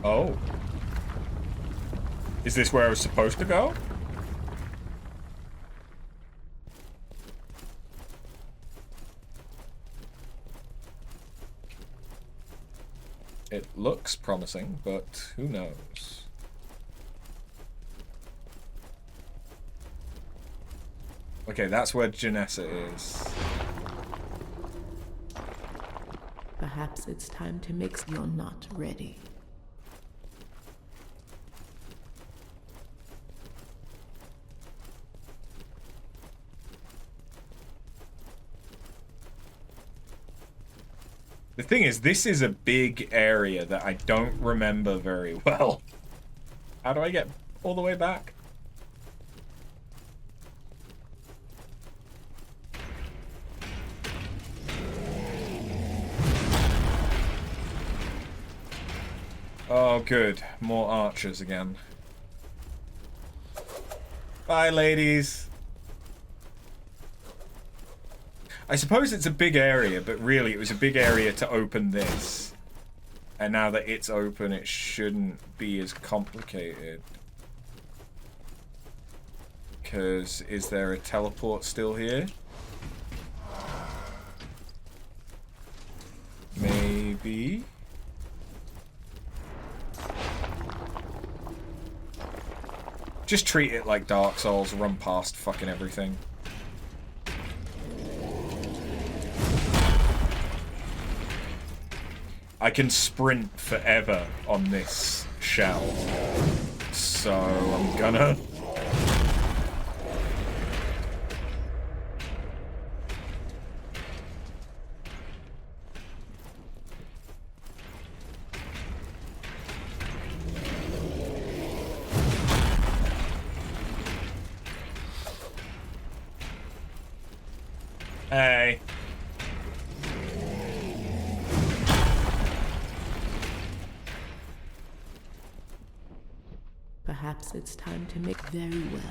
S1: Oh. Is this where I was supposed to go? It looks promising, but who knows? Okay, that's where Janessa is.
S2: Perhaps it's time to mix. You're not ready.
S1: The thing is, this is a big area that I don't remember very well. How do I get all the way back? Oh, good. More archers again. Bye, ladies. I suppose it's a big area, but really it was a big area to open this. And now that it's open, it shouldn't be as complicated. Because is there a teleport still here? Maybe. Just treat it like Dark Souls, run past fucking everything. I can sprint forever on this shell. So I'm gonna... Hey.
S2: Perhaps it's time to make very well.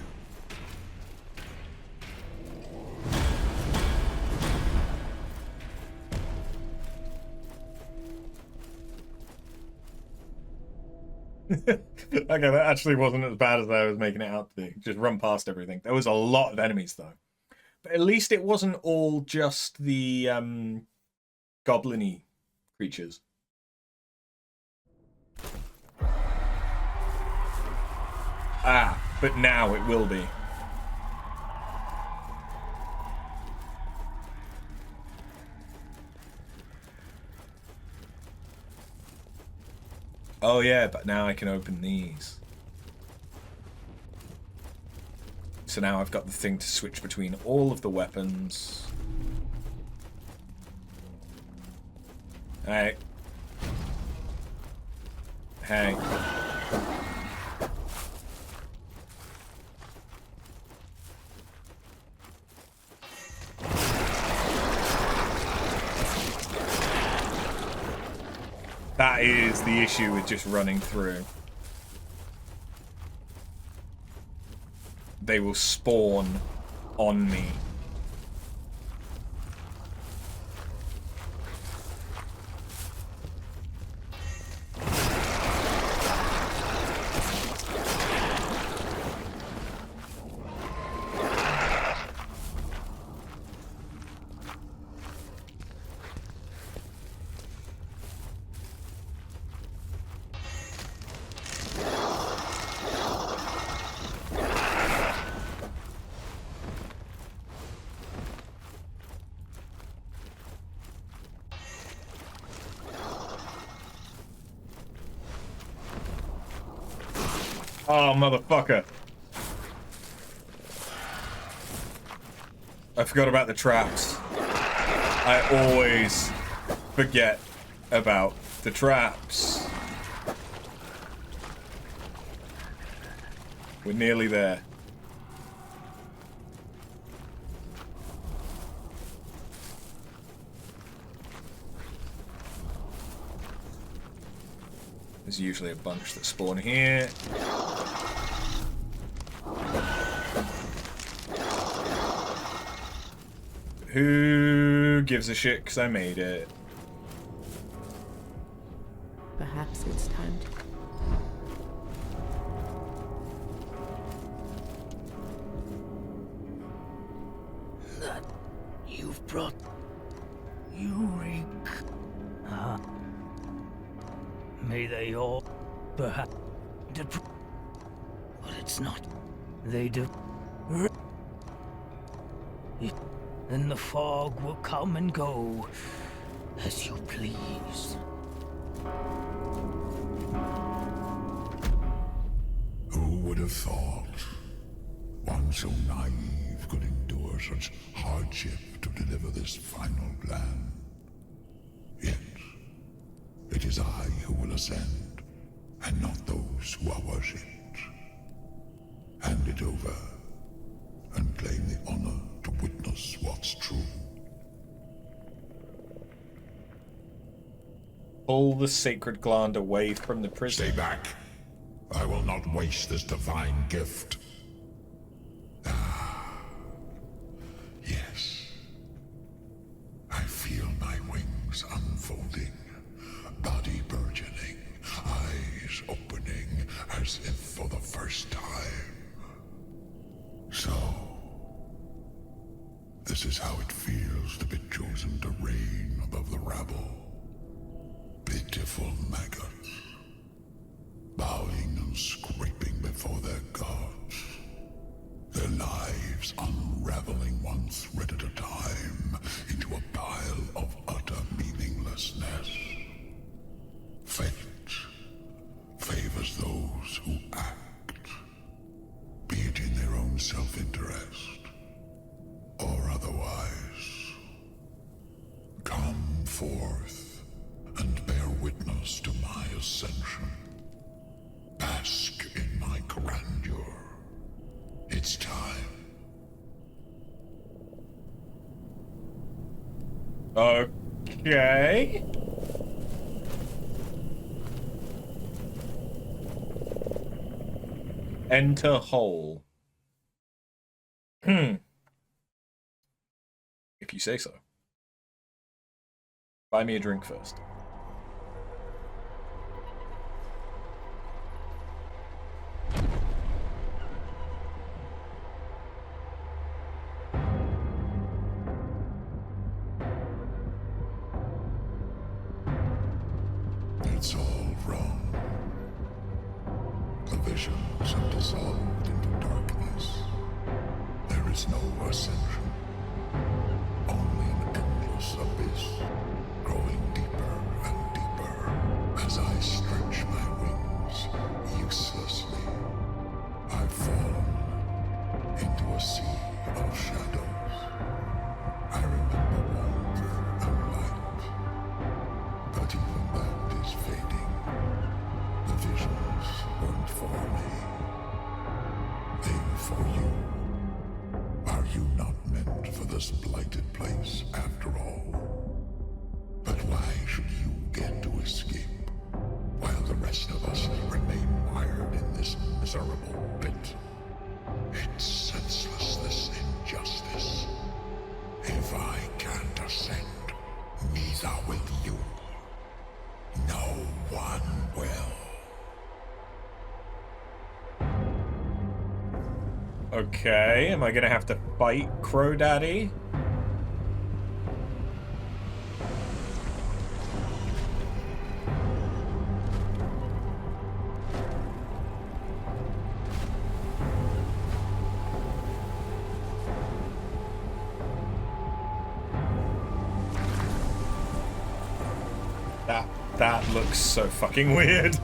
S1: Okay, that actually wasn't as bad as I was making it out to be. Just run past everything. There was a lot of enemies though. But at least it wasn't all just the goblin-y creatures. Ah, but now it will be. Oh yeah, but now I can open these. So now I've got the thing to switch between all of the weapons. Hey. Hey. That is the issue with just running through. They will spawn on me. Oh, motherfucker. I forgot about the traps. I always forget about the traps. We're nearly there. There's usually a bunch that spawn here. Who gives a shit? Because I made it.
S2: Perhaps it's time to...
S5: That you've brought... You reek... May they all... Perhaps... But it's not. They do... Then the fog will come and go as you please.
S3: Who would have thought one so naive could endure such hardship to deliver this final plan? Yet, it is I who will ascend, and not those who are worshipped. Hand it over, and claim the honor to witness what's true.
S1: Pull the sacred gland away from the prison.
S3: Stay back. I will not waste this divine gift. Ah. Yes. I feel my wings unfolding, body burgeoning, eyes opening as if for the first time. So, this is how it feels to be chosen to reign above the rabble. Pitiful maggots, bowing and scraping before their gods. Their lives unraveling one thread at a time into a pile of utter meaninglessness. Fate favors those who act, be it in their own self-interest or otherwise. Come forth and bear witness to my ascension. Bask in my grandeur. It's time.
S1: Okay. Enter hole. If you say so. Buy me a drink first.
S3: It's all wrong. The visions have dissolved into darkness. There is no ascension. Only an endless abyss, growing deeper and deeper as I stretch my wings uselessly. I've fallen into a sea of shadows. I remember warmth and light, but even that is fading. The visions weren't for me. They were for you. Are you not meant for this blighted place after all? But why should you get to escape while the rest of us remain mired in this miserable pit? It's senseless, this injustice. If I can't ascend, neither will you. No one will.
S1: Okay, am I gonna have to fight Crow Daddy? That looks so fucking weird.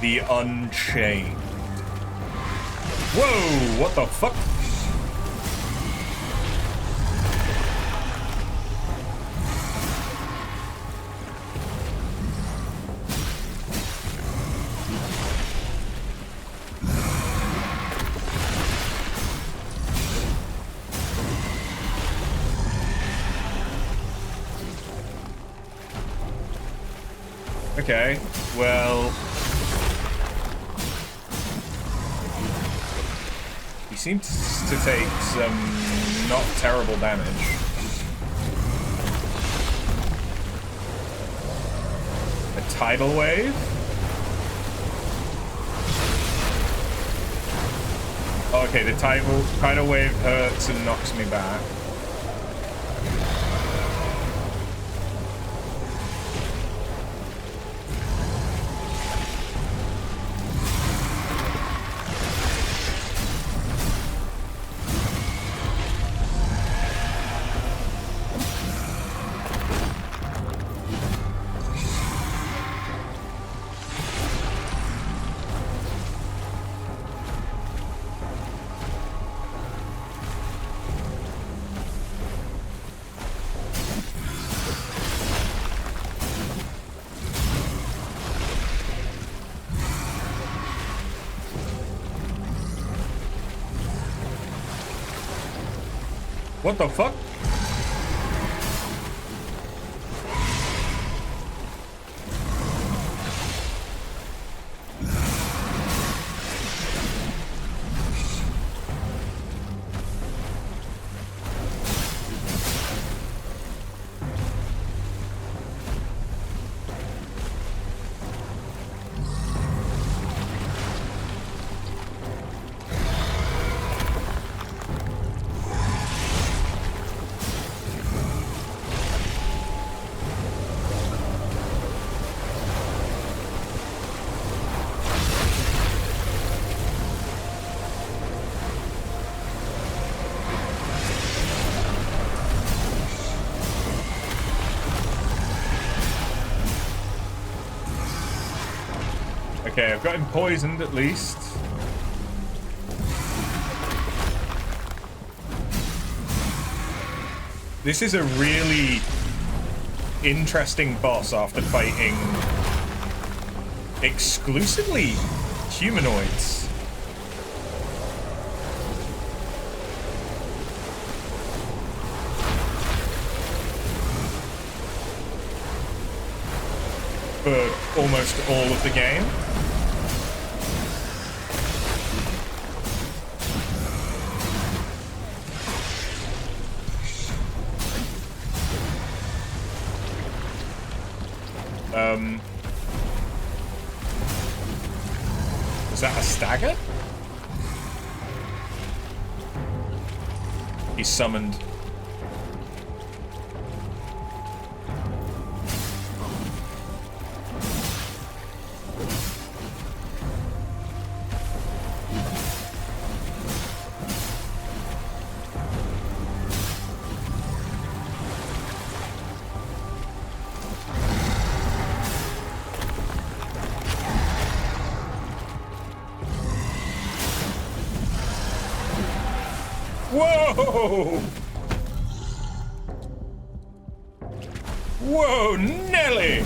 S1: The Unchained. Whoa, what the fuck? Okay, well... he seems to take some not terrible damage. A tidal wave? Okay, the tidal wave hurts and knocks me back. What the fuck? Okay, I've got him poisoned at least. This is a really interesting boss after fighting exclusively humanoids. almost all of the game. Is that a stagger? He's summoned. Whoa! Whoa, Nelly!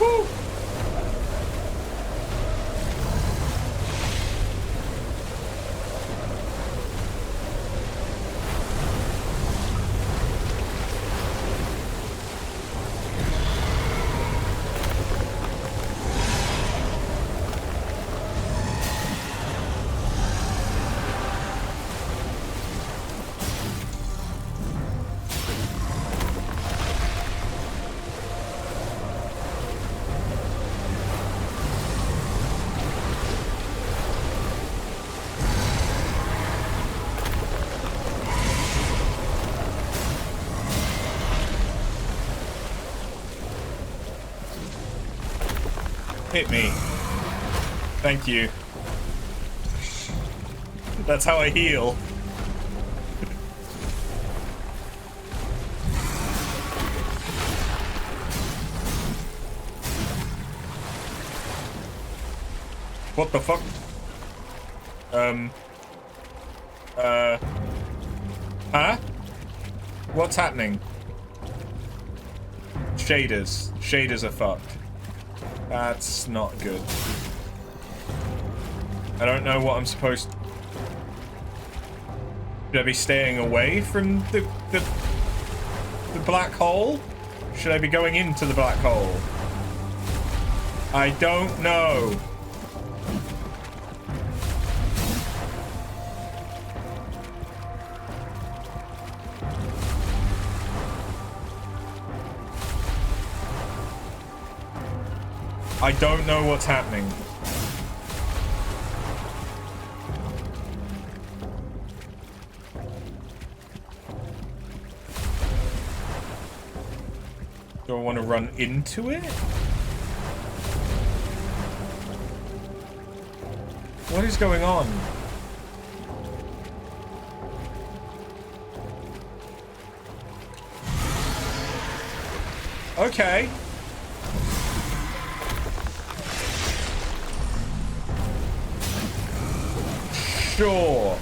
S1: Woo! Hit me. Thank you. That's how I heal. What the fuck? Huh? What's happening? Shaders. Shaders are fucked. That's not good. I don't know what I'm supposed to... Should I be staying away from the black hole? Should I be going into the black hole? I don't know. I don't know what's happening. Do I want to run into it? What is going on? Okay. Sure.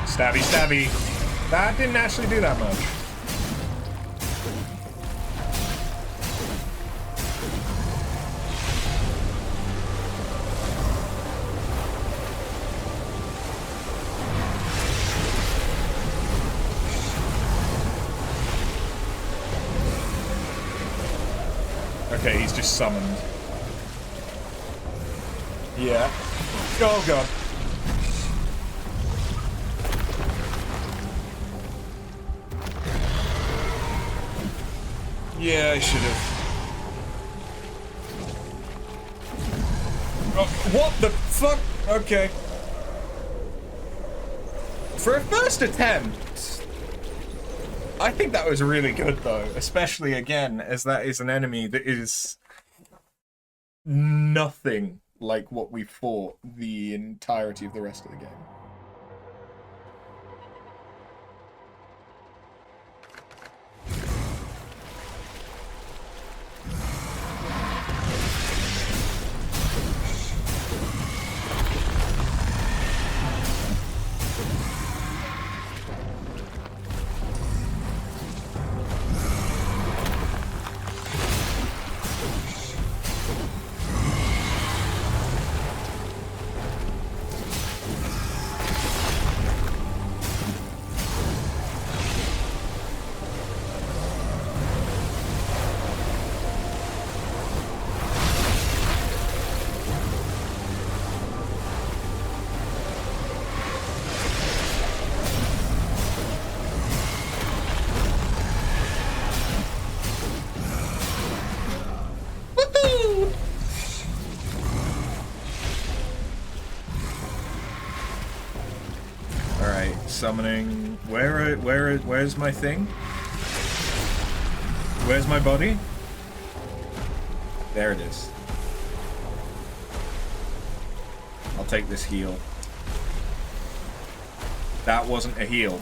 S1: Stabby, stabby. That didn't actually do that much. Okay, he's just summoned. Yeah. Oh god. Yeah, I should have. Oh, what the fuck? Okay. For a first attempt, I think that was really good though, especially again, as that is an enemy that is nothing like what we fought the entirety of the rest of the game. summoning. Where's my thing? Where's my body? There it is. I'll take this heal. That wasn't a heal.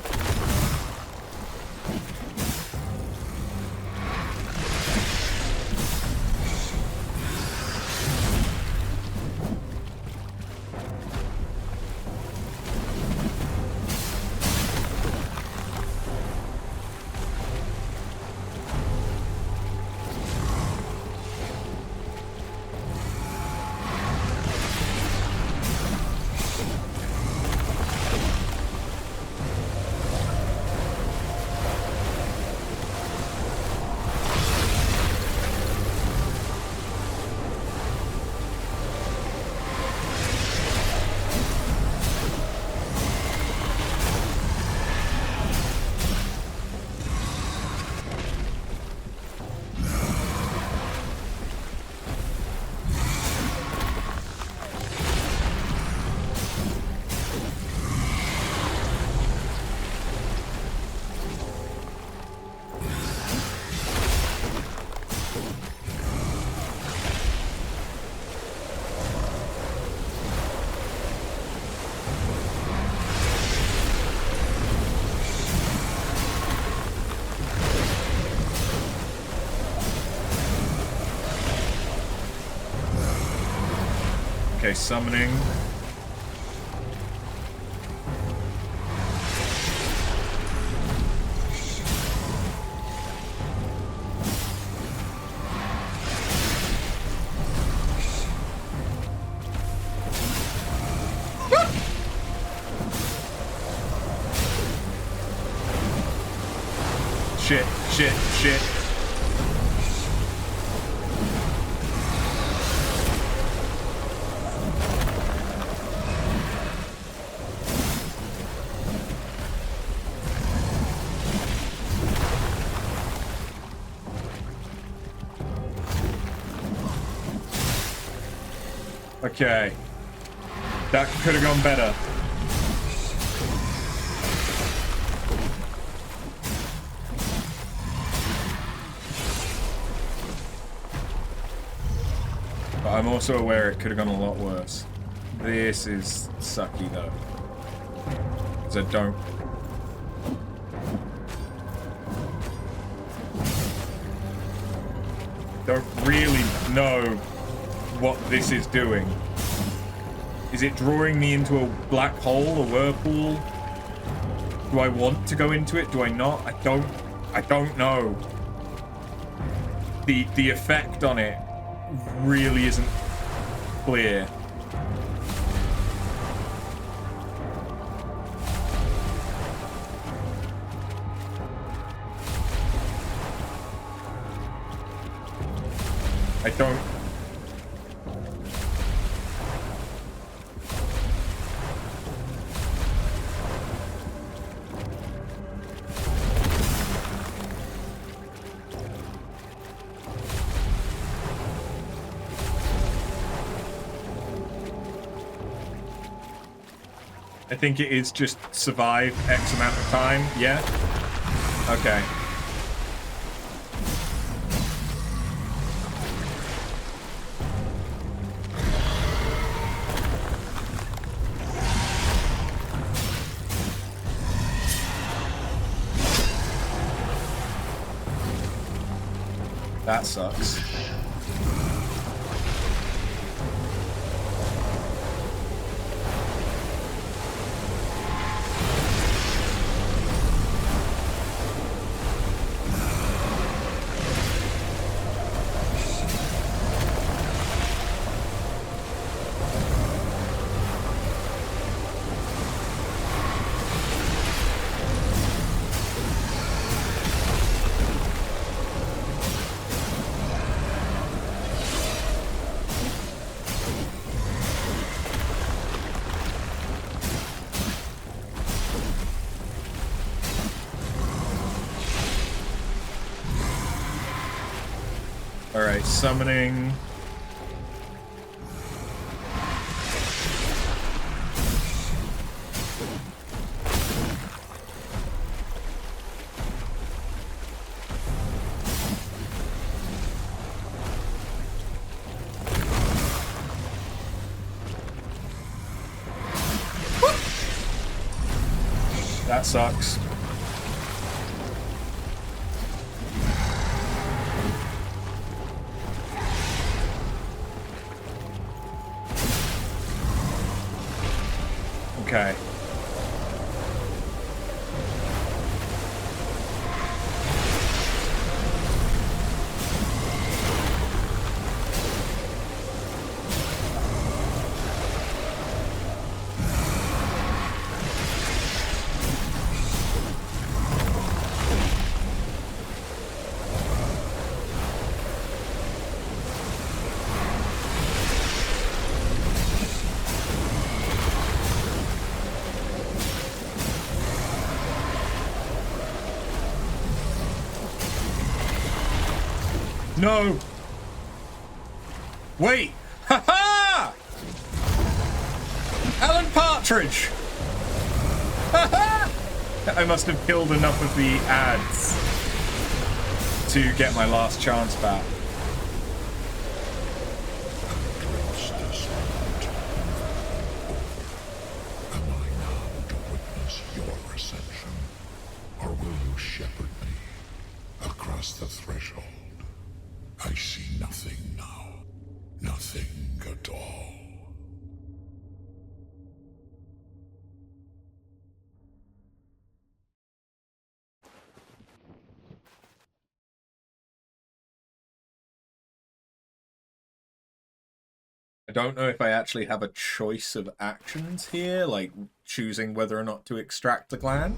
S1: Okay, summoning. Shit, shit, shit. Okay. That could have gone better. But I'm also aware it could have gone a lot worse. This is sucky though. Because I don't really know what this is doing. Is it drawing me into a black hole, a whirlpool? Do I want to go into it? Do I not? I don't know. The effect on it really isn't clear. I don't. I think it is just survive X amount of time, yeah? Okay. That sucks. Alright, summoning. sucks. Okay. No! Wait! Ha ha! Alan Partridge! Ha ha! I must have killed enough of the ads to get my last chance back.
S3: Am I now to witness your ascension, or will you shepherd me across the threshold? I see nothing now. Nothing at all.
S1: I don't know if I actually have a choice of actions here, like choosing whether or not to extract the gland.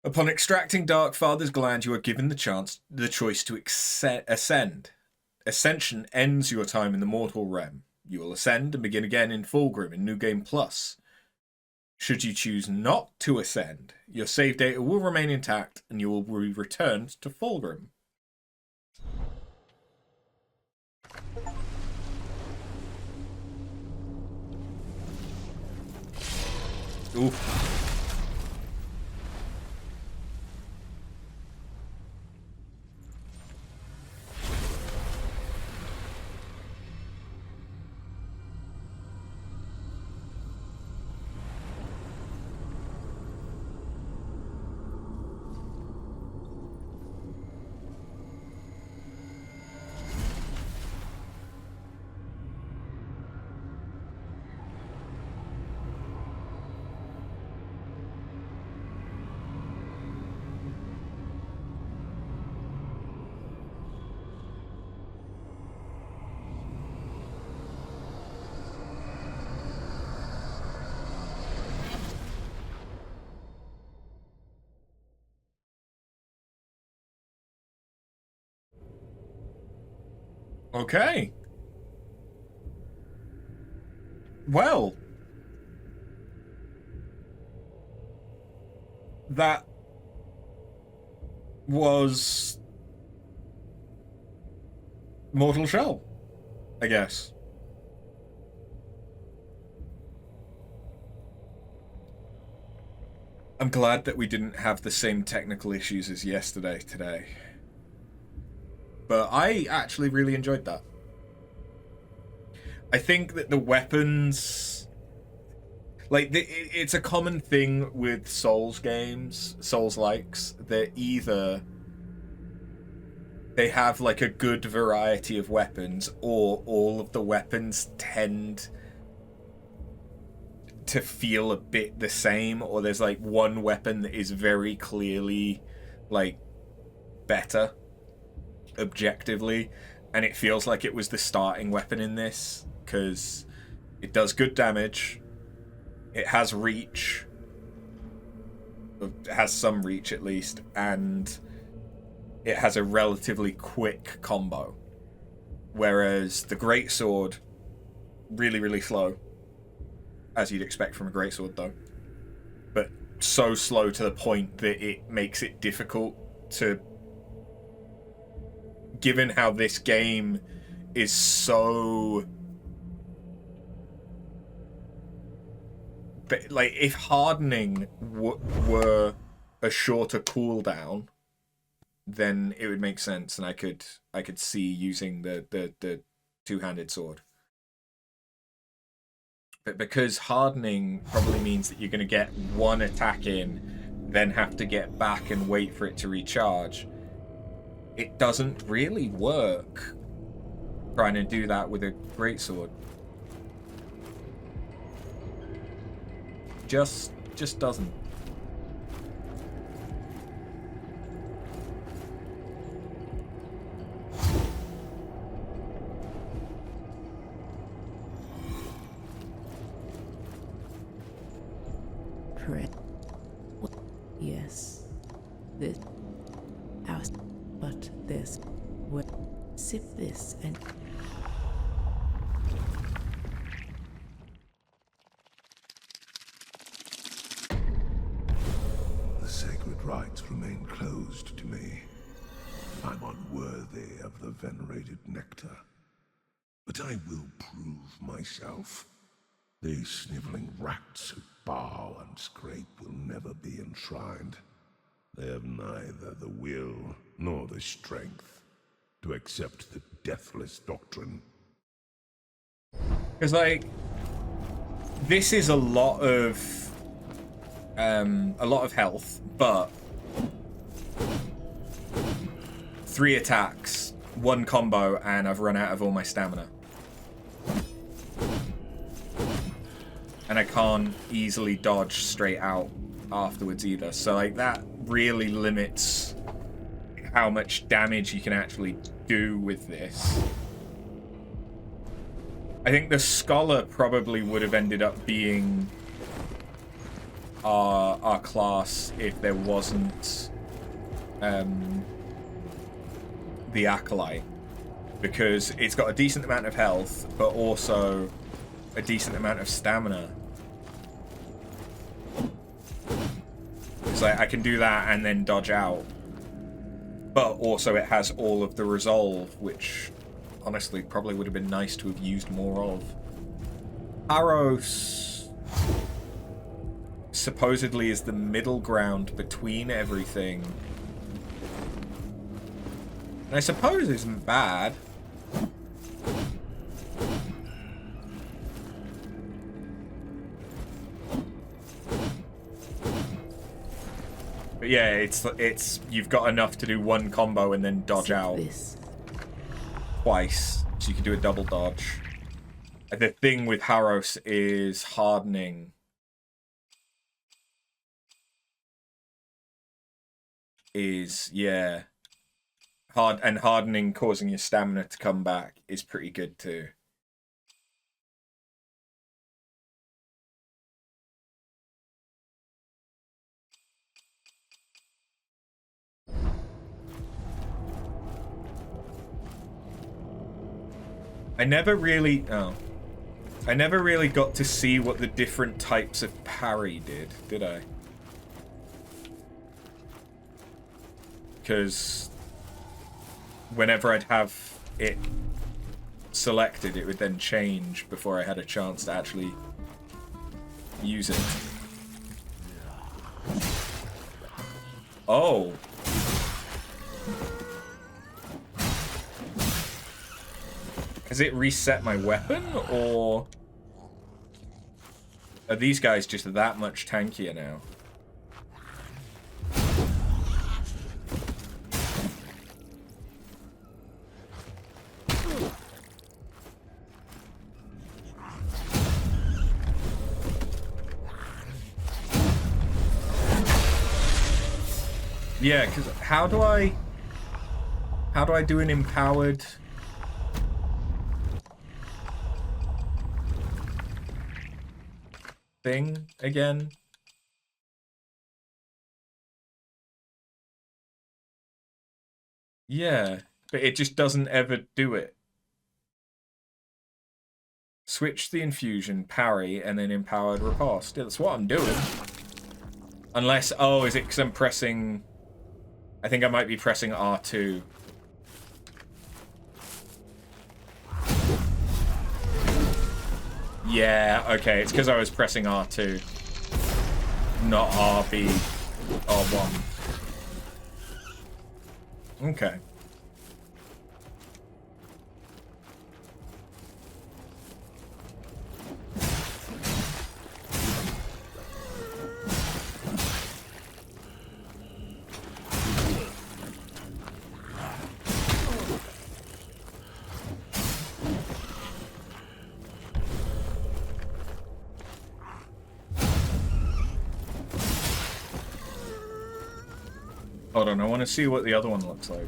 S1: Upon extracting Darkfather's gland, you are given the choice to ascend. Ascension ends your time in the mortal realm. You will ascend and begin again in Fulgrim in New Game Plus. Should you choose not to ascend, your save data will remain intact and you will be returned to Fulgrim. Oof. Okay. Well, that was Mortal Shell, I guess. I'm glad that we didn't have the same technical issues as yesterday today. But I actually really enjoyed that. I think that the weapons... Like, it's a common thing with Souls games, Souls-likes, that either they have, like, a good variety of weapons, or all of the weapons tend to feel a bit the same, or there's, like, one weapon that is very clearly, like, better, objectively, and it feels like it was the starting weapon in this, because it does good damage, it has reach, it has some reach at least, and it has a relatively quick combo. Whereas the greatsword, really, really slow, as you'd expect from a greatsword though, but so slow to the point that it makes it difficult to, given how this game is so... But, like, if hardening were a shorter cooldown, then it would make sense, and I could see using the two-handed sword. but because hardening probably means that you're going to get one attack in, then have to get back and wait for it to recharge, it doesn't really work trying to do that with a greatsword. Just doesn't.
S2: Yes. This. House. But this. What? Sip this and.
S3: The sacred rites remain closed to me. I'm unworthy of the venerated nectar. But I will prove myself. These sniveling rats who bow and scrape will never be enshrined. They have neither the will nor the strength to accept the deathless doctrine.
S1: Because, like, this is a lot of health, but 3 attacks, 1 combo, and I've run out of all my stamina. And I can't easily dodge straight out afterwards either. So, like, that really limits how much damage you can actually do with this. I think the Scholar probably would have ended up being our class if there wasn't the Acolyte. Because it's got a decent amount of health, but also a decent amount of stamina. It's like I can do that and then dodge out. But also it has all of the resolve, which honestly probably would have been nice to have used more of. Aros supposedly is the middle ground between everything. And I suppose isn't bad. But yeah, it's you've got enough to do 1 combo and then dodge out twice, so you can do a double dodge. The thing with Haros is hardening is, yeah, hardening causing your stamina to come back is pretty good too. I never really got to see what the different types of parry did I? Because whenever I'd have it selected, it would then change before I had a chance to actually use it. Oh. Has it reset my weapon, or are these guys just that much tankier now? Yeah, because how do I do an empowered thing again? Yeah, but it just doesn't ever do it. Switch the infusion, parry, and then empowered riposte. Yeah, that's what I'm doing. Unless, oh, is it because I'm pressing... I think I might be pressing R2. Yeah, okay, it's because I was pressing R2. Not RB. R1. Okay. Hold on, I want to see what the other one looks like.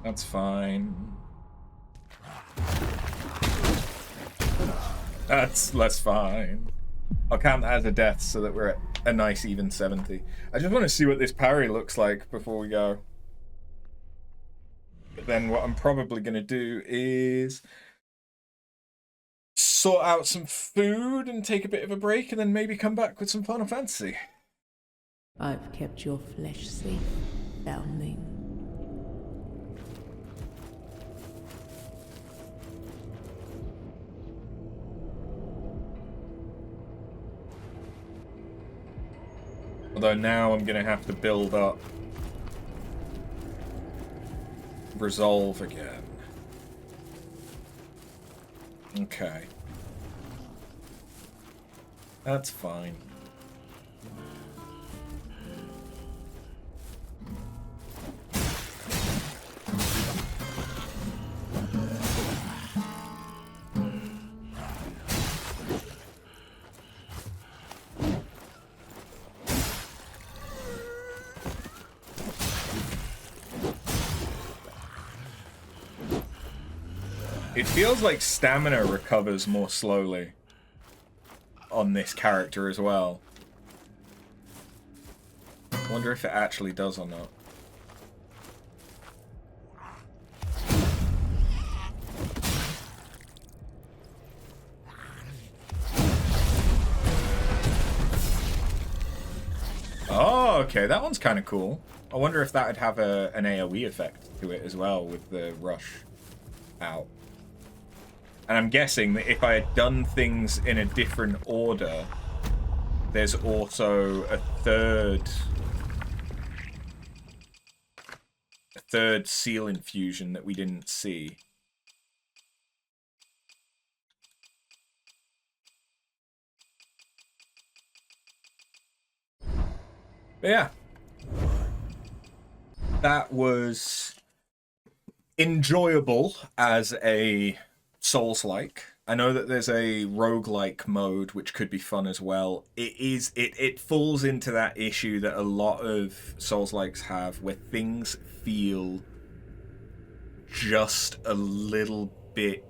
S1: That's fine. That's fine. I'll count that as a death so that we're at a nice even 70. I just want to see what this parry looks like before we go. But then what I'm probably going to do is sort out some food and take a bit of a break and then maybe come back with some Final Fantasy.
S2: I've kept your flesh safe, foundling.
S1: Although now I'm going to have to build up resolve again. Okay. That's fine. It feels like stamina recovers more slowly on this character as well. I wonder if it actually does or not. Oh, okay, that one's kind of cool. I wonder if that would have an AoE effect to it as well with the rush out. And I'm guessing that if I had done things in a different order, there's also a third seal infusion that we didn't see. But yeah. That was enjoyable as a Souls-like. I know that there's a roguelike mode which could be fun as well. It falls into that issue that a lot of Souls-likes have where things feel just a little bit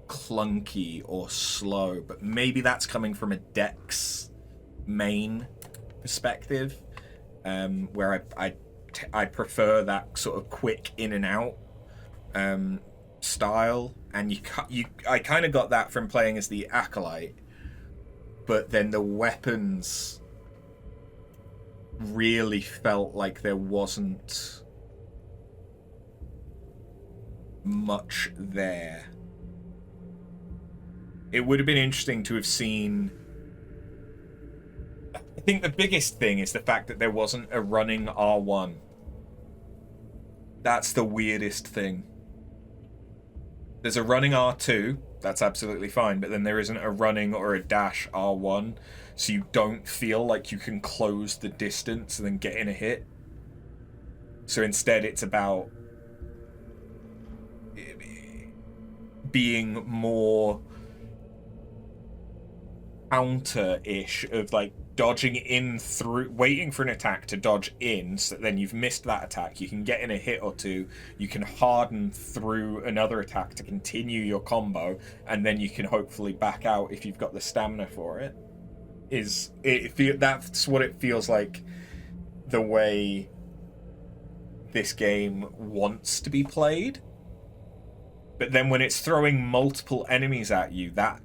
S1: clunky or slow, but maybe that's coming from a Dex main perspective, where I prefer that sort of quick in and out style, and I kind of got that from playing as the Acolyte, but then the weapons really felt like there wasn't much there. It would have been interesting to have seen. I think the biggest thing is the fact that there wasn't a running R1. That's the weirdest thing. There's a running R2, that's absolutely fine, but then there isn't a running or a dash R1, so you don't feel like you can close the distance and then get in a hit. So instead it's about being more counter-ish, of like dodging in through, waiting for an attack to dodge in, so that then you've missed that attack, you can get in a hit or two, you can harden through another attack to continue your combo, and then you can hopefully back out if you've got the stamina for it. That's what it feels like, the way this game wants to be played. But then when it's throwing multiple enemies at you, that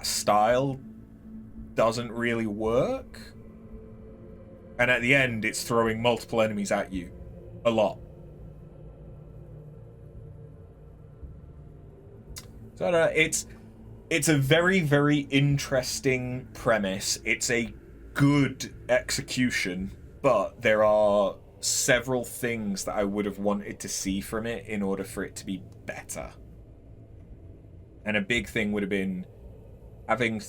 S1: style doesn't really work. And at the end, it's throwing multiple enemies at you a lot. So it's a very, very interesting premise. It's a good execution, but there are several things that I would have wanted to see from it in order for it to be better. And a big thing would have been having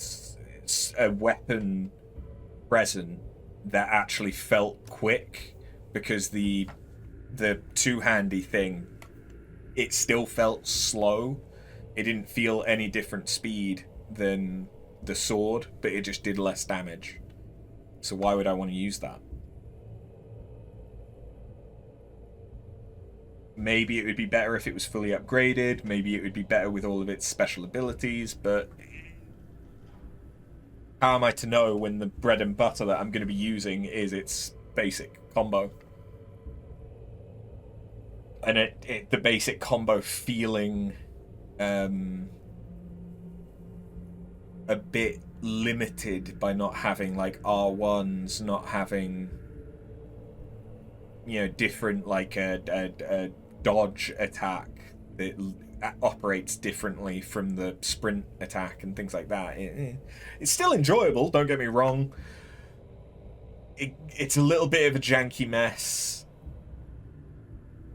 S1: a weapon present that actually felt quick, because the two-handy thing, it still felt slow. It didn't feel any different speed than the sword, but it just did less damage. So why would I want to use that? Maybe it would be better if it was fully upgraded. Maybe it would be better with all of its special abilities, but how am I to know when the bread and butter that I'm going to be using is its basic combo? And the basic combo feeling a bit limited by not having like R1s, not having, you know, different like a dodge attack that operates differently from the sprint attack and things like that. It's still enjoyable, don't get me wrong. It's a little bit of a janky mess,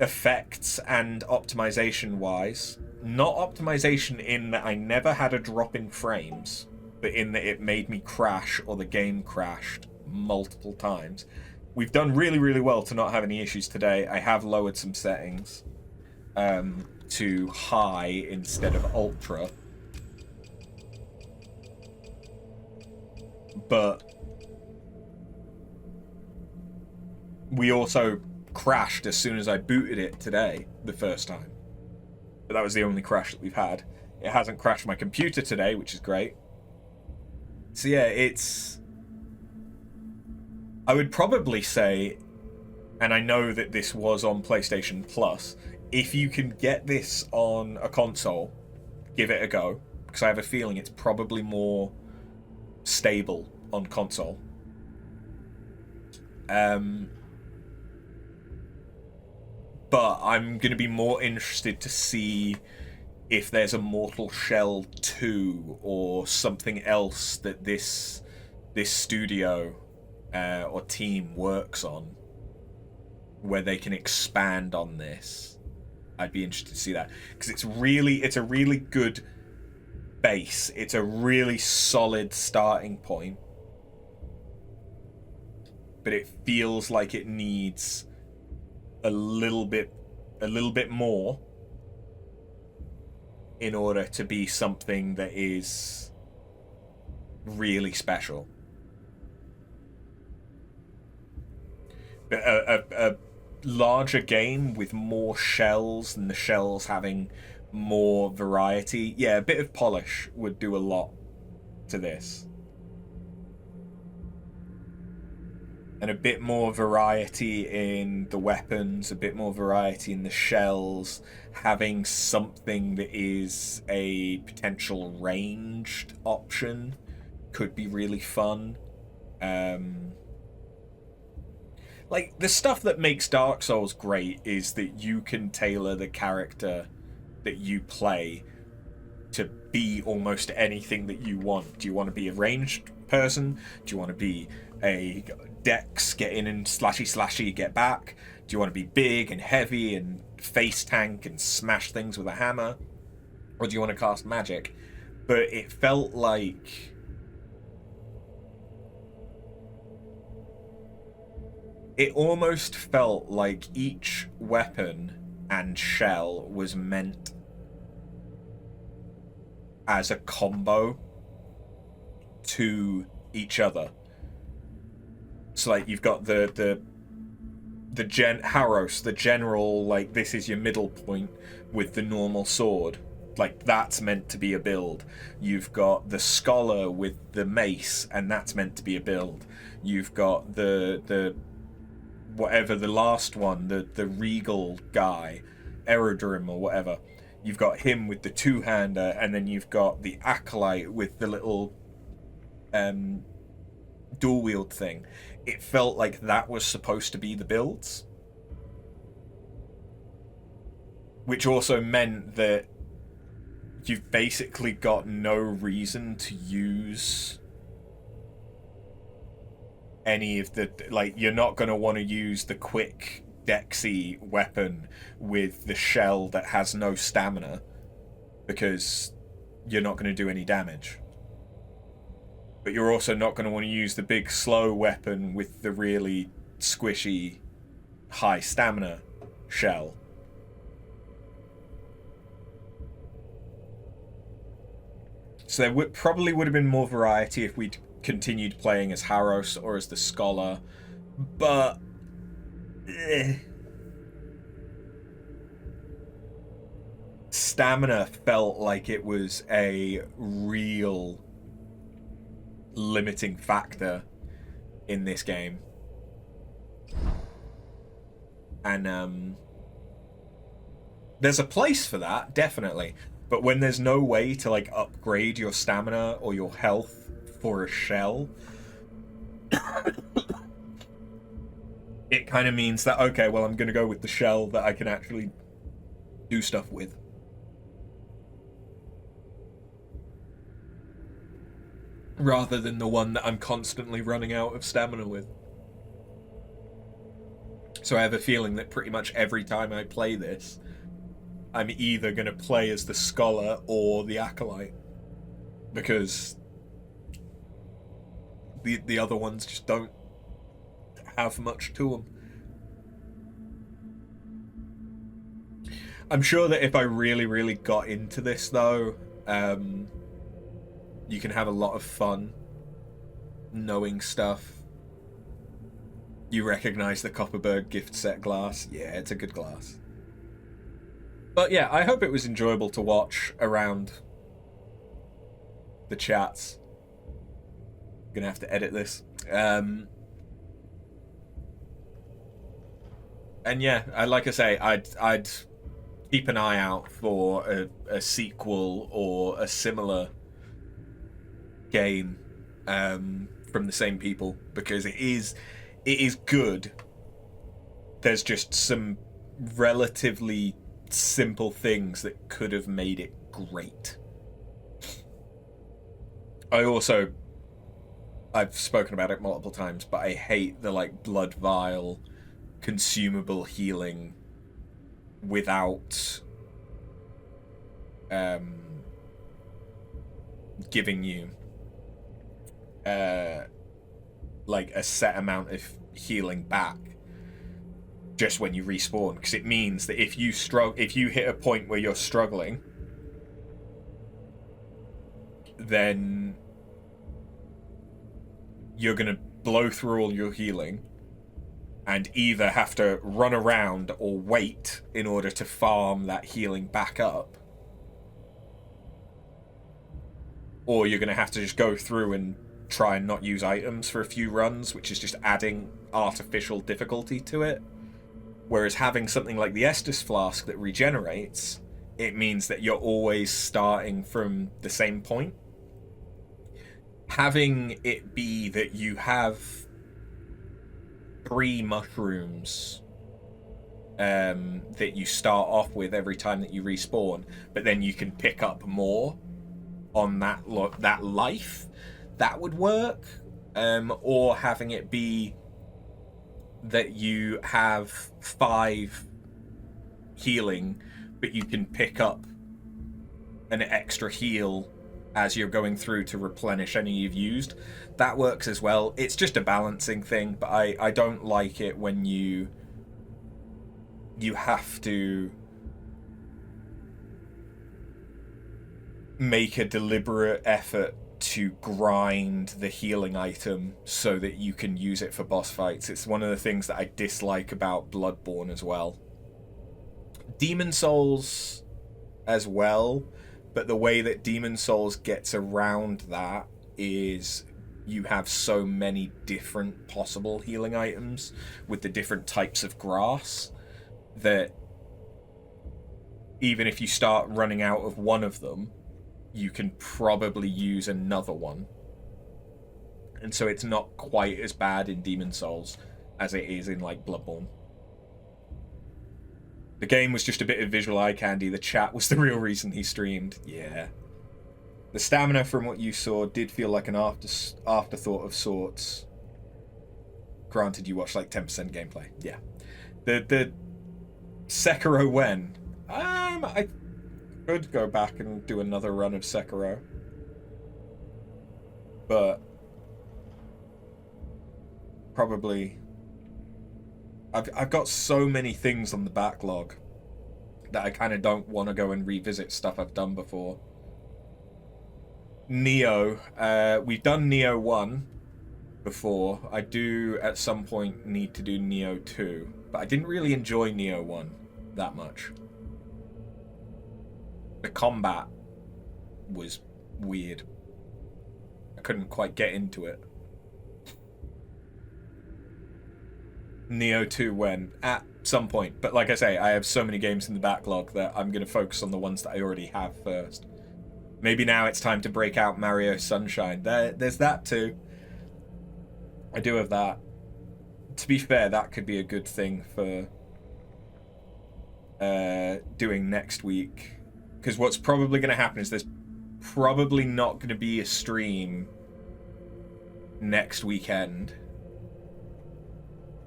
S1: effects and optimization wise. Not optimization in that I never had a drop in frames, but in that it made me crash, or the game crashed multiple times. We've done really, really well to not have any issues today. I have lowered some settings to high instead of ultra. But we also crashed as soon as I booted it today, the first time. But that was the only crash that we've had. It hasn't crashed my computer today, which is great. So yeah, I would probably say, and I know that this was on PlayStation Plus, if you can get this on a console, give it a go, because I have a feeling it's probably more stable on console. But I'm going to be more interested to see if there's a Mortal Shell 2 or something else that this studio or team works on, where they can expand on this. I'd be interested to see that, because it's a really good base. It's a really solid starting point, but it feels like it needs a little bit more in order to be something that is really special. A larger game with more shells, and the shells having more variety. Yeah, a bit of polish would do a lot to this. And a bit more variety in the weapons, a bit more variety in the shells, having something that is a potential ranged option could be really fun. Like, the stuff that makes Dark Souls great is that you can tailor the character that you play to be almost anything that you want. Do you want to be a ranged person? Do you want to be a dex, get in and slashy, get back? Do you want to be big and heavy and face tank and smash things with a hammer? Or do you want to cast magic? But it felt like it almost felt like each weapon and shell was meant as a combo to each other. So like you've got the Haros, the general, like this is your middle point with the normal sword. Like that's meant to be a build. You've got the scholar with the mace, and that's meant to be a build. You've got the whatever the last one, the regal guy, Aerodrim or whatever. You've got him with the two-hander, and then you've got the acolyte with the little dual wield thing. It felt like that was supposed to be the builds, which also meant that you've basically got no reason to use any of the, like, you're not going to want to use the quick Dexy weapon with the shell that has no stamina, because you're not going to do any damage. But you're also not going to want to use the big slow weapon with the really squishy high stamina shell. So there probably would have been more variety if we'd continued playing as Haros or as the Scholar, but stamina felt like it was a real limiting factor in this game. And there's a place for that, definitely, but when there's no way to like upgrade your stamina or your health for a shell, it kind of means that, okay, well, I'm gonna go with the shell that I can actually do stuff with. Rather than the one that I'm constantly running out of stamina with. So I have a feeling that pretty much every time I play this, I'm either going to play as the Scholar or the Acolyte. Because the other ones just don't have much to them. I'm sure that if I really, really got into this, though, you can have a lot of fun knowing stuff. You recognize the Copperberg gift set glass. Yeah, it's a good glass. But yeah, I hope it was enjoyable to watch around the chats. I'm gonna have to edit this. And yeah, like I say, I'd keep an eye out for a sequel or a similar game from the same people, because it is good. There's just some relatively simple things that could have made it great. I've spoken about it multiple times, but I hate the like blood vial consumable healing without giving you like a set amount of healing back just when you respawn, because it means that if you hit a point where you're struggling, then you're gonna blow through all your healing and either have to run around or wait in order to farm that healing back up, or you're gonna have to just go through and try and not use items for a few runs, which is just adding artificial difficulty to it. Whereas having something like the Estus Flask that regenerates, it means that you're always starting from the same point. Having it be that you have 3 mushrooms that you start off with every time that you respawn, but then you can pick up more on that life, that would work. Or having it be that you have 5 healing, but you can pick up an extra heal as you're going through to replenish any you've used. That works as well. It's just a balancing thing, but I don't like it when you have to make a deliberate effort to grind the healing item so that you can use it for boss fights. It's one of the things that I dislike about Bloodborne as well. Demon Souls as well, but the way that Demon Souls gets around that is you have so many different possible healing items with the different types of grass that even if you start running out of one of them, you can probably use another one. And so it's not quite as bad in Demon Souls as it is in, like, Bloodborne. The game was just a bit of visual eye candy. The chat was the real reason he streamed. Yeah. The stamina from what you saw did feel like an afterthought of sorts. Granted, you watched like 10% gameplay. Yeah. The Sekiro when? I could go back and do another run of Sekiro. But probably I've got so many things on the backlog that I kind of don't want to go and revisit stuff I've done before. Neo, we've done Neo 1 before. I do at some point need to do Neo 2, but I didn't really enjoy Neo 1 that much. The combat was weird. I couldn't quite get into it. Neo 2 when? At some point. But like I say, I have so many games in the backlog that I'm going to focus on the ones that I already have first. Maybe now it's time to break out Mario Sunshine. There's that too. I do have that. To be fair, that could be a good thing for doing next week. Because what's probably going to happen is there's probably not going to be a stream next weekend.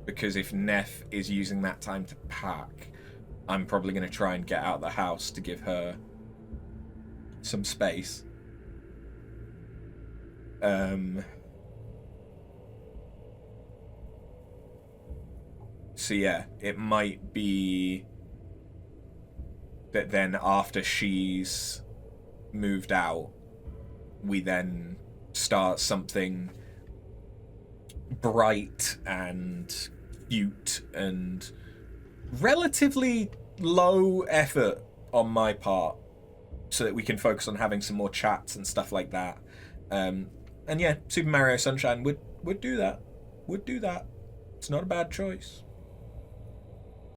S1: Because if Neff is using that time to pack, I'm probably going to try and get out of the house to give her some space. So yeah, it might be that then after she's moved out, we then start something bright and cute and relatively low effort on my part, so that we can focus on having some more chats and stuff like that. And yeah, Super Mario Sunshine would do that. Would do that. It's not a bad choice.